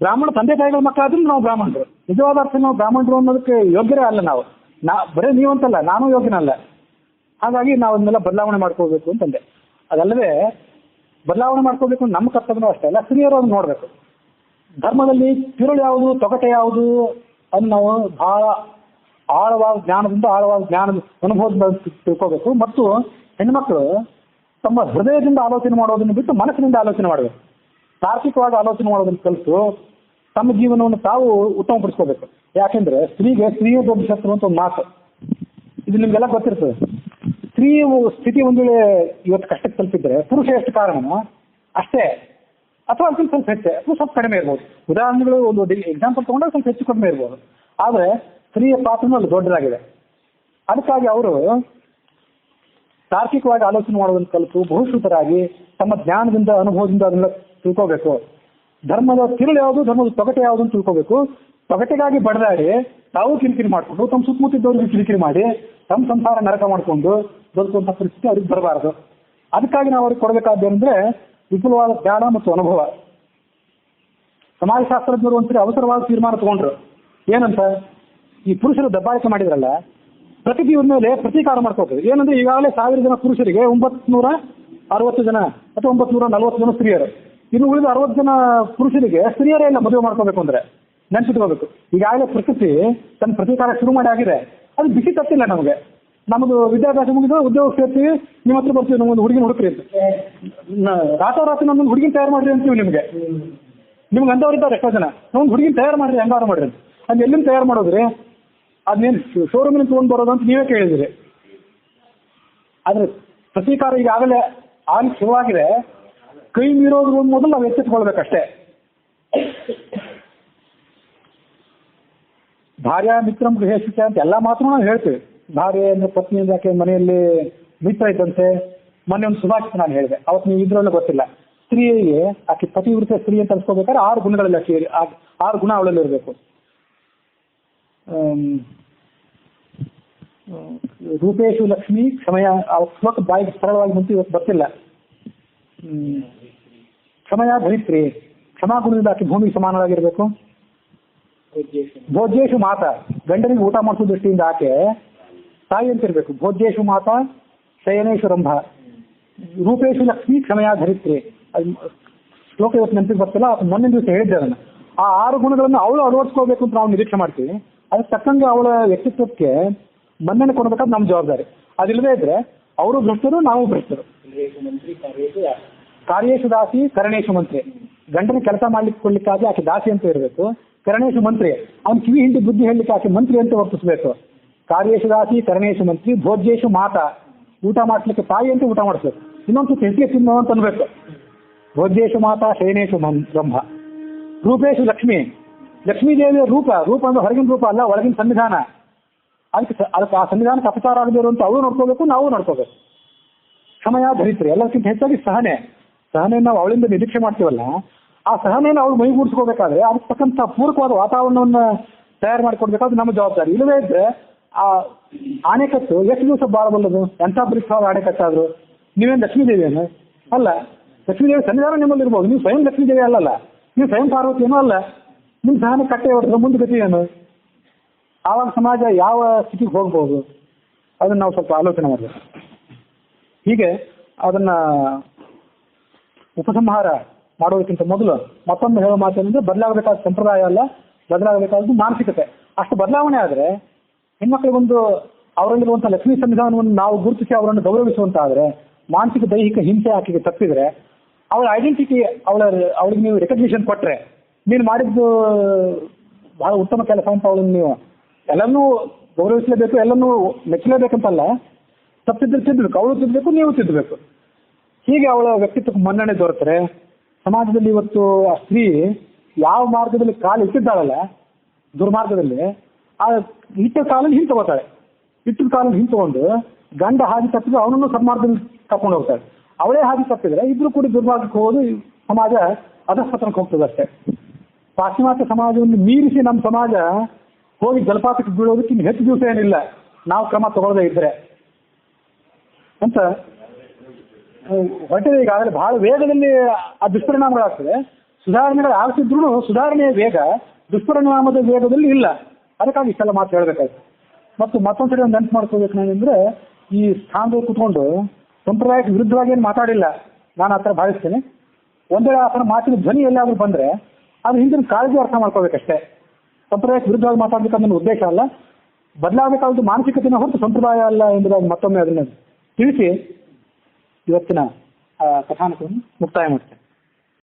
ಬ್ರಾಹ್ಮಣ ತಂದೆ ತಾಯಿಗಳ ಮಕ್ಕಳಾದ್ರೂ ನಾವು ಬ್ರಾಹ್ಮಣರು. ನಿಜವಾದ ಅರ್ಥ ನಾವು ಬ್ರಾಹ್ಮಣರು ಅನ್ನೋದಕ್ಕೆ ಯೋಗ್ಯರೇ ಅಲ್ಲ. ನಾವು ಬರೀ ನೀವಂತಲ್ಲ, ನಾನು ಯೋಗ್ಯನಲ್ಲ. ಹಾಗಾಗಿ ನಾವು ಅದನ್ನೆಲ್ಲ ಬದಲಾವಣೆ ಮಾಡ್ಕೋಬೇಕು ಅಂತಂದೆ. ಅದಲ್ಲದೆ ಬದಲಾವಣೆ ಮಾಡ್ಕೋಬೇಕು ನಮ್ಮ ಕರ್ತವ್ಯನೂ ಅಷ್ಟೇ ಅಲ್ಲ, ಸ್ತ್ರೀಯರು ಅದನ್ನು ನೋಡಬೇಕು. ಧರ್ಮದಲ್ಲಿ ತಿರುಳು ಯಾವುದು, ತೊಗಟೆ ಯಾವುದು ಅದನ್ನು ನಾವು ಬಹಳ ಆಳವಾದ ಜ್ಞಾನದ ಅನುಭವದಿಂದ ತಿಳ್ಕೋಬೇಕು. ಮತ್ತು ಹೆಣ್ಮಕ್ಳು ತಮ್ಮ ಹೃದಯದಿಂದ ಆಲೋಚನೆ ಮಾಡೋದನ್ನು ಬಿಟ್ಟು ಮನಸ್ಸಿನಿಂದ ಆಲೋಚನೆ ಮಾಡಬೇಕು. ತಾರ್ಕಿಕವಾಗಿ ಆಲೋಚನೆ ಮಾಡೋದನ್ನು ಕಲಿತು ತಮ್ಮ ಜೀವನವನ್ನು ತಾವು ಉತ್ತಮಪಡಿಸ್ಕೋಬೇಕು. ಯಾಕೆಂದ್ರೆ ಸ್ತ್ರೀಯೇ ದೊಡ್ಡ ಶತ್ರು ಅಂತ ಒಂದು ಮಾತು. ಇದು ನಿಮ್ಗೆಲ್ಲ ಗೊತ್ತಿರ್ತದೆ. ಸ್ತ್ರೀ ಸ್ಥಿತಿ ಒಂದು ವೇಳೆ ಇವತ್ತು ಕಷ್ಟಕ್ಕೆ ತಲುಪಿದ್ರೆ ಪುರುಷ ಎಷ್ಟು ಕಾರಣನೋ ಅಷ್ಟೇ, ಅಥವಾ ಅದಕ್ಕಿಂತ ಸ್ವಲ್ಪ ಹೆಚ್ಚೆ ಅಥವಾ ಸ್ವಲ್ಪ ಕಡಿಮೆ ಇರ್ಬೋದು. ಉದಾಹರಣೆಗಳು ಒಂದು ಎಕ್ಸಾಂಪಲ್ ತಗೊಂಡ್ರೆ ಸ್ವಲ್ಪ ಹೆಚ್ಚು ಕಡಿಮೆ ಇರ್ಬೋದು. ಆದರೆ ಸ್ತ್ರೀಯ ಪಾತ್ರನೂ ಅಲ್ಲಿ ದೊಡ್ಡದಾಗಿದೆ. ಅದಕ್ಕಾಗಿ ಅವರು ತಾರ್ಕಿಕವಾಗಿ ಆಲೋಚನೆ ಮಾಡೋದನ್ನು ಕಲಿತು ಬಹುಶ್ರುತರಾಗಿ ತಮ್ಮ ಜ್ಞಾನದಿಂದ ಅನುಭವದಿಂದ ಅದನ್ನೆಲ್ಲ ತಿಳ್ಕೋಬೇಕು. ಧರ್ಮದ ತಿರುಳು ಯಾವುದು, ಧರ್ಮದ ತೊಗಟೆ ಯಾವುದು ಅಂತ ತಿಳ್ಕೋಬೇಕು. ತೊಗಟೆಗಾಗಿ ಬಡದಾಡಿ ತಾವು ಕಿರಿಕಿರಿ ಮಾಡಿಕೊಂಡು ತಮ್ಮ ಸುತ್ತಮುತ್ತಿದ್ದವ್ರಿಗೆ ಕಿರಿಕಿರಿ ಮಾಡಿ ತಮ್ಮ ಸಂಸಾರ ನರಕ ಮಾಡಿಕೊಂಡು ಬದುಕುವಂಥ ಪರಿಸ್ಥಿತಿ ಅವ್ರಿಗೆ ಬರಬಾರದು. ಅದಕ್ಕಾಗಿ ನಾವು ಅವ್ರಿಗೆ ಕೊಡಬೇಕಾದ್ದೇನೆಂದ್ರೆ ವಿಪುಲವಾದ ಜ್ಞಾನ ಮತ್ತು ಅನುಭವ. ಸಮಾಜಶಾಸ್ತ್ರಜ್ಞರು ಒಂದ್ಸರಿ ಅವಸರವಾದ ತೀರ್ಮಾನ ತಗೊಂಡ್ರು. ಏನಂತ, ಈ ಪುರುಷರು ದಬ್ಬಾಳಿಕೆ ಮಾಡಿದ್ರಲ್ಲ, ಪ್ರತಿ ಜೀವನ ಮೇಲೆ ಪ್ರತೀಕಾರ ಮಾಡ್ಕೋಬೇಕು. ಏನಂದ್ರೆ ಈಗಾಗಲೇ 1000 ಜನ ಪುರುಷರಿಗೆ 960 ಜನ ಅಥವಾ 940 ಜನ ಸ್ತ್ರೀಯರು, ಇನ್ನು ಉಳಿದ 60 ಜನ ಪುರುಷರಿಗೆ ಸ್ತ್ರೀಯರೇ ಇಲ್ಲ ಮದುವೆ ಮಾಡ್ಕೋಬೇಕು ಅಂದ್ರೆ ನೆನ್ಪಿಟ್ಕೋಬೇಕು. ಈಗಾಗಲೇ ಪ್ರಕೃತಿ ತನ್ನ ಪ್ರತೀಕಾರ ಶುರು ಮಾಡಿ ಆಗಿದೆ. ಅದು ಬಿಸಿ ತಪ್ಪಿಲ್ಲ ನಮಗೆ. ನಮ್ಮದು ವಿದ್ಯಾಭ್ಯಾಸ ಮುಗಿದು ಉದ್ಯೋಗ ಸೇರ್ತೀವಿ, ನಿಮ್ಮ ಹತ್ರ ಬರ್ತೀವಿ, ನಮ್ಮೊಂದು ಹುಡುಗಿನ ಹುಡುಕ್ರಿ ಅಂತ, ರಾತ್ರಿ ನಮ್ಮೊಂದು ಹುಡುಗಿನ ತಯಾರು ಮಾಡ್ರಿ ಅಂತೀವಿ. ನಿಮ್ಗೆ ಅಂದವ್ರಿದ್ದಾರೆ ಎಷ್ಟೋ ಜನ, ನಮ್ಗೆ ಹುಡುಗಿನ ತಯಾರು ಮಾಡ್ರಿ, ಹೆಂಗಾರು ಮಾಡ್ರಿ ಅಂತ. ಅದು ಎಲ್ಲಿಂದ ತಯಾರು ಮಾಡೋದ್ರಿ? ಅದನ್ನೇನು ಶೋರೂಮಿನ ತೊಗೊಂಡು ಬರೋದು ಅಂತ ನೀವೇ ಕೇಳಿದಿರಿ. ಆದ್ರೆ ಪ್ರತೀಕಾರ ಈಗಾಗಲೇ ಆಗಿ ಶುರುವಾಗಿದೆ. ಕೈ ಮೀರೋದ್ರ ಮೊದಲು ನಾವು ಎಚ್ಚೆತ್ಕೊಳ್ಬೇಕಷ್ಟೇ. ಭಾರ್ಯ ಮಿತ್ರಂ ಗೃಹೇಶಿತ ಅಂತ ಎಲ್ಲ ಮಾತ್ರ ನಾವು ಹೇಳ್ತೀವಿ. ಭಾರ್ಯ ಅಂದ್ರೆ ಪತ್ನಿ ಯಾಕೆ ಮನೆಯಲ್ಲಿ ಮಿತ್ರ ಇದ್ದಂತೆ. ಮೊನ್ನೆ ಒಂದು ಸುಭಾಷಿತ ನಾನು ಹೇಳಿದೆ, ಅವತ್ತು ನೀವು ಇದ್ರಲ್ಲೂ ಗೊತ್ತಿಲ್ಲ. ಸ್ತ್ರೀಗೆ ಆಕೆ ಪತಿವೃತ್ತ ಸ್ತ್ರೀ ಅಂತ ಅನ್ಸ್ಕೋಬೇಕಾದ್ರೆ 6 ಗುಣಗಳಲ್ಲಿ ಆಕೆ 6 ಗುಣ ಅವಳಲ್ಲಿ ಇರಬೇಕು. ರೂಪೇಶು ಲಕ್ಷ್ಮಿ ಕ್ಷಮಯ, ಶ್ಲೋಕ ಬಾಯಿಗೆ ಸರಳವಾಗಿ ಮುಂಚೆ ಇವತ್ತು ಬರ್ತಿಲ್ಲ. ಕ್ಷಮಯ ಧರಿತ್ರಿ, ಕ್ಷಮಾಗುಣದಿಂದ ಆಕೆ ಭೂಮಿಗೆ ಸಮಾನವಾಗಿರ್ಬೇಕು. ಭೋಜ್ಯೇಶು ಮಾತಾ, ಗಂಡನಿಗೆ ಊಟ ಮಾಡಿಸೋ ದೃಷ್ಟಿಯಿಂದ ಆಕೆ ತಾಯಿ ಅಂತಿರ್ಬೇಕು. ಭೋಜ್ಯೇಶು ಮಾತಾ ಶಯನೇಶು ರಂಭ, ರೂಪೇಶು ಲಕ್ಷ್ಮಿ ಕ್ಷಮಯ ಧರಿತ್ರಿ. ಶ್ಲೋಕ ಇವತ್ತು ನೆನಪಿಗೆ ಬರ್ತಿಲ್ಲ, ಮೊನ್ನೆ ದಿವಸ ಹೇಳಿದ್ದೆ ಅದನ್ನು. ಆ 6 ಗುಣಗಳನ್ನು ಅವಳು ಅಳವಡಿಸ್ಕೋಬೇಕು ಅಂತ ನಾವು ನಿರೀಕ್ಷೆ ಮಾಡ್ತೀವಿ. ಅದಕ್ಕೆ ತಕ್ಕಂಗೆ ಅವಳ ವ್ಯಕ್ತಿತ್ವಕ್ಕೆ ಮನ್ನಣೆ ಕೊಡಬೇಕಾದ್ರೆ ನಮ್ಮ ಜವಾಬ್ದಾರಿ. ಅದಿಲ್ಲದೇ ಇದ್ರೆ ಅವರು ಭ್ರಷ್ಟರು, ನಾವು ಭ್ರಷ್ಟರು. ಕಾರ್ಯೇಶು ದಾಸಿ ಕರಣೇಶು ಮಂತ್ರಿ, ಗಂಡನ ಕೆಲಸ ಮಾಡ್ಲಿಕ್ಕೆ ಕೊಡ್ಲಿಕ್ಕಾಗಿ ಆಕೆ ದಾಸಿ ಅಂತ ಇರಬೇಕು. ಕರಣೇಶು ಮಂತ್ರಿ, ಅವ್ನ ಕಿವಿ ಹಿಂಡಿ ಬುದ್ಧಿ ಹೇಳಲಿಕ್ಕೆ ಆಕೆ ಮಂತ್ರಿ ಅಂತ ವರ್ತಿಸಬೇಕು. ಕಾರ್ಯೇಶು ದಾಸಿ ಕರಣೇಶು ಮಂತ್ರಿ. ಭೋಜ್ಯೇಶು ಮಾತಾ, ಊಟ ಮಾಡಿಸ್ಲಿಕ್ಕೆ ತಾಯಿ ಅಂತ ಊಟ ಮಾಡಿಸ್ಬೇಕು. ಇನ್ನೊಂದು ಹೆಚ್ಚಿಗೆ ತಿನ್ನೋ ಅಂತ ಅನ್ಬೇಕು. ಭೋಜ್ಯೇಶು ಮಾತಾ ಶಯನೇಶು ಬ್ರಹ್ಮ. ರೂಪೇಶು ಲಕ್ಷ್ಮಿ, ಲಕ್ಷ್ಮೀದೇವಿಯ ರೂಪ. ರೂಪ ಅಂದ್ರೆ ಹೊರಗಿನ ರೂಪ ಅಲ್ಲ, ಒಳಗಿನ ಸಂವಿಧಾನ. ಅದಕ್ಕೆ ಆ ಸಂವಿಧಾನಕ್ಕೆ ಅಪಚಾರ ಆಗದೇ ಇರುವಂತ ಅವಳು ನೋಡ್ಕೋಬೇಕು, ನಾವು ನೋಡ್ಕೋಬೇಕು. ಸಮಯ ಧರಿತ್ರಿ, ಎಲ್ಲಕ್ಕಿಂತ ಹೆಚ್ಚಾಗಿ ಸಹನೆ. ಸಹನೆಯನ್ನು ನಾವು ಅವಳಿಂದ ನಿರೀಕ್ಷೆ ಮಾಡ್ತೀವಲ್ಲ, ಆ ಸಹನೆಯನ್ನು ಅವಳು ಮೈಗೂಡಿಸ್ಕೋಬೇಕಾದ್ರೆ ಅದಕ್ಕೆ ತಕ್ಕಂಥ ಪೂರಕವಾದ ವಾತಾವರಣವನ್ನು ತಯಾರು ಮಾಡಿಕೊಡ್ಬೇಕಾದ್ರೆ ನಮ್ಮ ಜವಾಬ್ದಾರಿ. ಇಲ್ಲವೇ ಇದ್ರೆ ಆ ಆಣೆಕಟ್ಟು ಎಷ್ಟು ದಿವಸ ಬಾಳಬಲ್ಲದು? ಎಂಥ ಬಲಿಷ್ಠವಾದ ಆಣೆಕಟ್ಟಾದ್ರು. ನೀವೇನು ಲಕ್ಷ್ಮೀದೇವಿಯನ್ನು ಅಲ್ಲ. ಲಕ್ಷ್ಮೀದೇವಿ ಸಂವಿಧಾನ ನಿಮ್ಮಲ್ಲಿ ಇರ್ಬೋದು, ನೀವು ಸ್ವಯಂ ಲಕ್ಷ್ಮೀದೇವಿ ಅಲ್ಲಲ್ಲ, ನೀವು ಸ್ವಯಂ ಪಾರ್ವತಿ ಏನೂ ಅಲ್ಲ. ನಿಮ್ಮ ಸಹನೆ ಕಟ್ಟೆ ಹೊಡೆದ್ರೆ ಮುಂದೆ ಗತಿ ಏನು? ಆವಾಗ ಸಮಾಜ ಯಾವ ಸ್ಥಿತಿಗೆ ಹೋಗ್ಬೋದು ಅದನ್ನು ನಾವು ಸ್ವಲ್ಪ ಆಲೋಚನೆ ಮಾಡಬೇಕು. ಹೀಗೆ ಅದನ್ನ ಉಪಸಂಹಾರ ಮಾಡೋದಕ್ಕಿಂತ ಮೊದಲು ಮತ್ತೊಂದು ಹೇಳೋ ಮಾತೇನೆಂದ್ರೆ, ಬದಲಾಗಬೇಕಾದ ಸಂಪ್ರದಾಯ ಅಲ್ಲ, ಬದಲಾಗಬೇಕಾದ್ದು ಮಾನಸಿಕತೆ. ಅಷ್ಟು ಬದಲಾವಣೆ ಆದರೆ ಹೆಣ್ಮಕ್ಳಿಗೊಂದು ಅವರಲ್ಲಿರುವಂಥ ಲಕ್ಷ್ಮೀ ಸಂವಿಧಾನವನ್ನು ನಾವು ಗುರುತಿಸಿ ಅವರನ್ನು ಗೌರವಿಸುವಂತಾದರೆ, ಮಾನಸಿಕ ದೈಹಿಕ ಹಿಂಸೆ ಆಕೆಗೆ ತಪ್ಪಿದ್ರೆ, ಅವಳ ಐಡೆಂಟಿಟಿ ಅವಳಿಗೆ ನೀವು ರೆಕಗ್ನಿಷನ್ ಕೊಟ್ಟರೆ, ನೀನು ಮಾಡಿದ್ದು ಬಹಳ ಉತ್ತಮ ಕೆಲಸ ಅಂತ ಅವಳನ್ನು ನೀವು ಎಲ್ಲನೂ ಗೌರವಿಸಲೇಬೇಕು, ಎಲ್ಲನೂ ಮೆಚ್ಚಲೇಬೇಕಂತಲ್ಲ. ತಪ್ಪಿದ್ರೆ ತಿದ್ದಬೇಕು, ಅವಳು ತಿದ್ದಬೇಕು, ನೀವು ತಿದ್ದಬೇಕು. ಹೀಗೆ ಅವಳ ವ್ಯಕ್ತಿತ್ವಕ್ಕೆ ಮನ್ನಣೆ ದೊರೆತರೆ ಸಮಾಜದಲ್ಲಿ ಇವತ್ತು ಆ ಸ್ತ್ರೀ ಯಾವ ಮಾರ್ಗದಲ್ಲಿ ಕಾಲು ಇಟ್ಟಿದ್ದಾಳಲ್ಲ, ದುರ್ಮಾರ್ಗದಲ್ಲಿ, ಆ ಇಟ್ಟ ಕಾಲಲ್ಲಿ ಹಿಂದೆ ತಗೋತಾಳೆ. ಇಟ್ಟಿದ ಕಾಲಲ್ಲಿ ಹಿಂದೆ ತಗೊಂಡು ಗಂಡ ಹಾದಿ ತಪ್ಪಿದ್ರೆ ಅವನನ್ನು ಸನ್ಮಾರ್ಗದಲ್ಲಿ ಕರ್ಕೊಂಡು ಹೋಗ್ತಾಳೆ. ಅವಳೇ ಹಾದಿ ತಪ್ಪಿದ್ರೆ ಇಬ್ರು ಕೂಡ ದುರ್ಮಾರ್ಗಕ್ಕೆ ಹೋಗೋದು, ಸಮಾಜ ಅಧಃಪತನಕ್ಕೆ ಹೋಗ್ತದೆ ಅಷ್ಟೇ. ಪಾಶ್ಚಿಮಾತ್ಯ ಸಮಾಜವನ್ನು ಮೀರಿಸಿ ನಮ್ಮ ಸಮಾಜ ಹೋಗಿ ಜಲಪಾತಕ್ಕೆ ಬೀಳೋದಕ್ಕೆ ಇನ್ನು ಹೆಚ್ಚು ದಿವಸ ಏನಿಲ್ಲ, ನಾವು ಕ್ರಮ ತಗೊಳ್ಳದೇ ಇದ್ರೆ ಅಂತ ಹೊರಟಿದೆ. ಈಗಾಗಲೇ ಬಹಳ ವೇಗದಲ್ಲಿ ಆ ದುಷ್ಪರಿಣಾಮಗಳಾಗ್ತದೆ. ಸುಧಾರಣೆಗಳು ಆಗ್ತಿದ್ರು ಸುಧಾರಣೆಯ ವೇಗ ದುಷ್ಪರಿಣಾಮದ ವೇಗದಲ್ಲಿ ಇಲ್ಲ. ಅದಕ್ಕಾಗಿ ಇಷ್ಟೆಲ್ಲ ಮಾತು ಹೇಳಬೇಕಾಯ್ತು. ಮತ್ತು ಮತ್ತೊಂದ್ಸರಿ ಒಂದು ನೆನಪು ಮಾಡ್ಕೋಬೇಕು ನಾನೆಂದ್ರೆ, ಈ ಸ್ಥಾನದಲ್ಲಿ ಕೂತ್ಕೊಂಡು ಸಂಪ್ರದಾಯಕ್ಕೆ ವಿರುದ್ಧವಾಗಿ ಏನು ಮಾತಾಡಿಲ್ಲ ನಾನು ಆ ಥರ ಭಾವಿಸ್ತೇನೆ. ಒಂದೇ ಆ ಥರ ಮಾತಿನ ಧ್ವನಿ ಎಲ್ಲಾದ್ರೂ ಬಂದರೆ ಅದು ಹಿಂದಿನ ಕಾಳಜಿ ಅರ್ಥ ಮಾಡ್ಕೋಬೇಕಷ್ಟೇ. ಸಂಪ್ರದಾಯಕ್ಕೆ ವಿರುದ್ಧವಾಗಿ ಮಾತಾಡಬೇಕಂತ ನನ್ನ ಉದ್ದೇಶ ಅಲ್ಲ, ಬದಲಾಗಬೇಕಾದ್ದು ಮಾನಸಿಕತೆನ ಹೊರತು ಸಂಪ್ರದಾಯ ಅಲ್ಲ ಎಂಬುದಾಗಿ ಮತ್ತೊಮ್ಮೆ ಅದನ್ನು ತಿಳಿಸಿ ಇವತ್ತಿನ ಕಥಾನಕವನ್ನು ಮುಕ್ತಾಯ ಮಾಡ್ತೇನೆ.